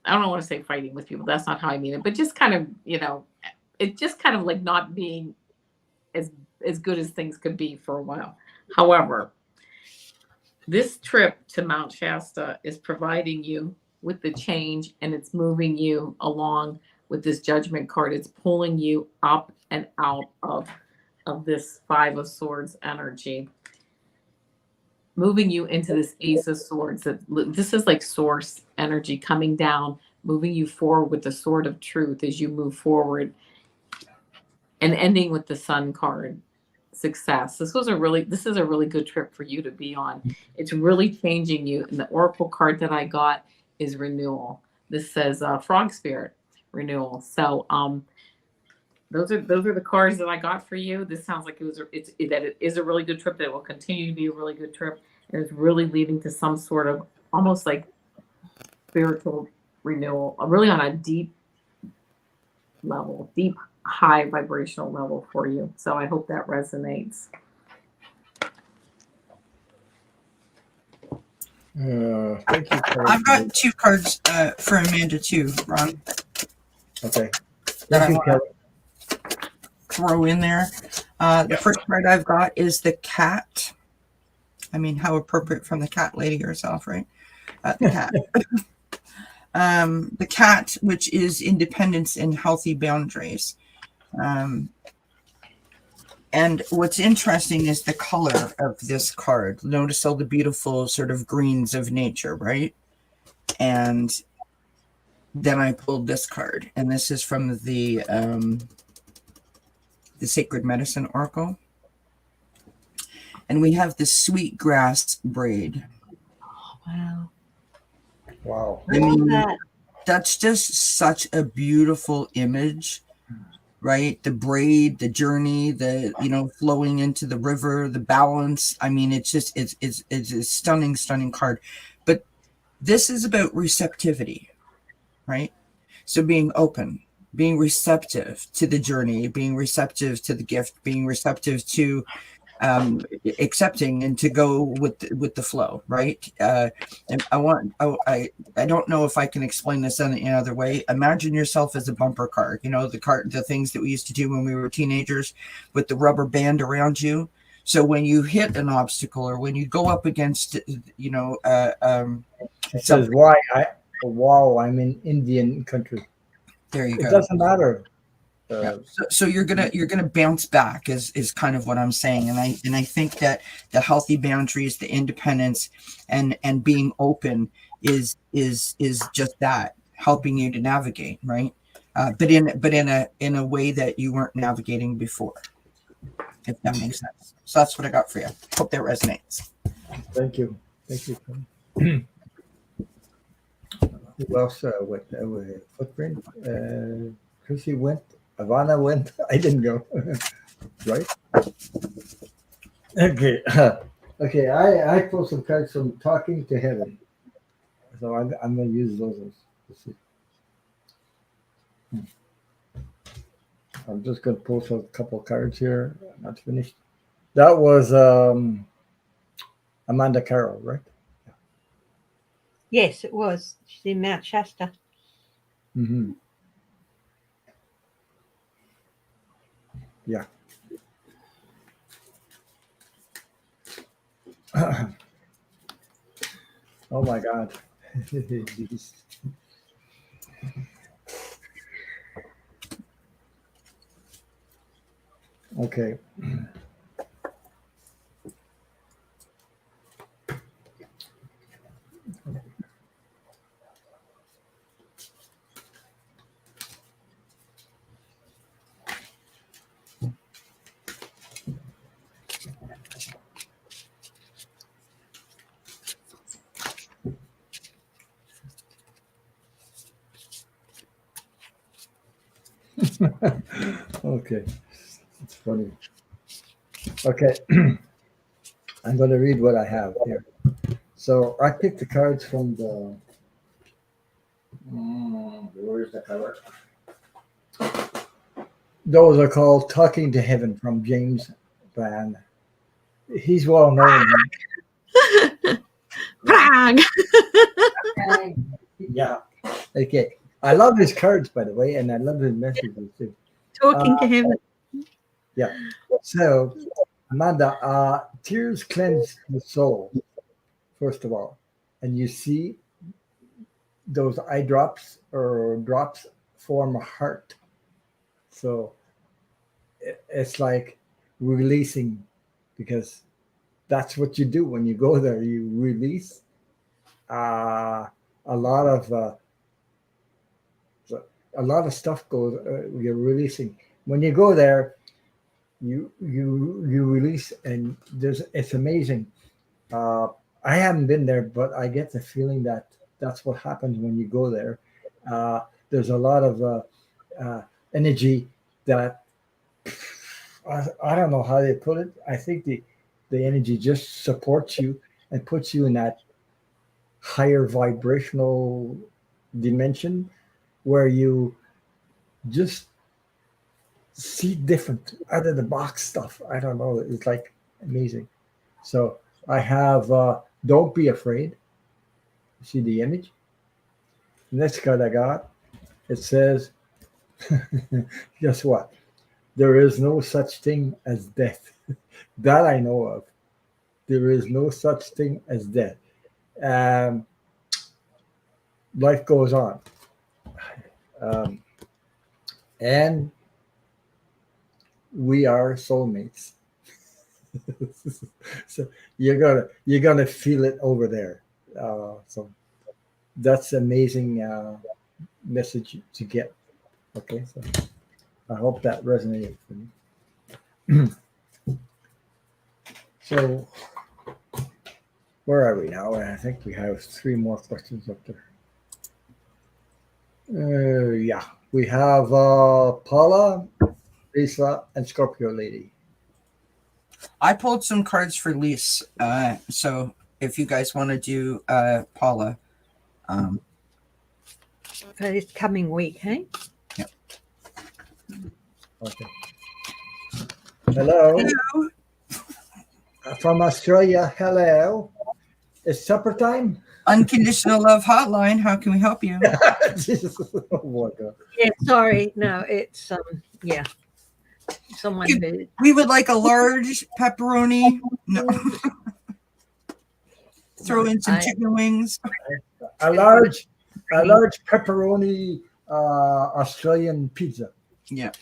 I don't want to say fighting with people. That's not how I mean it, but just kind of, it just kind of like not being as good as things could be for a while. However, this trip to Mount Shasta is providing you with the change, and it's moving you along with this Judgment card. It's pulling you up and out of this Five of Swords energy, moving you into this Ace of Swords. This is like source energy coming down, moving you forward with the Sword of Truth as you move forward, and ending with the Sun card, success. This is a really good trip for you to be on. It's really changing you. And the Oracle card that I got is renewal. This says Frog Spirit renewal. So those are the cards that I got for you. This sounds like it is a really good trip, that it will continue to be a really good trip, and it's really leading to some sort of almost like spiritual renewal, really on a deep level, deep high vibrational level for you. So I hope that resonates. Thank you. I've got two cards for Amanda too, Ron. Okay. That I Thank you, want Kelly. to throw in there. The first card I've got is the cat. I mean, how appropriate from the cat lady herself, right? The cat. The cat, which is independence and healthy boundaries. And what's interesting is the color of this card. Notice all the beautiful sort of greens of nature, right? And then I pulled this card, and this is from the Sacred Medicine Oracle. And we have the sweetgrass braid. Wow. Wow. I mean, that. that's just such a beautiful image, right? The braid, the journey, the flowing into the river, the balance. I mean, it's a stunning card. But this is about receptivity, right? So being open, being receptive to the journey, being receptive to the gift, being receptive to accepting and to go with the flow, right? And I don't know if I can explain this in any other way. Imagine yourself as a bumper car, the things that we used to do when we were teenagers with the rubber band around you. So when you hit an obstacle, or when you go up against, It says why I'm in Indian country. there you go. It doesn't matter. So you're gonna bounce back is kind of what I'm saying, and I think that the healthy boundaries, the independence, and being open is just that, helping you to navigate, right? But in a way that you weren't navigating before, if that makes sense. So that's what I got for you. Hope that resonates. Thank you. Who else went? Footprint. Chrissy went. Avana went. I didn't go. Right? Okay. Okay. I pulled some cards from Talking to Heaven. So I'm going to use those. Let's see. I'm just going to pull a couple cards here. Not finished. That was Amanda Carroll, right? Yes, it was. She's in Mount Shasta. Mm-hmm. Yeah. Oh my God. Jeez. Okay. Okay. It's funny. Okay. I'm going to read what I have here. So I picked the cards from the. Where's the cover? Those are called Talking to Heaven from James Van. He's well known. Prague. Yeah. Okay. I love his cards, by the way, and I love his messages too. Talking to heaven. Yeah. So, Amanda, tears cleanse the soul, first of all. And you see those eye drops or drops form a heart. So, it's like releasing, because that's what you do when you go there. You release a lot of stuff goes. You're releasing when you go there. You release, and it's amazing. I haven't been there, but I get the feeling that that's what happens when you go there. There's a lot of energy that I don't know how they put it. I think the energy just supports you and puts you in that higher vibrational dimension where you just see different out of the box stuff. I don't know. It's like amazing. So I have Don't Be Afraid. See the image? Next card I got, it says, guess what? There is no such thing as death. That I know of. There is no such thing as death. Um, Life goes on. Um, and we are soulmates. So you're gonna feel it over there. So that's amazing message to get. Okay, so I hope that resonated for you. So where are we now? I think we have 3 more questions up there. Yeah, we have Paula, Lisa, and Scorpio Lady. I pulled some cards for Lise. So if you guys want to do Paula. For this coming week, hey? Yep. Okay. Hello. Hello. From Australia. Hello. It's supper time. Unconditional Love Hotline. How can we help you? Jesus. Oh my God. Yeah, sorry. No, it's yeah. Someone who We would like a large pepperoni. No. Throw in some chicken wings. A large pepperoni Australian pizza. Yeah.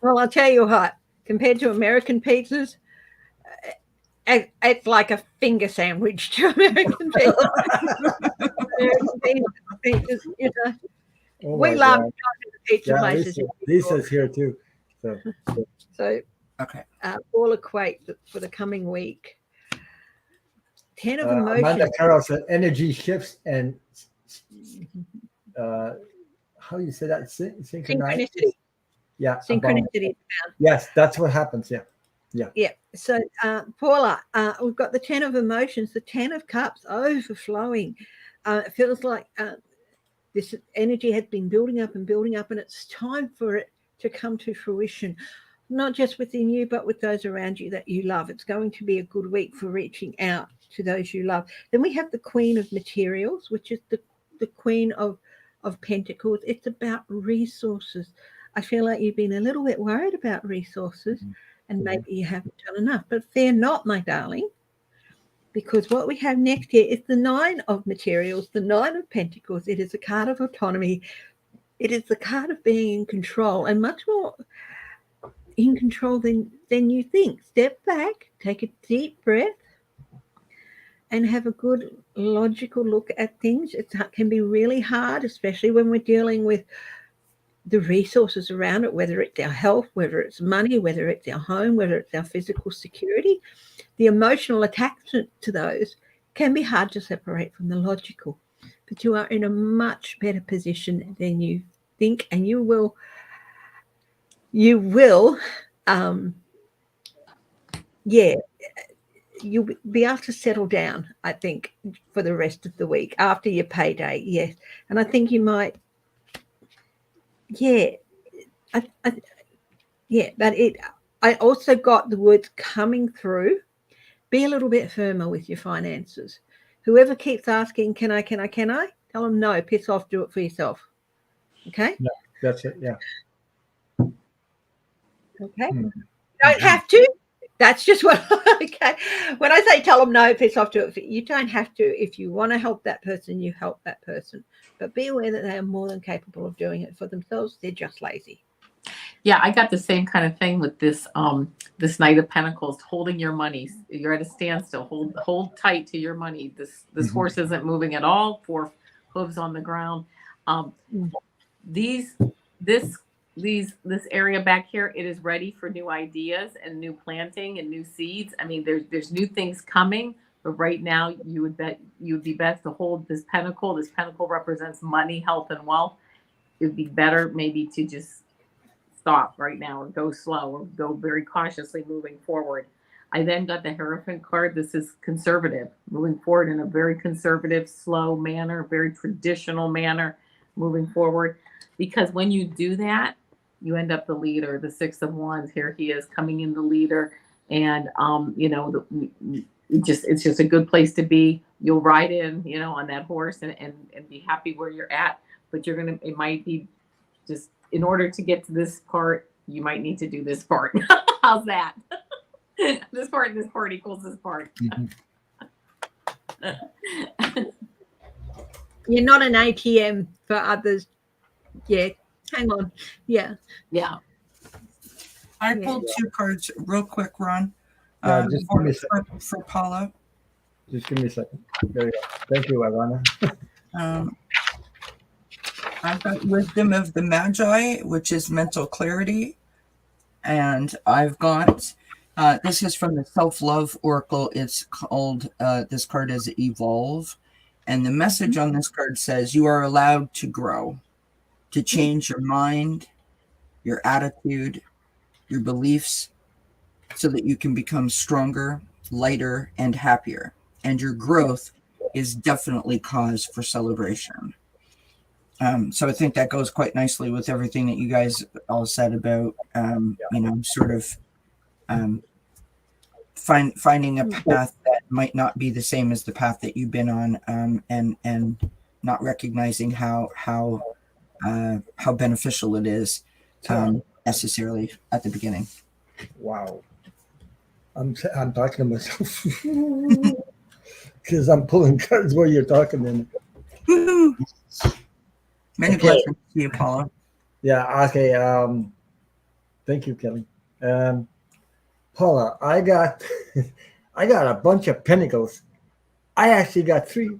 well, I'll tell you what, compared to American pizzas, it's like a finger sandwich to American pizzas. American pizzas, you know. Oh We my love God. going to the pizza Yeah, places. Lisa's here too. So Okay. all equate for the coming week. 10 of emotions. Amanda Carroll said energy shifts and how you say that? Synchronicity. Yeah. Synchronicity. Yes, that's what happens. Yeah. So, Paula, we've got the 10 of emotions, the 10 of cups overflowing. It feels like this energy has been building up, and it's time for it to come to fruition, not just within you, but with those around you that you love. It's going to be a good week for reaching out to those you love. Then we have the Queen of Materials, which is the Queen of Pentacles. It's about resources. I feel like you've been a little bit worried about resources, and maybe you haven't done enough, but fear not, my darling. because what we have next here is the Nine of Materials, the Nine of Pentacles. It is a card of autonomy. It is the card of being in control, and much more in control than you think. Step back, take a deep breath, and have a good logical look at things. It can be really hard, especially when we're dealing with the resources around it, whether it's our health, whether it's money, whether it's our home, whether it's our physical security. The emotional attachment to those can be hard to separate from the logical, but you are in a much better position than you think, and you will you'll be able to settle down, I think, for the rest of the week after your payday. Yes. And I think you might, but I also got the words coming through. Be a little bit firmer with your finances. Whoever keeps asking, can I? Tell them no, piss off, do it for yourself. Okay? Yeah, that's it. Yeah. Okay. Mm-hmm. Don't have to. That's just what, okay. When I say tell them no, piss off, do it. You don't have to. If you want to help that person, you help that person. But be aware that they are more than capable of doing it for themselves. They're just lazy. Yeah, I got the same kind of thing with this this Knight of Pentacles, holding your money. You're at a standstill. Hold tight to your money. This horse isn't moving at all. 4 hooves on the ground. This area back here, it is ready for new ideas and new planting and new seeds. I mean, there's new things coming, but right now you would be best to hold this pentacle. This pentacle represents money, health, and wealth. It would be better maybe to just stop right now or go slow or go very cautiously moving forward. I then got the Hierophant card. This is conservative, moving forward in a very conservative, slow manner, very traditional manner, moving forward. Because when you do that, you end up the leader, the 6 of Wands. Here he is coming in the leader. And, it's just a good place to be. You'll ride in, on that horse and be happy where you're at. But it might be just, in order to get to this part, you might need to do this part. How's that? This part equals this part. You're not an ATM for others. Yeah. Hang on. Yeah. Yeah. I pulled 2 cards real quick, Ron. Just give me a second. For Paula. Just give me a second. There you go. Thank you, Avana. I've got Wisdom of the Magi, which is mental clarity. And I've got, this is from the Self-Love Oracle. It's called, this card is Evolve. And the message on this card says, you are allowed to grow, to change your mind, your attitude, your beliefs, so that you can become stronger, lighter, and happier. And your growth is definitely cause for celebration. So I think that goes quite nicely with everything that you guys all said about, sort of finding a path that might not be the same as the path that you've been on, and not recognizing how beneficial it is necessarily at the beginning. Wow. I'm talking to myself because I'm pulling cards while you're talking. And many blessings to you, Paula. Yeah. Okay. Thank you, Kelly. Paula, I got a bunch of pentacles. I actually got 3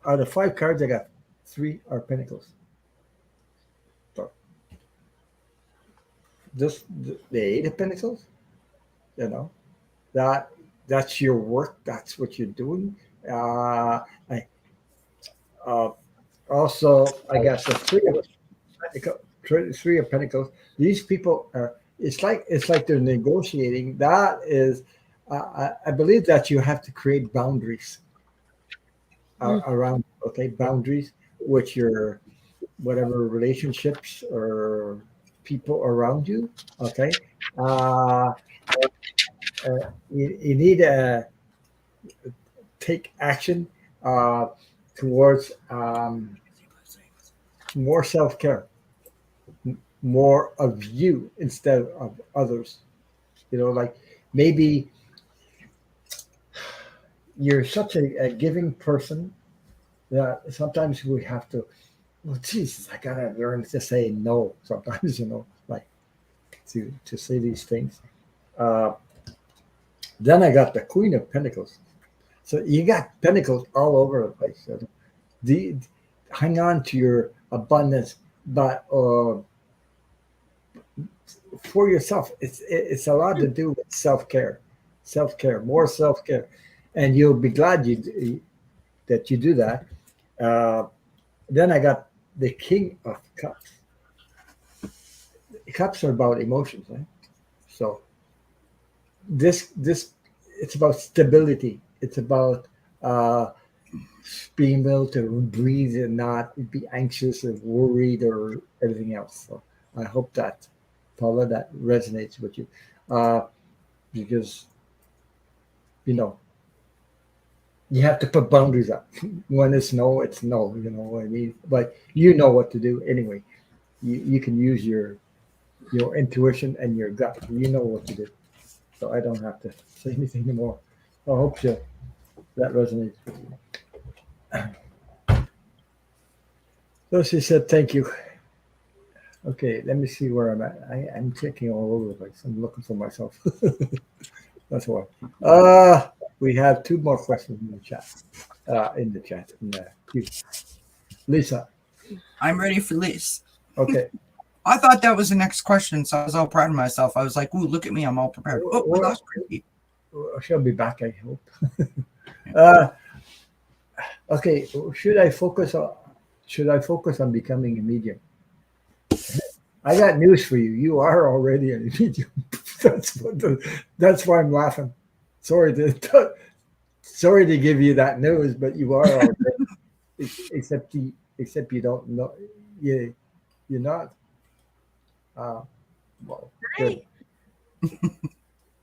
out of 5 cards. I got 3 are pentacles. So just the 8 of pentacles. That's your work. That's what you're doing. Also, I guess the 3 of pentacles. These people are. It's like they're negotiating. That is, I believe that you have to create boundaries around. Okay, boundaries with your whatever relationships or people around you. Okay. You need to take action towards more self-care, more of you instead of others. Like maybe you're such a giving person that sometimes we have to, well, Jesus, I gotta learn to say no sometimes, like to say these things. Uh, then I got the Queen of Pentacles. So you got pentacles all over the place. So the, hang on to your abundance, but for yourself, it's a lot to do with self care, more self care, and you'll be glad that you do that. Uh, then I got the King of Cups. Cups are about emotions, right? So this it's about stability. It's about uh, being able to breathe and not be anxious or worried or everything else. So I hope that, Paula, that resonates with you, because you know you have to put boundaries up. When it's no, it's no. You know what I mean? But you know what to do anyway. You can use your intuition and your gut. You know what to do. So I don't have to say anything anymore. I hope that resonates with you. So she said, thank you. Okay, let me see where I'm at. I'm clicking all over the place. I'm looking for myself. That's why. We have two more questions in the chat. In the queue. Lisa. I'm ready for Lisa. Okay. I thought that was the next question, so I was all proud of myself. I was like, "Ooh, look at me! I'm all prepared." Oh, we lost Christy. She'll be back, I hope. Okay. Should I focus on becoming a medium? I got news for you. You are already a medium. That's why I'm laughing. Sorry to give you that news, but you are already. except you don't know. You're not. Well, good.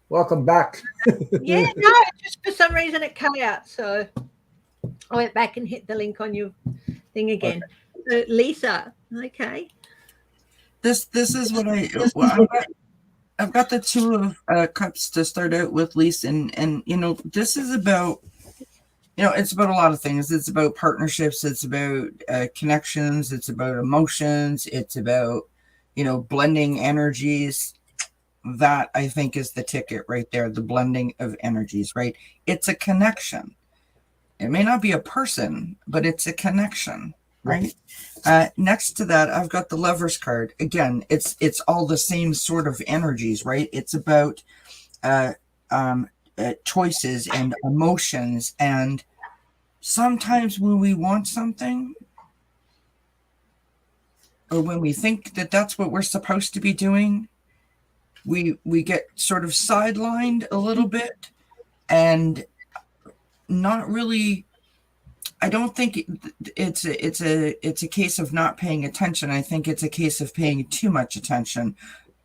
Welcome back. Yeah, no, just for some reason it cut out. So I went back and hit the link on your thing again. Okay. So Lisa, okay. This is what I've got the Two of Cups to start out with, Lisa, and this is about, it's about a lot of things. It's about partnerships. It's about connections. It's about emotions. It's about, blending energies. That, I think, is the ticket right there, the blending of energies, right? It's a connection. It may not be a person, but it's a connection, right? Next to that, I've got the Lover's card. Again, it's all the same sort of energies, right? It's about choices and emotions. And sometimes when we want something, or when we think that that's what we're supposed to be doing, we get sort of sidelined a little bit, and not really. I don't think it's a case of not paying attention. I think it's a case of paying too much attention,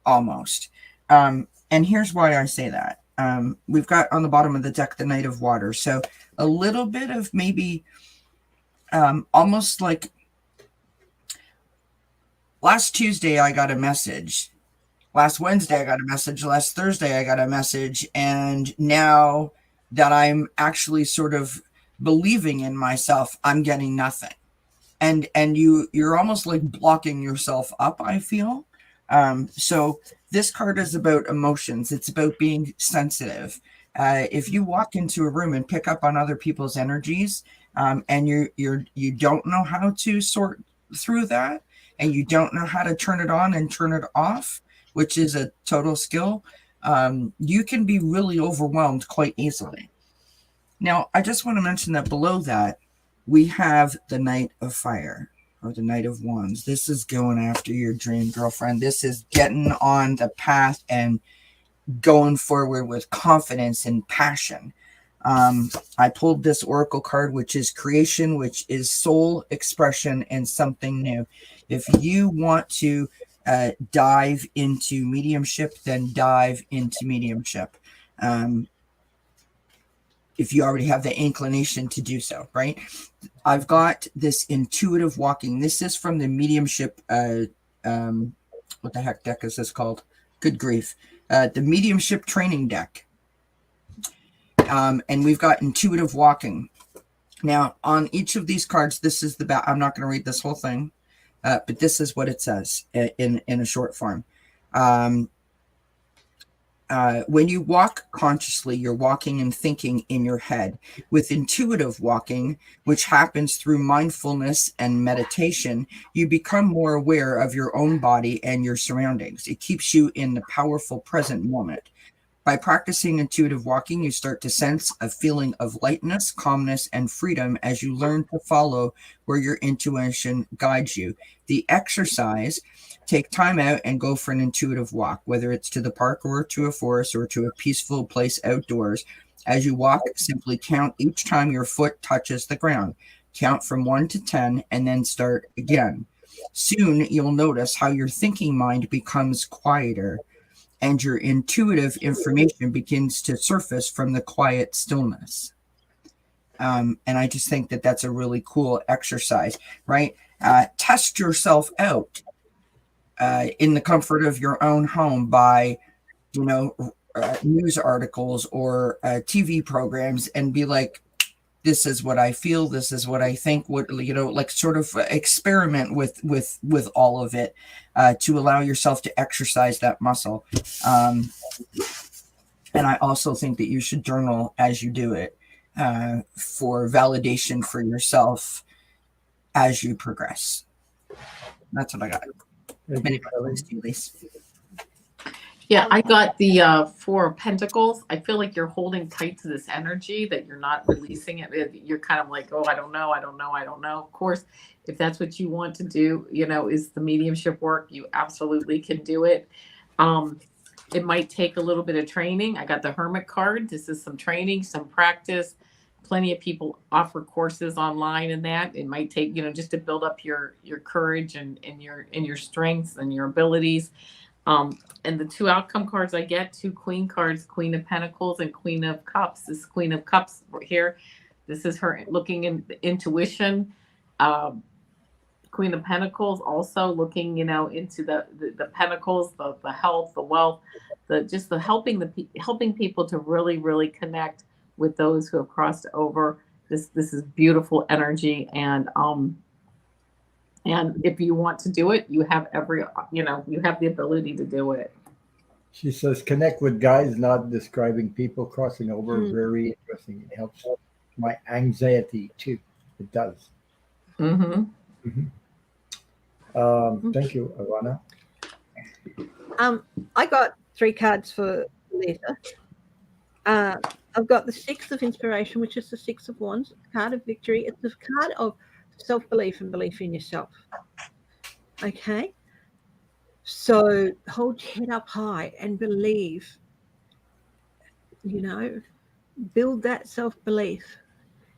almost. And here's why I say that. We've got on the bottom of the deck the Knight of Water, so a little bit of maybe almost like last Tuesday I got a message. Last Wednesday, I got a message. Last Thursday, I got a message. And now that I'm actually sort of believing in myself, I'm getting nothing. And you're almost like blocking yourself up, I feel. So this card is about emotions. It's about being sensitive. If you walk into a room and pick up on other people's energies, and you don't know how to sort through that, and you don't know how to turn it on and turn it off, which is a total skill, you can be really overwhelmed quite easily. Now, I just want to mention that below that, we have the Knight of Fire, or the Knight of Wands. This is going after your dream girlfriend. This is getting on the path and going forward with confidence and passion. I pulled this Oracle card, which is creation, which is soul expression and something new. If you want to dive into mediumship, then dive into mediumship. If you already have the inclination to do so, right? I've got this intuitive walking. This is from the mediumship. What the heck deck is this called? Good grief. The mediumship training deck. And we've got intuitive walking. Now, on each of these cards, this is the back. I'm not going to read this whole thing, but this is what it says in a short form. When you walk consciously, you're walking and thinking in your head. With intuitive walking, which happens through mindfulness and meditation, you become more aware of your own body and your surroundings. It keeps you in the powerful present moment. By practicing intuitive walking, you start to sense a feeling of lightness, calmness, and freedom as you learn to follow where your intuition guides you. The exercise: take time out and go for an intuitive walk, whether it's to the park or to a forest or to a peaceful place outdoors. As you walk, simply count each time your foot touches the ground. Count from 1 to 10 and then start again. Soon you'll notice how your thinking mind becomes quieter and your intuitive information begins to surface from the quiet stillness. And I just think that that's a really cool exercise, right? Test yourself out in the comfort of your own home by, news articles or TV programs, and be like, this is what I feel, this is what I think, like sort of experiment with all of it to allow yourself to exercise that muscle. And I also think that you should journal as you do it for validation for yourself as you progress. That's what I got. Many questions to you, Lise. Yeah, I got the 4 of Pentacles. I feel like you're holding tight to this energy, that you're not releasing it. You're kind of like, oh, I don't know. Of course, if that's what you want to do, is the mediumship work, you absolutely can do it. It might take a little bit of training. I got the Hermit card. This is some training, some practice. Plenty of people offer courses online and that. It might take, just to build up your courage and your strengths and your abilities. And the 2 outcome cards I get, 2 Queen cards, Queen of Pentacles and Queen of Cups. This Queen of Cups right here, this is her looking in the intuition. Queen of Pentacles also looking, into the pentacles, the health, the wealth, the helping people to really, really connect with those who have crossed over. This is beautiful energy, and if you want to do it, you have you have the ability to do it. She says, connect with guys, not describing people crossing over. Very interesting. It helps my anxiety too. It does. Mm-hmm. Thank you, Avana. I got 3 cards for Lisa. I've got the 6 of Inspiration, which is the 6 of Wands, card of victory. It's the card of self-belief and belief in yourself. Okay? So hold your head up high and believe, build that self-belief.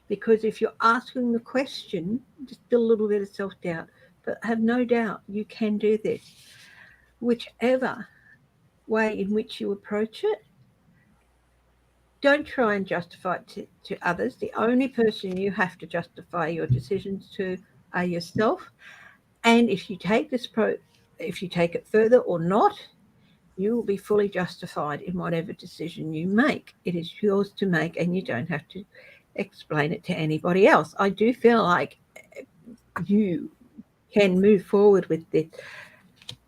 Because if you're asking the question, just a little bit of self-doubt, but have no doubt you can do this. Whichever way in which you approach it, don't try and justify it to others. The only person you have to justify your decisions to are yourself. And if you take if you take it further or not, you will be fully justified in whatever decision you make. It is yours to make, and you don't have to explain it to anybody else. I do feel like you can move forward with this.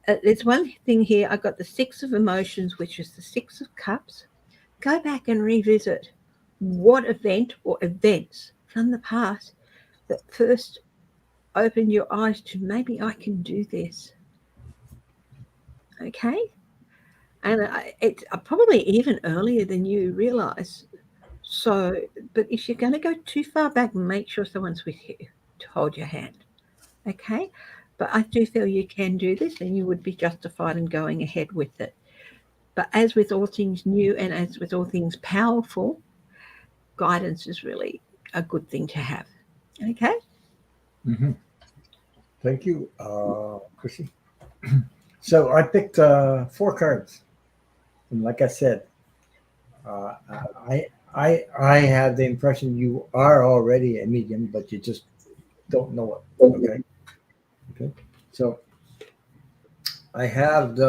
There's one thing here. I got the 6 of Emotions, which is the 6 of Cups. Go back and revisit what event or events from the past that first opened your eyes to, maybe I can do this. Okay? And it's probably even earlier than you realize. So, but if you're going to go too far back, make sure someone's with you to hold your hand. Okay? But I do feel you can do this, and you would be justified in going ahead with it. But as with all things new and as with all things powerful, guidance is really a good thing to have. Okay? Thank you, Chrissy. So I picked 4 cards. And like I said, I have the impression you are already a medium, but you just don't know it. Okay. So I have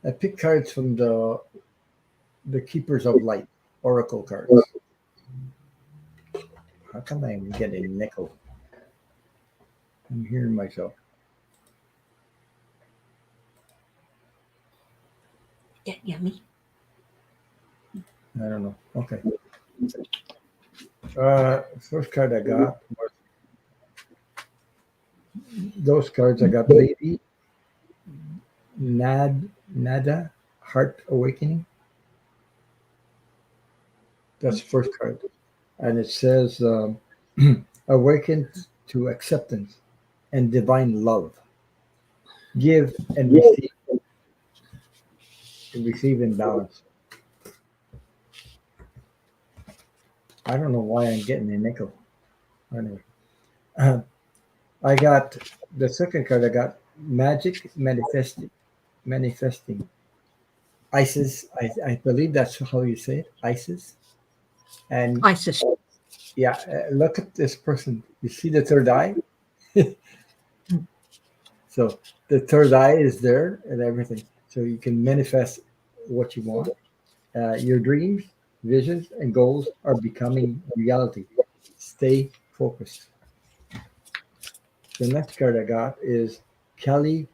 I picked cards from the Keepers of Light. oracle cards. How come I'm getting nickel? I'm hearing myself. Yeah, yummy. I don't know. Okay. First card I got was those cards. I got Lady Nada, Heart Awakening. That's the first card. And it says, awaken to acceptance and divine love. Give and receive in balance. I don't know why I'm getting a nickel. Anyway, I got the second card. I got magic manifesting. Isis. I believe that's how you say it. Isis. And Isis. yeah, look at this person. You see the third eye? So the third eye is there and everything. So you can manifest what you want. Your dreams, visions, and goals are becoming reality. Stay focused. The next card I got is Kelly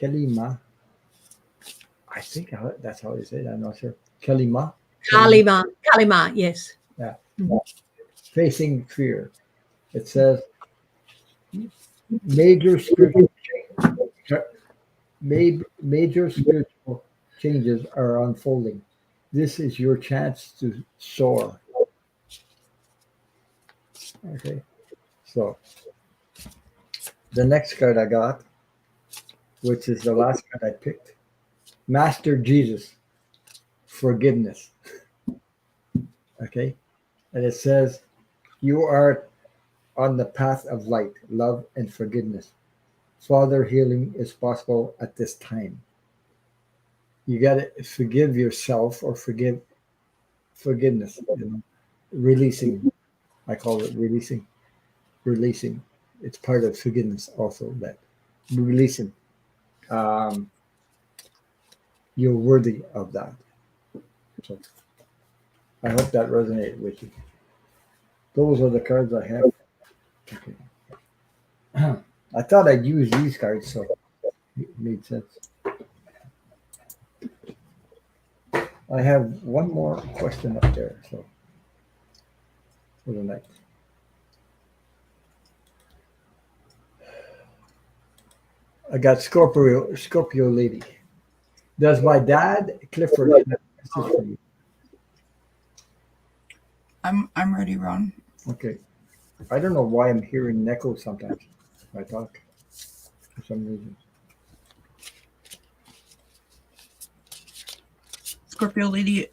Ma. I think that's how you say it. I'm not sure. Kelly-Ma. Kalima, yes. Yeah. Facing fear. It says major spiritual major spiritual changes are unfolding. This is your chance to soar. Okay. So the next card I got, which is the last card I picked, Master Jesus, forgiveness. Okay. And it says, you are on the path of light, love, and forgiveness. Father, healing is possible at this time. You got to forgive yourself or forgiveness, releasing. I call it releasing. It's part of forgiveness also, that releasing. You're worthy of that. So I hope that resonated with you. Those are the cards I have. Okay. I thought I'd use these cards, so it made sense. I have one more question up there, so for the next. I got Scorpio lady. Does my dad Clifford have a message for you? I'm ready, Ron. Okay. I don't know why I'm hearing an echo sometimes when I talk for some reason. Scorpio lady,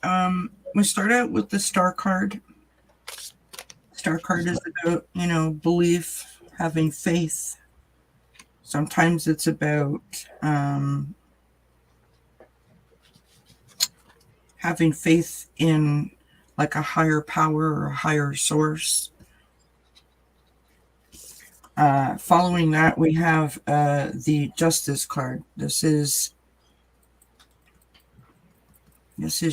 we start out with the star card. Star card is about, belief, having faith. Sometimes it's about having faith in like a higher power or a higher source. Following that, we have the Justice card. This is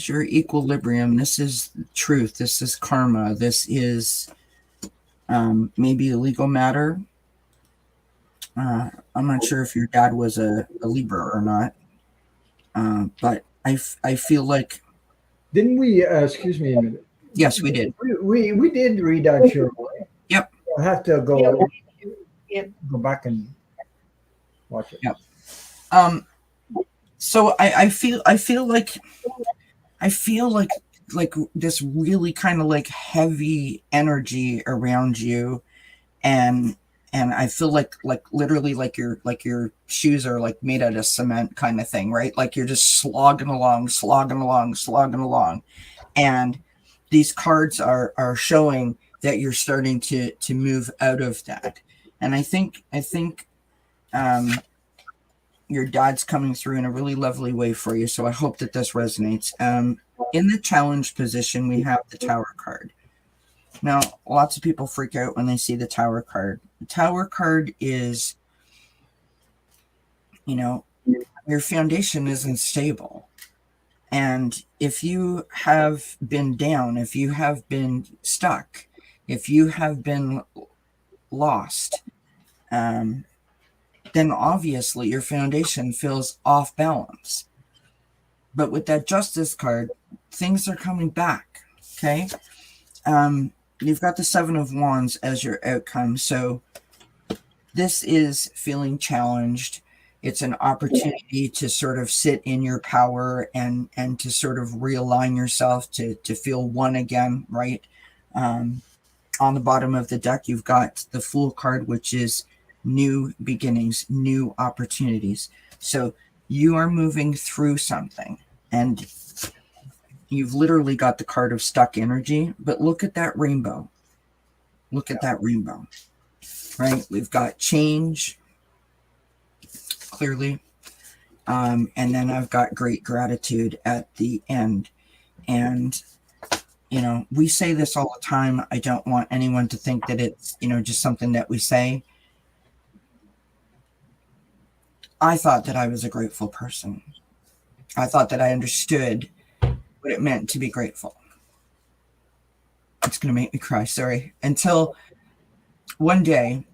your equilibrium. This is truth. This is karma. This is maybe a legal matter. I'm not sure if your dad was a Libra or not, but I feel like. Didn't we? Excuse me a minute. Yes, we did. We did read on Sure. Yep. I have to go. Yep. Go back and watch it. Yep. So I feel like this really kind of like heavy energy around you, and I feel like literally like your shoes are like made out of cement kind of thing, right? Like you're just slogging along, and these cards are showing that you're starting to move out of that. And I think your dad's coming through in a really lovely way for you. So I hope that this resonates. In the challenge position, we have the Tower card. Now, lots of people freak out when they see the Tower card. The Tower card is, your foundation isn't stable. And if you have been down, if you have been stuck, if you have been lost, then obviously your foundation feels off balance. But with that Justice card, things are coming back. Okay. You've got the Seven of Wands as your outcome. So this is feeling challenged. It's an opportunity to sort of sit in your power and to sort of realign yourself to feel one again, right? On the bottom of the deck, you've got the Fool card, which is new beginnings, new opportunities. So you are moving through something, and you've literally got the card of stuck energy, but look at that rainbow. Look at that rainbow, right? We've got change, clearly. And then I've got great gratitude at the end. And, you know, we say this all the time. I don't want anyone to think that it's, you know, just something that we say. I thought that I was a grateful person. I thought that I understood what it meant to be grateful. It's going to make me cry, sorry. Until one day,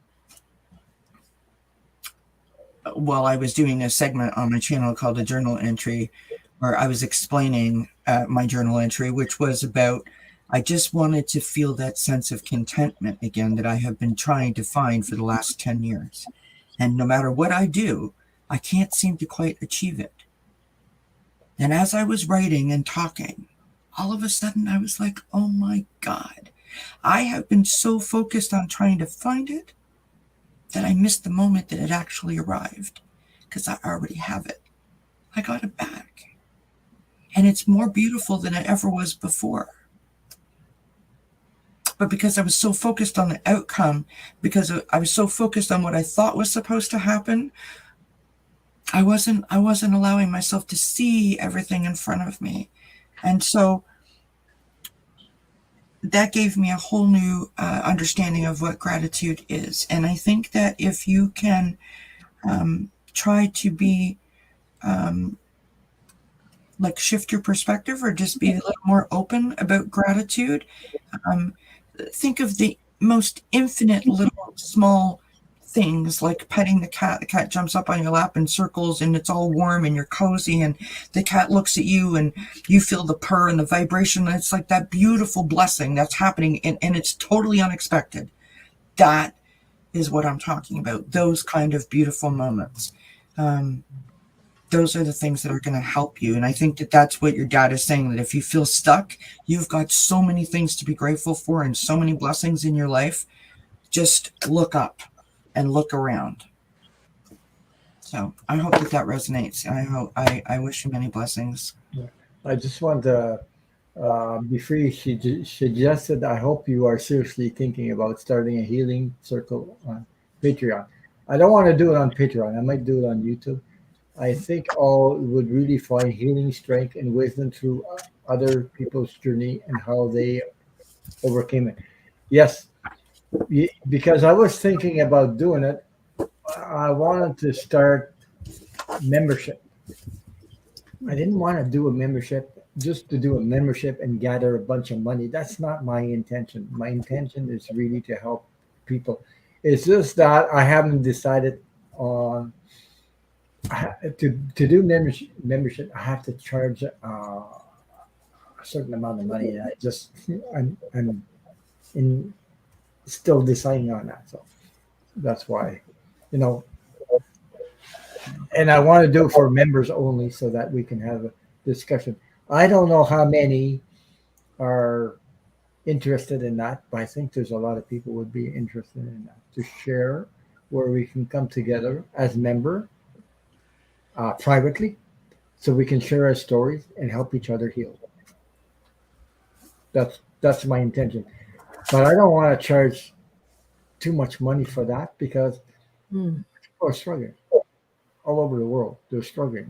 while I was doing a segment on my channel called a journal entry, where I was explaining my journal entry, which was about, I just wanted to feel that sense of contentment again that I have been trying to find for the last 10 years. And no matter what I do, I can't seem to quite achieve it. And as I was writing and talking, all of a sudden I was like, oh my God, I have been so focused on trying to find it that I missed the moment that it actually arrived, because I already have it. I got it back. And it's more beautiful than it ever was before. But because I was so focused on the outcome, because I was so focused on what I thought was supposed to happen, I wasn't allowing myself to see everything in front of me. And so that gave me a whole new understanding of what gratitude is. And I think that if you can try to be like shift your perspective, or just be a little more open about gratitude, think of the most infinite little small things, like petting the cat. The cat jumps up on your lap in circles, and it's all warm and you're cozy, and the cat looks at you and you feel the purr and the vibration. And it's like that beautiful blessing that's happening, and it's totally unexpected. That is what I'm talking about. Those kind of beautiful moments. Those are the things that are going to help you. And I think that that's what your dad is saying, that if you feel stuck, you've got so many things to be grateful for and so many blessings in your life. Just look up and look around. So I hope that resonates. I wish you many blessings. I just want to, before you suggested, I hope you are seriously thinking about starting a healing circle on Patreon. I don't want to do it on Patreon. I might do it on YouTube. I think all would really find healing, strength, and wisdom through other people's journey and how they overcame it. Yes, because I was thinking about doing it. I wanted to start membership. I didn't want to do a membership just to do a membership and gather a bunch of money. That's not my intention. My intention is really to help people. It's just that I haven't decided on to do membership. I have to charge a certain amount of money. I'm in still deciding on that. So that's why, you know, and I want to do it for members only so that we can have a discussion. I don't know how many are interested in that, but I think there's a lot of people would be interested in that, to share, where we can come together as member privately, so we can share our stories and help each other heal. That's my intention. But I don't want to charge too much money for that, because people are struggling all over the world. They're struggling.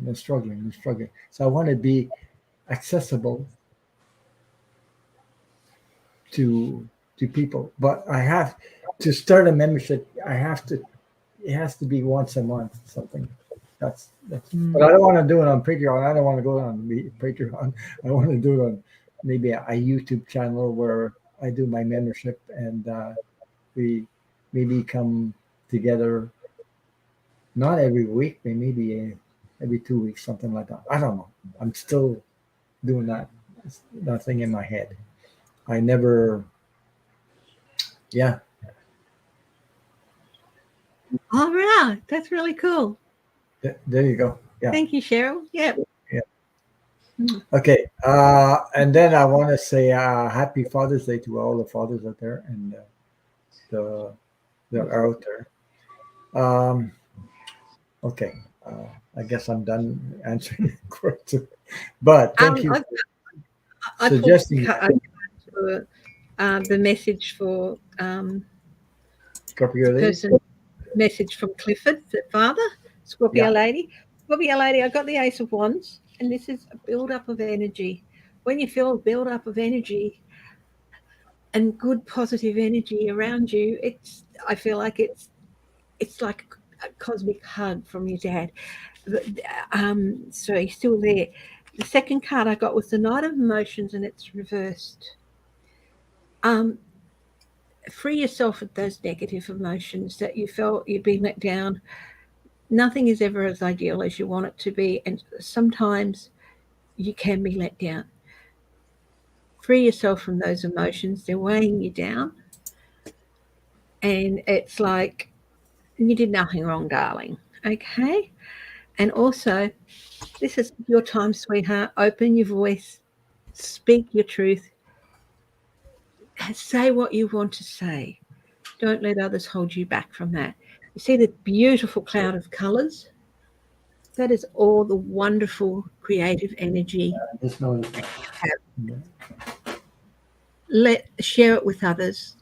So I want to be accessible to people. But I have to start a membership. It has to be once a month, something. That's but I don't want to do it on Patreon. I don't want to go on Patreon. I want to do it on maybe a YouTube channel where I do my membership and we maybe come together, not every week, but maybe every 2 weeks, something like that. I don't know. I'm still doing that. It's nothing in my head. I never, yeah. All right. That's really cool. There you go. Yeah. Thank you, Cheryl. Yeah. Okay. And then I want to say happy Father's Day to all the fathers out there and the that are out there. Okay. I guess I'm done answering the question. But thank you I for suggesting for, the message for Scorpio lady. person message from Clifford, the father, Scorpio Yeah. lady. Scorpio lady, I got the Ace of Wands, and this is a build-up of energy. When you feel a build-up of energy and good positive energy around you, I feel like it's like a cosmic hug from your dad. So he's still there. The second card I got was the Knight of Emotions, and it's reversed. Free yourself of those negative emotions that you felt you'd been let down. Nothing is ever as ideal as you want it to be, and sometimes you can be let down. Free yourself from those emotions. They're weighing you down, and it's like you did nothing wrong, darling. Okay? And also, this is your time, sweetheart. Open your voice, speak your truth, say what you want to say. Don't let others hold you back from that. You see the beautiful cloud of colors? That is all the wonderful creative energy. Just noticed that. Share it with others,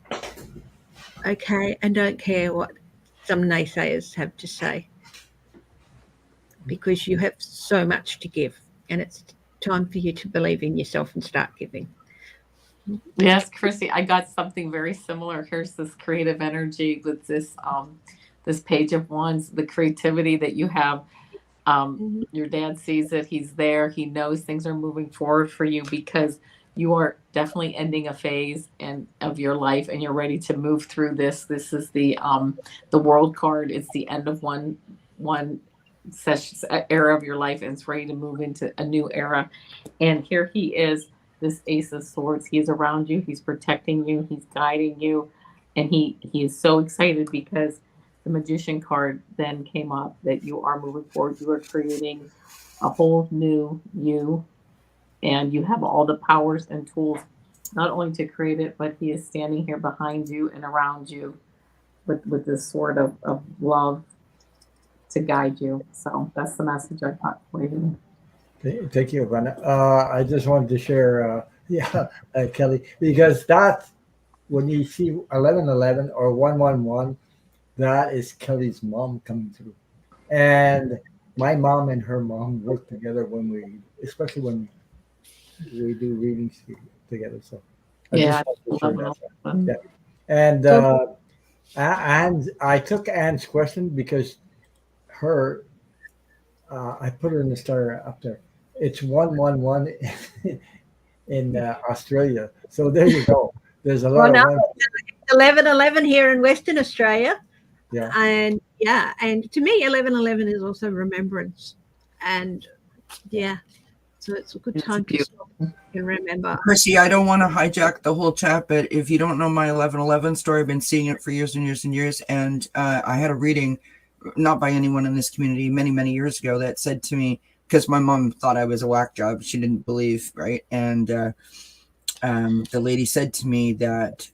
okay? And don't care what some naysayers have to say, because you have so much to give, and it's time for you to believe in yourself and start giving. Yes, Chrissy, I got something very similar. Here's this creative energy with this this Page of Wands, the creativity that you have. Your dad sees it. He's there. He knows things are moving forward for you because you are definitely ending a phase of your life, and you're ready to move through this. This is the World card. It's the end of one era of your life, and it's ready to move into a new era. And here he is, this Ace of Swords. He's around you. He's protecting you. He's guiding you, and he is so excited because the Magician card then came up that you are moving forward. You are creating a whole new you, and you have all the powers and tools not only to create it, but he is standing here behind you and around you with this sword of love to guide you. So that's the message I got for you. Thank you, Avana. I just wanted to share, Kelly, because that's when you see 1111 or 111, that is Kelly's mom coming through. And my mom and her mom work together especially when we do readings together. So I Yeah, just wanted to share that. Yeah. And I took Anne's question because I put her in the star up there. It's 111 in Australia. So there you go. There's a lot of 1111 here in Western Australia. Yeah. And to me 1111 is also remembrance. And so it's a good time to stop and remember. Chrissy, I don't want to hijack the whole chat, but if you don't know my 1111 story, I've been seeing it for years and years and years. And I had a reading, not by anyone in this community, many, many years ago, that said to me, because my mom thought I was a whack job, she didn't believe, right? And the lady said to me that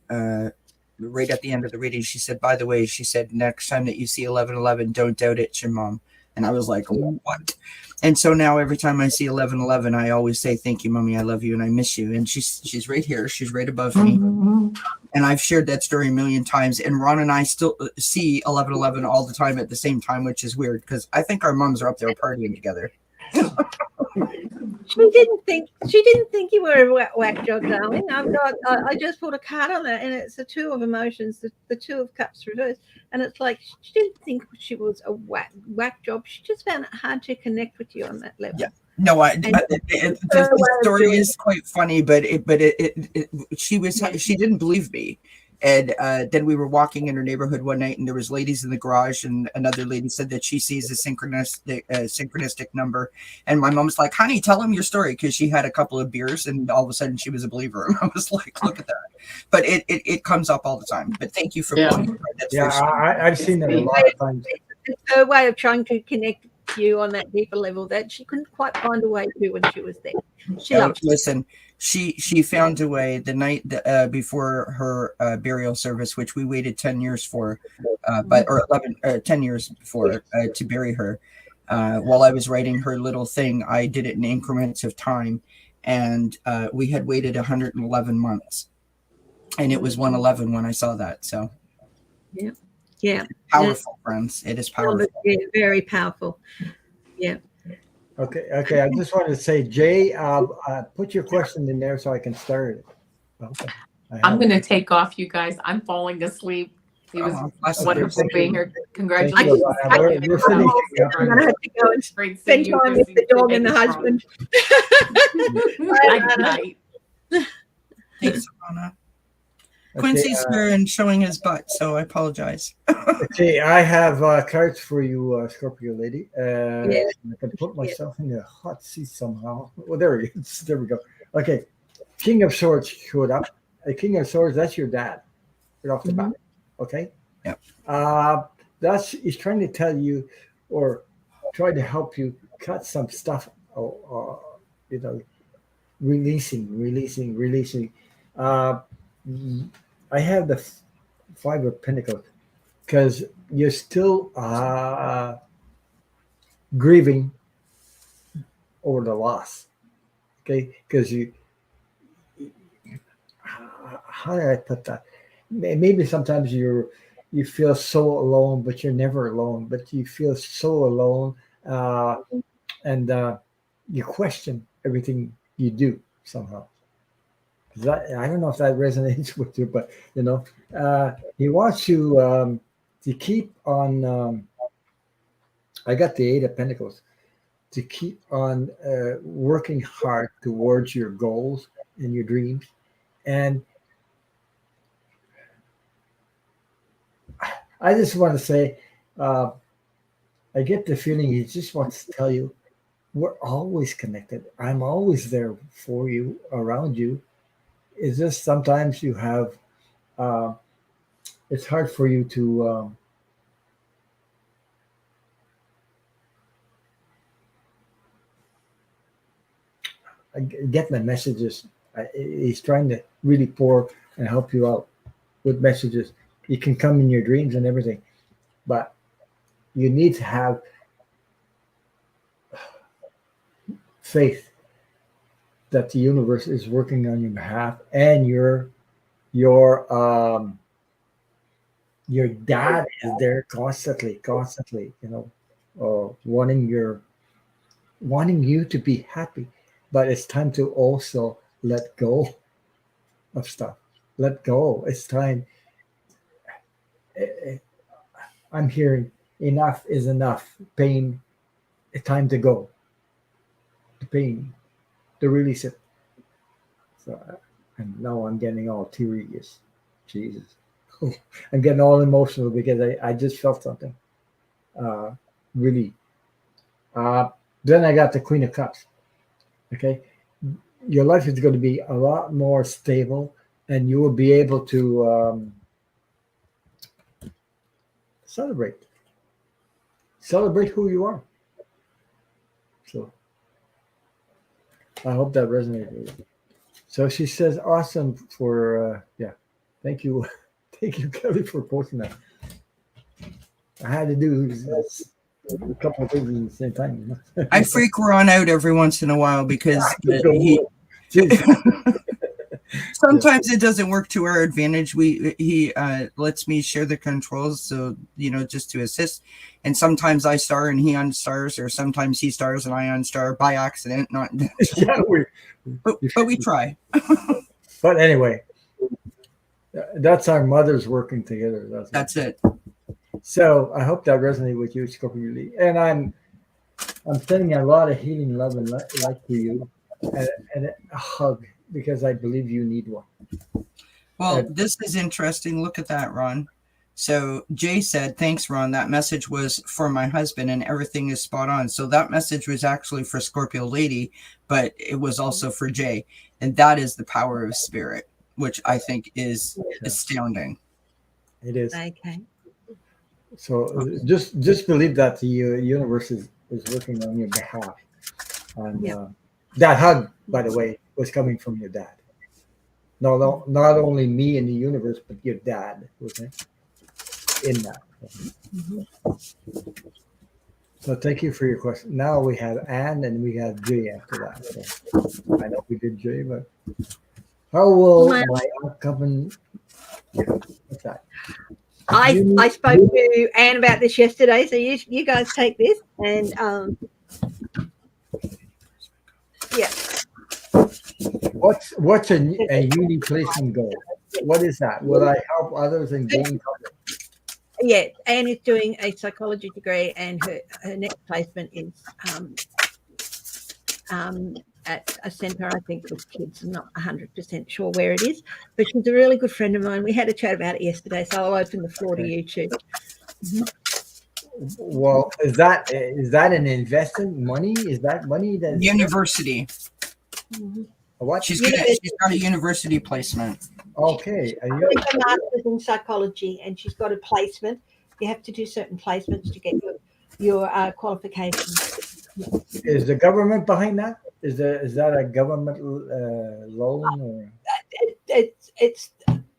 right at the end of the reading, she said, by the way, she said, next time that you see 1111, don't doubt it's your mom. And I was like, what? And so now every time I see 1111, I always say, thank you, mommy, I love you, and I miss you. And she's right here. She's right above me. And I've shared that story a million times. And Ron and I still see 1111 all the time at the same time, which is weird because I think our moms are up there partying together. She didn't think you were a whack job, darling. I just put a card on that, and it's the two of emotions, the two of cups reversed, and it's like she didn't think she was a whack job. She just found it hard to connect with you on that level. Yeah. No, the story is quite funny, but she didn't believe me. And then we were walking in her neighborhood one night, and there was ladies in the garage, and another lady said that she sees a synchronistic number. And my mom was like, "Honey, tell him your story," because she had a couple of beers, and all of a sudden she was a believer. And I was like, "Look at that!" But it comes up all the time. But thank you for pointing out. That's I've seen it a lot of times. It's her way of trying to connect you on that deeper level that she couldn't quite find a way to when she was there. She loved listen. She found a way the night before her burial service, which we waited 10 years for, 10 years before to bury her. While I was writing her little thing, I did it in increments of time, and we had waited 111 months, and it was 111 when I saw that. So, yeah, powerful, friends. It is powerful. Yeah, very powerful. Yeah. Okay. I just wanted to say, Jay, put your question in there so I can start it. Okay. I'm going to take off, you guys. I'm falling asleep. It was wonderful being here. Congratulations. We're finishing up. I'm going to have to go and spend time with the dog and the husband. Good night. Thanks, Avana. Quincy's here and showing his butt, so I apologize. Okay, I have cards for you, Scorpio lady. I can put myself in the hot seat somehow. Well, there it is. There we go. Okay, King of Swords showed up. A King of Swords, that's your dad, right off the bat. Okay. Yeah. He's trying to tell you, or try to help you cut some stuff. Releasing. I have the Five of Pentacles because you're still grieving over the loss. Okay, because how did I put that? Maybe sometimes you feel so alone, but you're never alone. But you feel so alone, and you question everything you do somehow. I don't know if that resonates with you, but he wants you to keep on. I got the Eight of Pentacles, to keep on working hard towards your goals and your dreams, and I just want to say, I get the feeling he just wants to tell you, we're always connected. I'm always there for you, around you. It's just sometimes you have, it's hard for you to get my messages. He's trying to really pour and help you out with messages. You can come in your dreams and everything, but you need to have faith that the universe is working on your behalf, and your dad is there constantly, wanting you to be happy. But it's time to also let go of stuff. Let go. It's time. I'm hearing enough is enough. Pain. It's time to go. The pain. To release it. So, and now I'm getting all teary. Jesus. I'm getting all emotional because I just felt something. Really. Then I got the Queen of Cups. Okay. Your life is going to be a lot more stable, and you will be able to celebrate who you are. So I hope that resonated with you. So she says, awesome for, thank you. Thank you, Kelly, for posting that. I had to do a couple of things at the same time. I freak Ron out every once in a while because Sometimes it doesn't work to our advantage. He lets me share the controls, so just to assist. And sometimes I star and he unstars, or sometimes he stars and I unstar by accident, not Yeah, but we try. but anyway, that's our mothers working together. That's it. So I hope that resonated with you, Scorpio Lee. And I'm sending a lot of healing love and light to you, and a hug, because I believe you need one. Well, this is interesting. Look at that, Ron. So Jay said, thanks, Ron. That message was for my husband and everything is spot on. So that message was actually for Scorpio Lady, but it was also for Jay. And that is the power of spirit, which I think is astounding. It is. Okay. So just believe that the universe is working on your behalf. And that hug, by the way, was coming from your dad. No, not only me in the universe, but your dad was in that. So thank you for your question. Now we have Anne and we have Jay after that. So I know we did Jay, but how will my upcoming? What's that? I spoke to Anne about this yesterday, so you guys take this and yeah. What's a uni placement goal? What is that? Will I help others and gain confidence? Yeah, Anne is doing a psychology degree, and her next placement is at a centre, I think, with kids. I'm not 100% sure where it is, but she's a really good friend of mine. We had a chat about it yesterday, so I'll open the floor to you too. Well, is that an investment money? Is that money that University? What? She's got a university placement. Okay. She's got a master's in psychology, and she's got a placement. You have to do certain placements to get your qualifications. Is the government behind that? Is that a government loan? Or? It's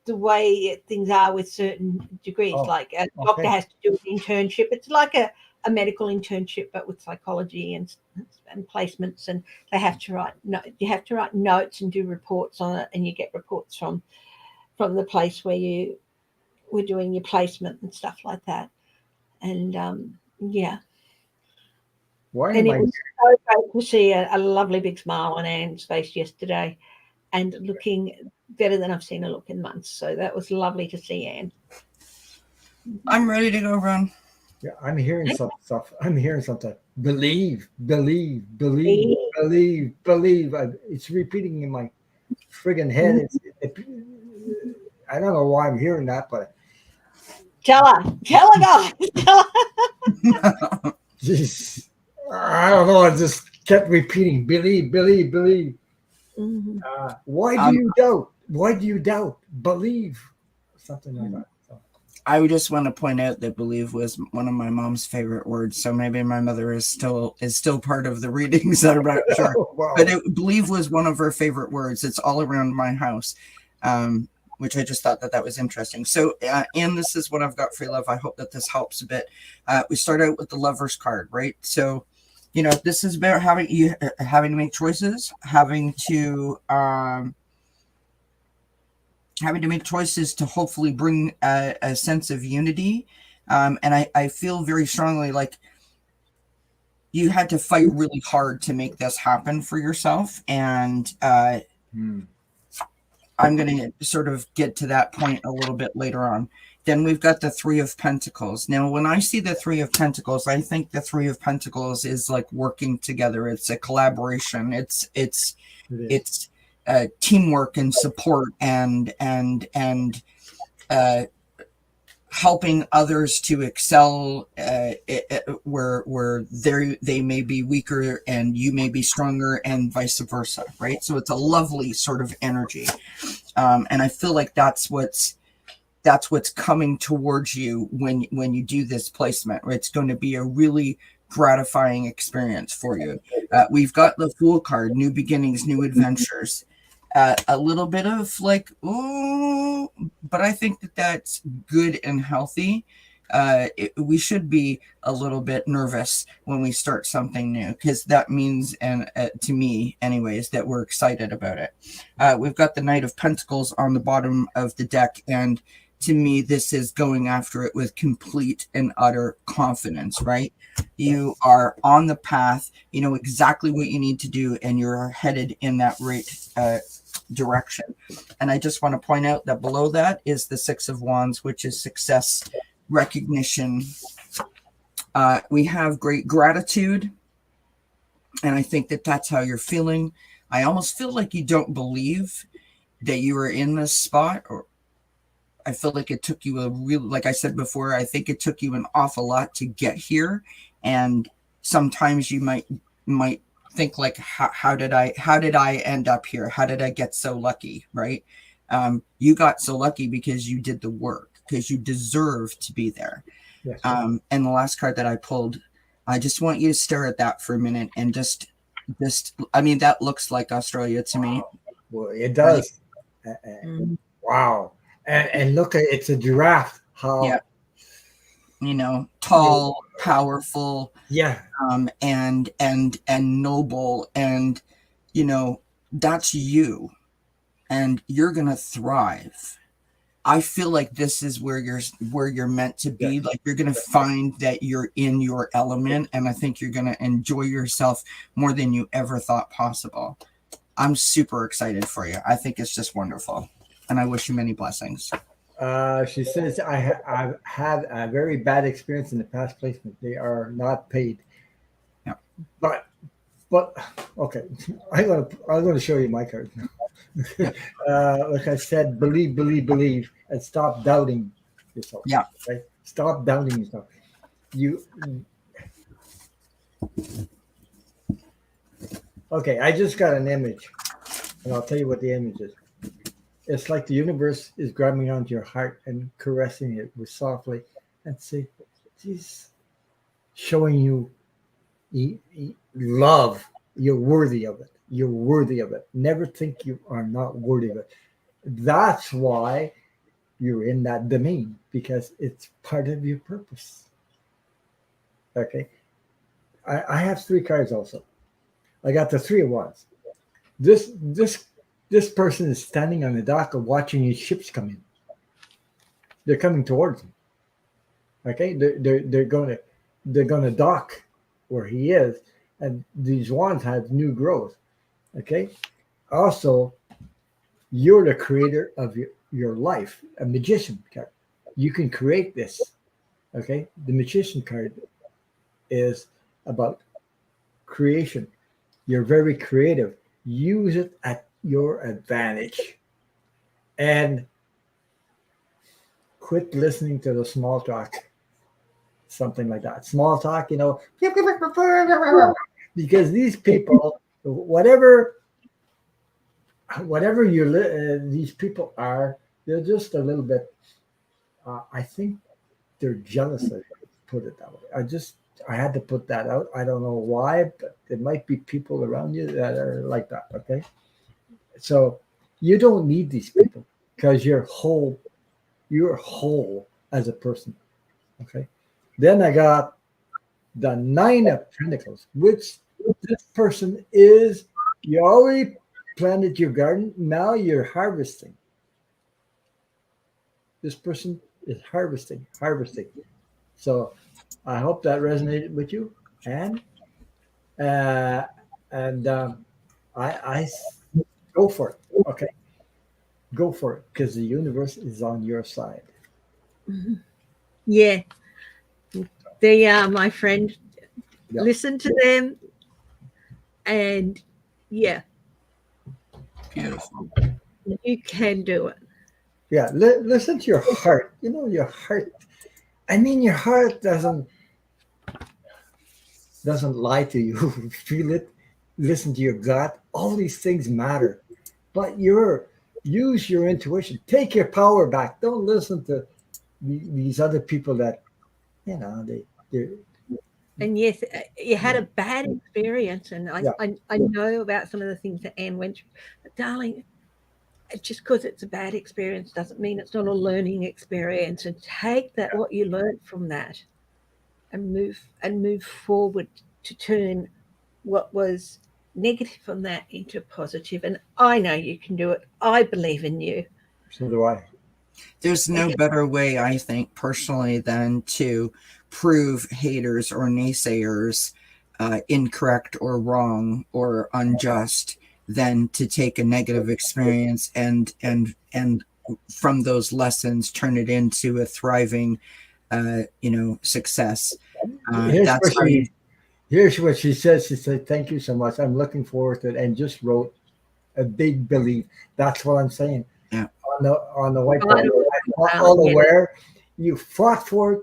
the way things are with certain degrees. Like a doctor has to do an internship. It's like a medical internship, but with psychology and placements, and they have to write. You have to write notes and do reports on it, and you get reports from the place where you were doing your placement and stuff like that. And Why and am it was so great to see a lovely big smile on Anne's face yesterday, and looking better than I've seen her look in months. So that was lovely to see Anne. I'm ready to go, Ron. Yeah, I'm hearing some stuff. I'm hearing something. Believe. It's repeating in my friggin' head. I don't know why I'm hearing that, but Tell her, guys. Tell her. Jeez, I don't know. I just kept repeating, believe. Mm-hmm. Why do you doubt? Why do you doubt? Believe. Something like that. So. I would just want to point out that believe was one of my mom's favorite words. So maybe my mother is still part of the readings. I'm not sure. Wow. But believe was one of her favorite words. It's all around my house. Which I just thought that was interesting. So, and this is what I've got for you, love. I hope that this helps a bit. We start out with the Lover's card, right? So, this is about having to make choices, having to make choices to hopefully bring a sense of unity. And I feel very strongly like you had to fight really hard to make this happen for yourself. And I'm going to sort of get to that point a little bit later on. Then we've got the Three of Pentacles. Now, when I see the Three of Pentacles, I think the Three of Pentacles is like working together. It's a collaboration. It's teamwork and support and helping others to excel where they may be weaker and you may be stronger, and vice versa, right? So it's a lovely sort of energy, and I feel like that's what's coming towards you when you do this placement. It's going to be a really gratifying experience for you. We've got the Fool card, new beginnings, new adventures. A little bit of like, oh, but I think that's good and healthy. we should be a little bit nervous when we start something new, because that means, and to me anyways, that we're excited about it. We've got the Knight of Pentacles on the bottom of the deck, and to me this is going after it with complete and utter confidence, right? You are on the path, you know exactly what you need to do, and you're headed in that right direction. And I just want to point out that below that is the Six of Wands, which is success, recognition. We have great gratitude, and I think that that's how you're feeling. I almost feel like you don't believe that you are in this spot, or I feel like it took you a real, like I said before, I think it took you an awful lot to get here. And sometimes you might think like, how did I end up here? How did I get so lucky? Right? You got so lucky because you did the work, because you deserve to be there. Yes. And the last card that I pulled, I just want you to stare at that for a minute and just, I mean, that looks like Australia to me. Well, it does. Wow. And look at, it's a giraffe. How? Yeah. You know, tall, powerful, Yeah. and noble, and you know, that's you, and you're gonna thrive. I feel like this is where you're meant to be. Yeah. Like, you're gonna find that you're in your element, and I think you're gonna enjoy yourself more than you ever thought possible. I'm super excited for you. I think it's just wonderful, and I wish you many blessings. She says, I've had a very bad experience in the past placement. They are not paid. Yeah. But okay, I'm gonna show you my card now. Like I said, believe, and stop doubting yourself. Yeah. Right? Stop doubting yourself. Okay, I just got an image, and I'll tell you what the image is. It's like the universe is grabbing onto your heart and caressing it with softly, and say, "He's showing you love. You're worthy of it. You're worthy of it. Never think you are not worthy of it." That's why you're in that domain, because it's part of your purpose. Okay. I have 3 cards also. I got the 3 of Wands. This person is standing on the dock of watching his ships come in. They're coming towards him. Okay, they're going to dock where he is, and these wands have new growth. Okay, also, you're the creator of your life, a magician card. You can create this. Okay, the magician card is about creation. You're very creative. Use it at your advantage, and quit listening to the small talk. Something like that. Small talk, because these people, whatever these people are, they're just a little bit. I think they're jealous of you. Put it that way. I had to put that out. I don't know why, but there might be people around you that are like that. Okay, so you don't need these people, because you're whole. You're whole as a person. Okay. Then I got the 9 of Pentacles, which this person is. You already planted your garden. Now you're harvesting. This person is harvesting. So I hope that resonated with you, and I go for it. Okay, go for it, because the universe is on your side. Mm-hmm. Yeah, they are, my friend. Yeah. Listen to them, and yeah, Beautiful. you can do it. Yeah, listen to your heart. Your heart. I mean, your heart doesn't lie to you. Feel it. Listen to your gut. All these things matter, but use your intuition. Take your power back. Don't listen to these other people that they're. And yes, you had a bad experience, and I know about some of the things that Anne went through. But darling, just because it's a bad experience doesn't mean it's not a learning experience. And take that what you learned from that, and move forward to turn what was negative from that into positive. And I know you can do it. I believe in you. So do I. There's no better way, I think, personally, than to prove haters or naysayers incorrect or wrong or unjust than to take a negative experience and from those lessons turn it into a thriving, success. Here's what she said. She said, "Thank you so much. I'm looking forward to it," and just wrote a big belief. That's what I'm saying. Yeah. On the whiteboard. I'm all aware. You fought for it.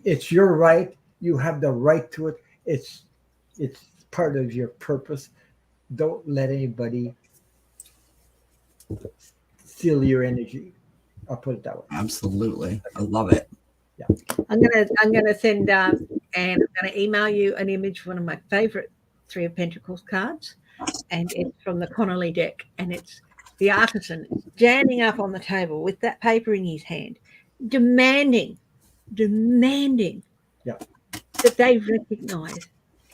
It's your right. You have the right to it. It's part of your purpose. Don't let anybody steal your energy. I'll put it that way. Absolutely. I love it. I'm gonna send and I'm gonna email you an image of one of my favorite Three of Pentacles cards, and it's from the Connolly deck, and it's the artisan standing up on the table with that paper in his hand, demanding that they recognise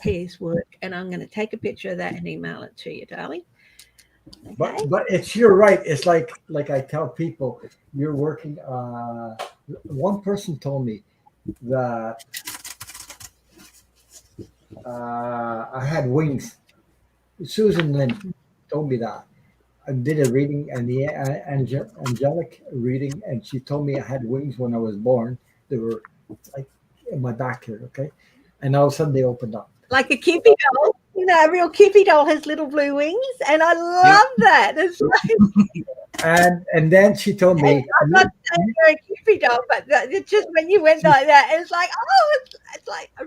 his work. And I'm going to take a picture of that and email it to you, darling. Okay? But it's your right. It's like I tell people, you're working. One person told me that I had wings. Susan Lynn told me that. I did a reading, and the angelic reading, and she told me I had wings when I was born. They were like in my back here, okay? And all of a sudden they opened up. Like a Kippy doll. You know, a real Kippy doll has little blue wings, and I love that. It's like, and then she told me, I'm not saying you're a Kippy doll, but it's just when you went like that, it's like, oh, it's like a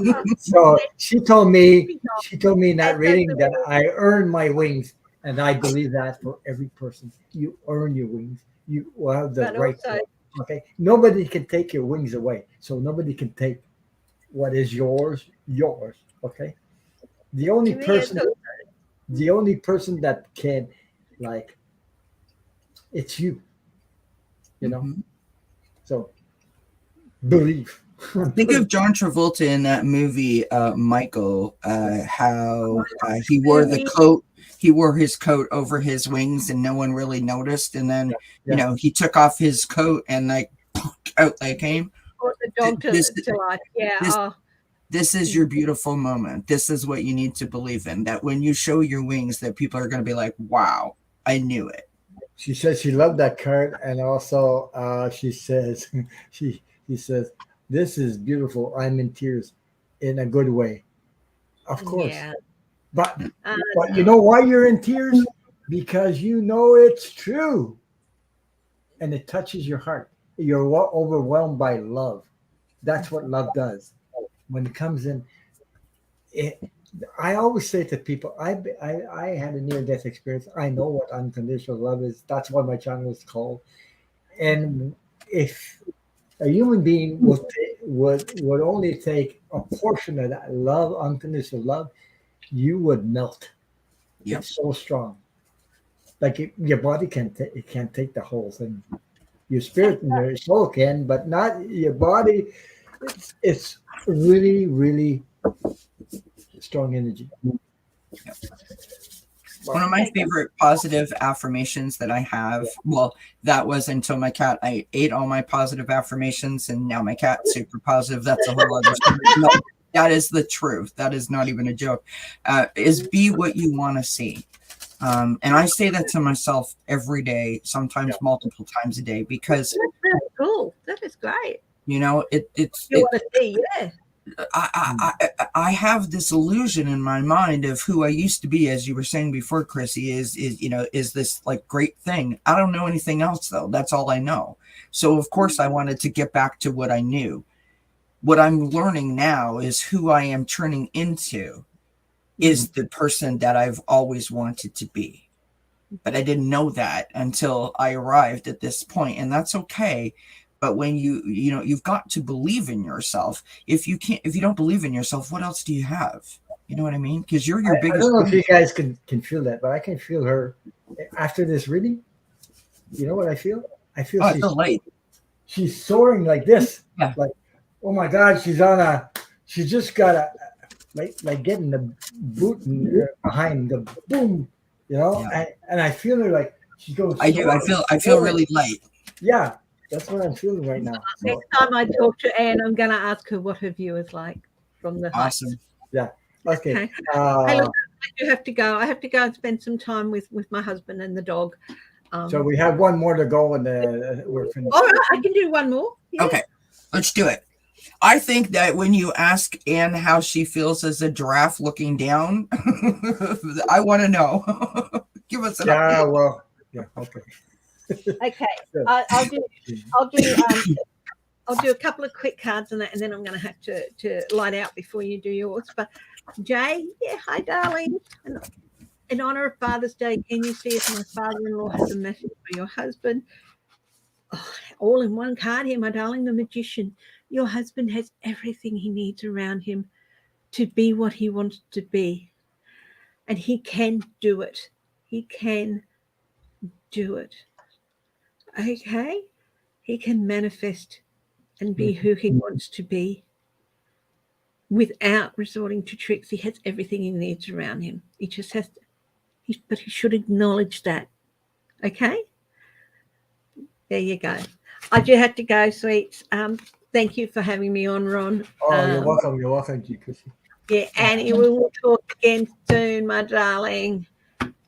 proper. So she told me in that reading that I earned my wings, and I believe that for every person. You earn your wings. You will have the right to it. Okay. Nobody can take your wings away. So nobody can take what is yours. Okay. The only person that can, like, it's you. You know. Mm-hmm. So believe. Think of John Travolta in that movie, Michael. How he wore the coat. He wore his coat over his wings, and no one really noticed. And then, he took off his coat, and like out they came. Or the dog to life. Yeah. This is your beautiful moment. This is what you need to believe in. That when you show your wings, that people are going to be like, "Wow, I knew it." She says she loved that card, and also she says she says, "This is beautiful. I'm in tears, in a good way." Of course. Yeah. But you know why you're in tears? Because you know it's true. And it touches your heart. You're overwhelmed by love. That's what love does. When it comes in, I always say to people, I had a near-death experience. I know what unconditional love is. That's what my channel is called. And if a human being would only take a portion of that love, unconditional love, you would melt. Yep. It's so strong. Like your body can't take the whole thing. Your spirit and your soul can, but not your body. It's really, really strong energy. Yep. One of my favorite positive affirmations that I have, well, that was until my cat, I ate all my positive affirmations, and now my cat's super positive. That's a whole other story. No, that is the truth. That is not even a joke. Is be what you want to see. And I say that to myself every day, sometimes multiple times a day, because that's really cool. That is great. You know, it's you want to see, yeah. I have this illusion in my mind of who I used to be, as you were saying before, Chrissy, is this like great thing. I don't know anything else though. That's all I know. So of course I wanted to get back to what I knew. What I'm learning now is who I am turning into is the person that I've always wanted to be. But I didn't know that until I arrived at this point, and that's okay. But when you've got to believe in yourself. If you don't believe in yourself, what else do you have? You know what I mean? Because you're your biggest. I don't know if you guys can feel that, but I can feel her after this reading, you know what I feel? I feel Oh, it's so late. she's soaring like this. Yeah. Like, oh my God, she just got a, like getting the boot behind the boom, Yeah. and I feel her like she's going. I do. I feel really light. Yeah, that's what I'm feeling right now. So, Next time I talk to Anne, I'm going to ask her what her view is like from the heights. Awesome. yeah. Okay. Okay. Hey, look, I do have to go. I have to go and spend some time with my husband and the dog. So we have one more to go, and we're finished. All right, I can do one more. Yeah. Okay, let's do it. I think that when you ask Anne how she feels as a giraffe looking down, I want to know. Give us an Yeah. update. Well. Yeah. Okay. Okay. Sure. I'll do a couple of quick cards and then I'm going to have to light out before you do yours. But Jay, yeah, hi, darling. And in honor of Father's Day, can you see if my father-in-law has a message for your husband? Oh, all in one card here, my darling, the Magician. Your husband has everything he needs around him to be what he wants to be. And he can do it. He can do it. Okay? He can manifest and be who he wants to be without resorting to tricks. He has everything he needs around him. He just has to, but he should acknowledge that. Okay? There you go. I do have to go, sweets. Thank you for having me on, Ron. Oh, you're welcome. You're welcome, Chrissy. Yeah, Annie, we will talk again soon, my darling.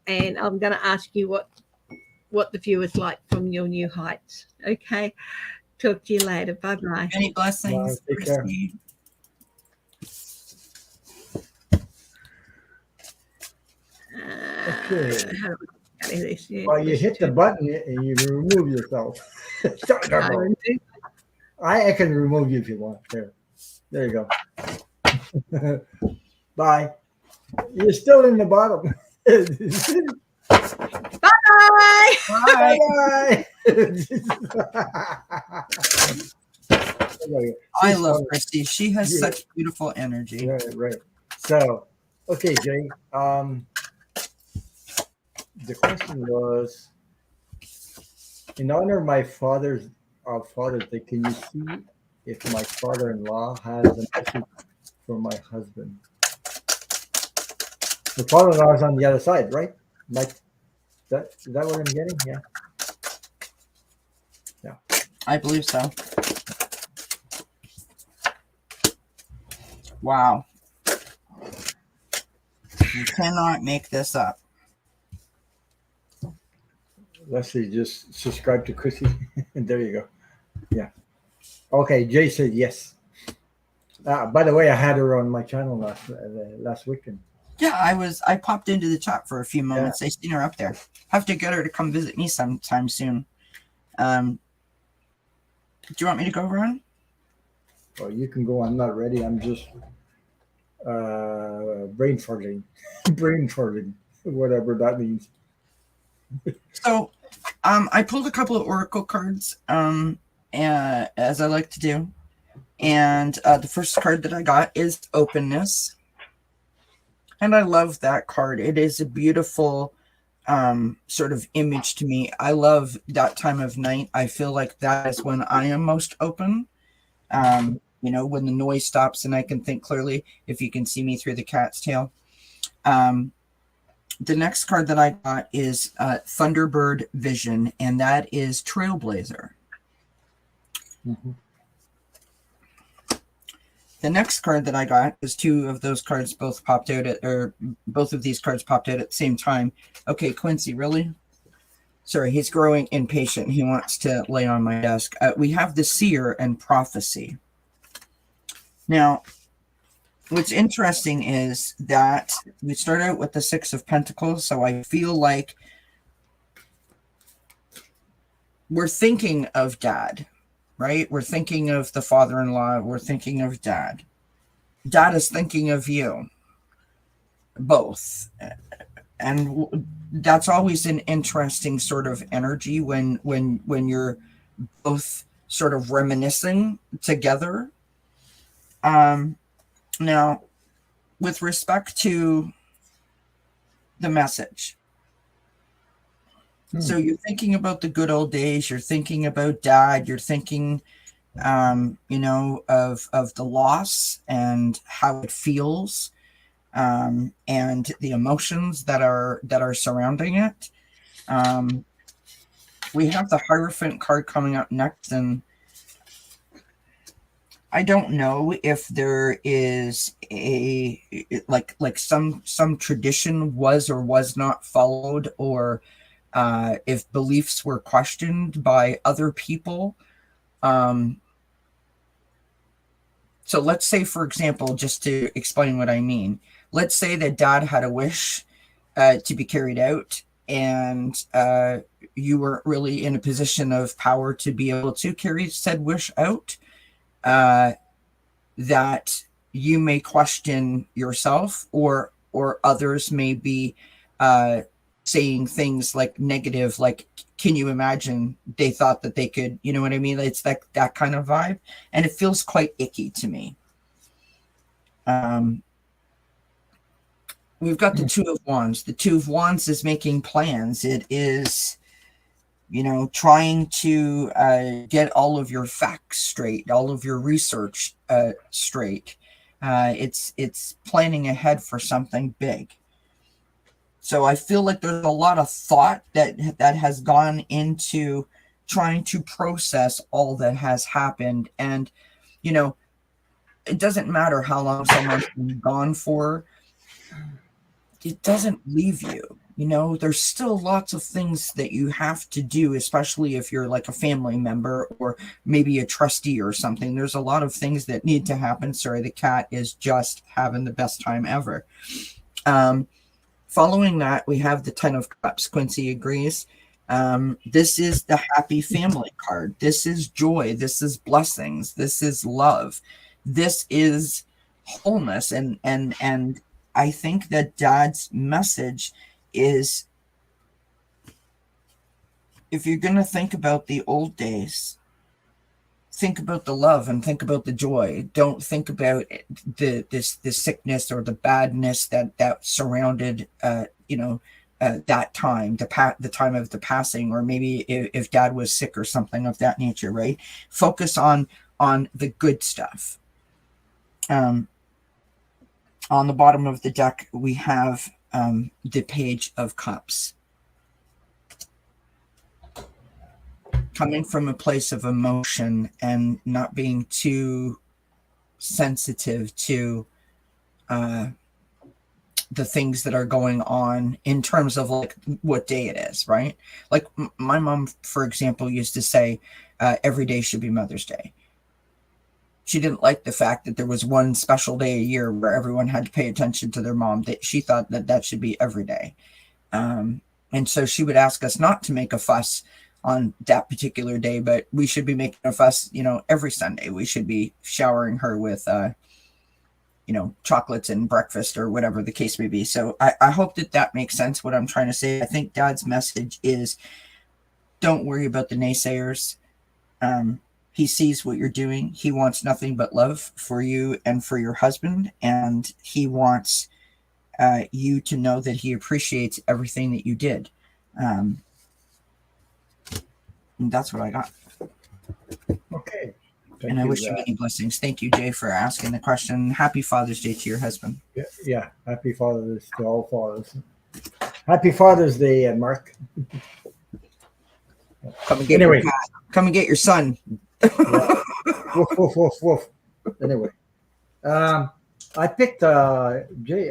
And I'm going to ask you what the view is like from your new heights. Okay? Talk to you later. Bye-bye. Many blessings. Bye, take care. Christy. Okay. How do I get this? Yeah, Well, you hit the button and you remove yourself. I can remove you if you want. There you go. Bye. You're still in the bottom. Bye. Bye. Bye. I love Christy. She has such beautiful energy. Right. So, okay, Jay. The question was, in honor of my Father's Day, can you see if my father-in-law has a message for my husband? The father-in-law is on the other side, right? Like, is that what I'm getting? Yeah. I believe so. Wow. You cannot make this up. Leslie, just subscribe to Chrissy. And there you go. Yeah. Okay, Jay said yes. By the way, I had her on my channel last weekend. Yeah, I popped into the chat for a few moments. I seen her up there. Have to get her to come visit me sometime soon. Do you want me to go, Ron? Well, you can go. I'm not ready. I'm just brain farting. Brain farting. Whatever that means. So I pulled a couple of oracle cards as I like to do. And the first card that I got is openness. And I love that card. It is a beautiful sort of image to me. I love that time of night. I feel like that is when I am most open. When the noise stops and I can think clearly, if you can see me through the cat's tail. The next card that I got is Thunderbird Vision, and that is Trailblazer. Mm-hmm. The next card that I got is two of those cards both both of these cards popped out at the same time. Okay, Quincy, really? Sorry, he's growing impatient. He wants to lay on my desk. We have the Seer and Prophecy. Now, what's interesting is that we start out with the Six of Pentacles, so I feel like we're thinking of Dad, right? We're thinking of the father-in-law. We're thinking of Dad. Dad is thinking of you, both. And that's always an interesting sort of energy when you're both sort of reminiscing together. Now, with respect to the message, So you're thinking about the good old days. You're thinking about dad. You're thinking, of the loss and how it feels, and the emotions that are surrounding it. We have the Hierophant card coming up next, and I don't know if there is a like some tradition was or was not followed, or if beliefs were questioned by other people. So let's say, for example, just to explain what I mean, let's say that dad had a wish to be carried out, and you weren't really in a position of power to be able to carry said wish out. That you may question yourself, or others may be saying things like negative, like, can you imagine they thought that they could, you know what I mean? It's that kind of vibe, and it feels quite icky to me. We've got the Two of Wands. The Two of Wands is making plans. It is, trying to get all of your facts straight, all of your research straight. It's planning ahead for something big. So I feel like there's a lot of thought that has gone into trying to process all that has happened. And, it doesn't matter how long someone's been gone for. It doesn't leave you. There's still lots of things that you have to do, especially if you're like a family member or maybe a trustee or something. There's a lot of things that need to happen. Sorry, the cat is just having the best time ever. Following that, we have the Ten of Cups. Quincy agrees. This is the happy family card. This is joy. This is blessings. This is love. This is wholeness. And I think that dad's message is, if you're going to think about the old days, think about the love and think about the joy. Don't think about the sickness or the badness that surrounded that time, the time of the passing, or maybe if dad was sick or something of that nature, right? Focus on the good stuff. On the bottom of the deck, we have the Page of Cups. Coming from a place of emotion and not being too sensitive to the things that are going on in terms of like what day it is, right? Like my mom, for example, used to say every day should be Mother's Day. She didn't like the fact that there was one special day a year where everyone had to pay attention to their mom. That she thought that should be every day. And so she would ask us not to make a fuss on that particular day, but we should be making a fuss, every Sunday. We should be showering her with, chocolates and breakfast or whatever the case may be. So I hope that makes sense, what I'm trying to say. I think dad's message is, don't worry about the naysayers. He sees what you're doing. He wants nothing but love for you and for your husband. And he wants you to know that he appreciates everything that you did. And that's what I got. Okay. And I wish you many blessings. Thank you, Jay, for asking the question. Happy Father's Day to your husband. Yeah. Happy Father's to all fathers. Happy Father's Day, Mark. Come and get your cat. Come and get your son. Yeah. Woof, woof, woof, woof. Anyway, I picked Jay.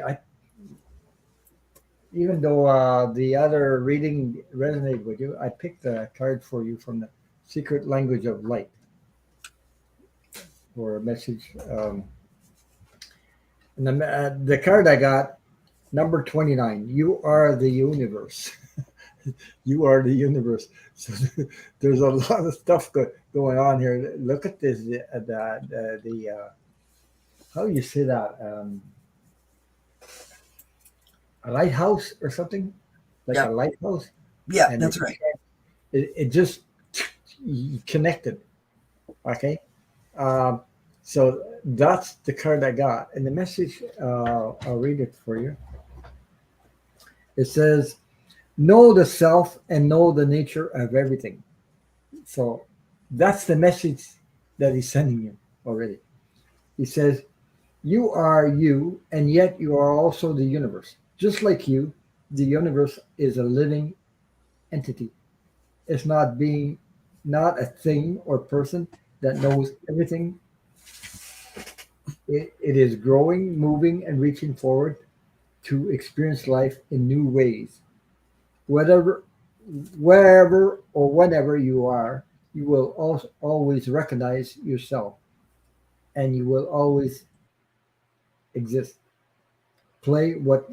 Even though the other reading resonated with you, I picked a card for you from the Secret Language of Light for a message. And the card I got, number 29. You are the universe. You are the universe. So there's a lot of stuff going on here. Look at this. How do you say that? A lighthouse or something, like a lighthouse. Yeah, and that's right. It just connected. Okay. So that's the card I got. And the message, I'll read it for you. It says, know the self and know the nature of everything. So that's the message that he's sending you already. He says, you are you, and yet you are also the universe. Just like you, the universe is a living entity. It's not a thing or person that knows everything. It is growing, moving, and reaching forward to experience life in new ways. Whatever, wherever or whenever you are, you will also always recognize yourself, and you will always exist. Play what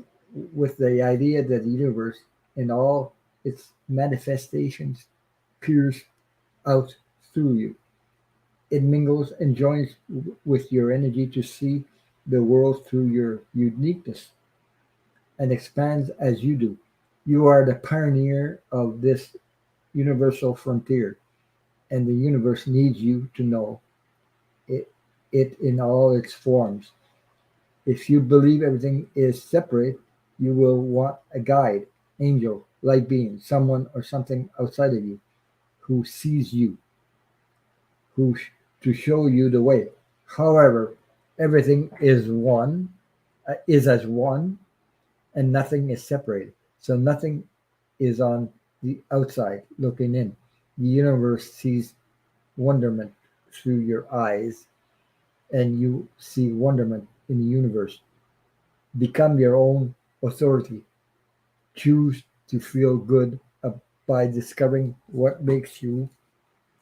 with the idea that the universe in all its manifestations peers out through you. It mingles and joins with your energy to see the world through your uniqueness and expands as you do. You are the pioneer of this universal frontier, and the universe needs you to know it, it in all its forms. If you believe everything is separate, you will want a guide, angel, light being, someone or something outside of you who sees you, who to show you the way. However, everything is as one, and nothing is separated. So nothing is on the outside looking in. The universe sees wonderment through your eyes, and you see wonderment in the universe. Become your own authority. Choose to feel good by discovering what makes you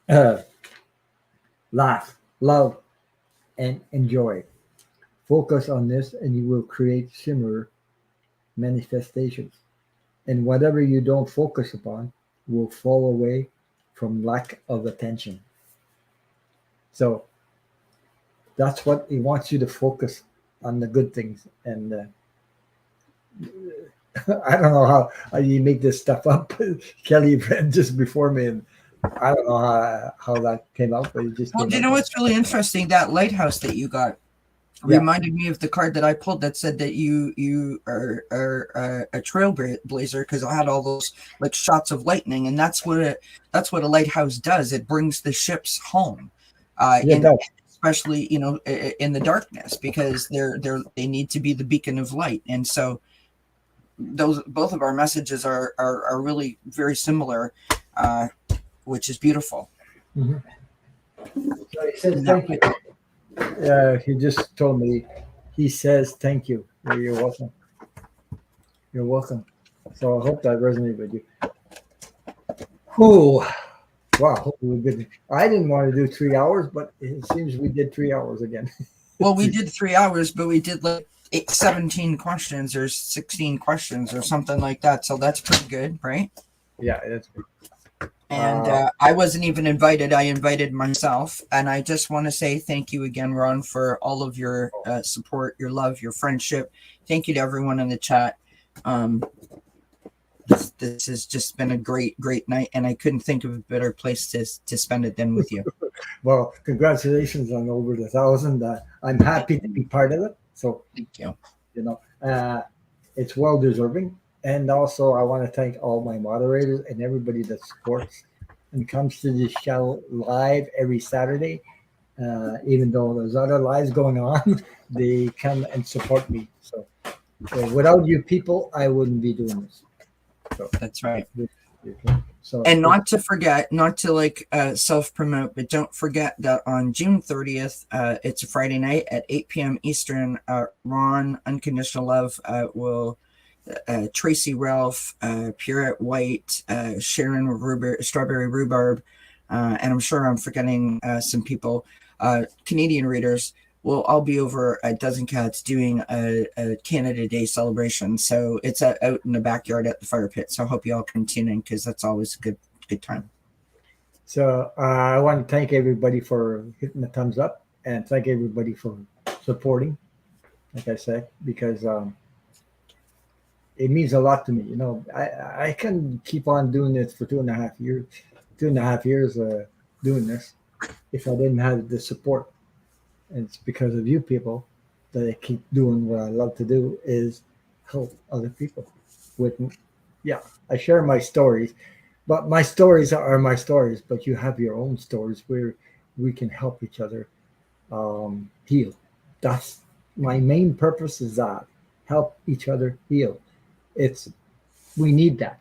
uh, laugh, love, and enjoy. Focus on this, and you will create similar manifestations. And whatever you don't focus upon will fall away from lack of attention. So that's what he wants you to focus on, the good things. And I don't know how you make this stuff up. Kelly read just before me, and I don't know how that came out, but it just Well, came do you out. know what's really interesting? That lighthouse that you got Yeah. reminded me of the card that I pulled that said that you are a trailblazer, because I had all those like shots of lightning, and that's what a lighthouse does. It brings the ships home, Yeah, it in does. especially in the darkness, because they need to be the beacon of light. And so those both of our messages are really very similar, which is beautiful. Mhm. So he says No. thank you. He just told me. He says thank you. You're welcome. You're welcome. So I hope that resonated with you. Whew. Wow. Hope we did. I didn't want to do 3 hours, but it seems we did 3 hours again. Well, we did 3 hours, but we did like 17 questions or 16 questions or something like that. So that's pretty good, right? Yeah, that's good. And I wasn't even invited. I invited myself. And I just want to say thank you again, Ron, for all of your support, your love, your friendship. Thank you to everyone in the chat. This has just been a great, great night. And I couldn't think of a better place to spend it than with you. Well, congratulations on over the 1,000. I'm happy to be part of it. So, Thank you. you know, it's well deserving. And also, I want to thank all my moderators and everybody that supports and comes to this show live every Saturday. Even though there's other lives going on, they come and support me. So, without you people, I wouldn't be doing this. So That's right. So, And not to forget, not to like self-promote, but don't forget that on June 30th, it's a Friday night at 8 p.m. Eastern, Ron Unconditional Love will Tracy Ralph, Pierrette White, Sharon Strawberry Rhubarb, and I'm sure I'm forgetting some people, Canadian readers will all be over at Dozen Cats doing a Canada Day celebration. So it's out in the backyard at the fire pit. So I hope you all can tune in, because that's always a good time. So I want to thank everybody for hitting the thumbs up, and thank everybody for supporting, like I said, because it means a lot to me. You know, I can keep on doing this for 2.5 years, 2.5 years doing this if I didn't have the support. And it's because of you people that I keep doing what I love to do, is help other people with I share my stories, but my stories are my stories. But you have your own stories where we can help each other heal. That's my main purpose. Is that help each other heal. It's we need that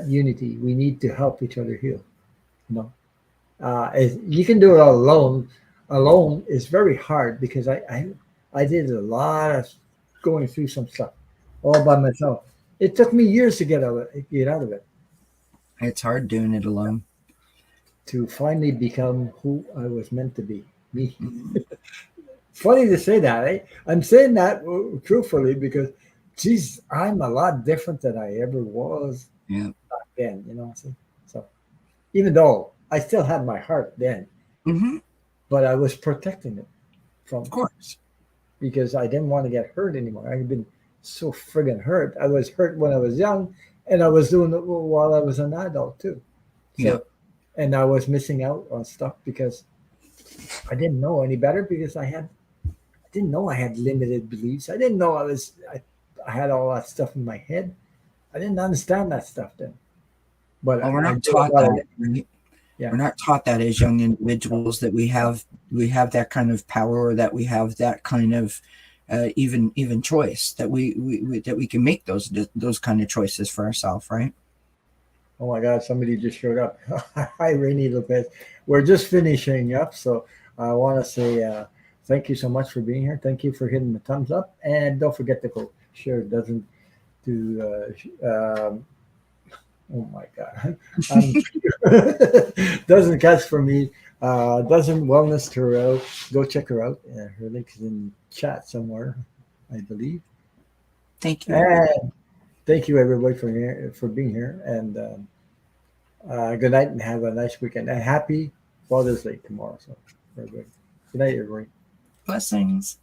unity. We need to help each other heal. You know, you can do it all alone. Alone is very hard because I did a lot of going through some stuff all by myself. It took me years to get out of it It's hard doing it alone. to finally become who I was meant to be. Me. Funny to say that. I'm saying that truthfully because, geez, I'm a lot different than I ever was Yeah. back then. You know what I'm saying? So even though I still had my heart then, Hmm. but I was protecting it from Of course. because I didn't want to get hurt anymore. I've been so friggin' hurt. I was hurt when I was young, and I was doing it while I was an adult too. So, Yeah. and I was missing out on stuff because I didn't know any better because I didn't know I had limited beliefs. I didn't know I had all that stuff in my head. I didn't understand that stuff then. But Well, we're I not knew taught about that, it. right? Yeah. We're not taught that as young individuals that we have that kind of power, or that we have that kind of even choice, that we can make those kind of choices for ourselves, right? Oh my God, somebody just showed up. Hi, Rainy Lopez. We're just finishing up. So I want to say thank you so much for being here. Thank you for hitting the thumbs up. And don't forget to go share. It doesn't do, oh my God. Doesn't catch for me. Doesn't Wellness Tarot. Go check her out. Her link is in chat somewhere, I believe. Thank you. And thank you everybody for being here. And good night and have a nice weekend. And happy Father's Day tomorrow. So very good. Good night, everybody. Blessings.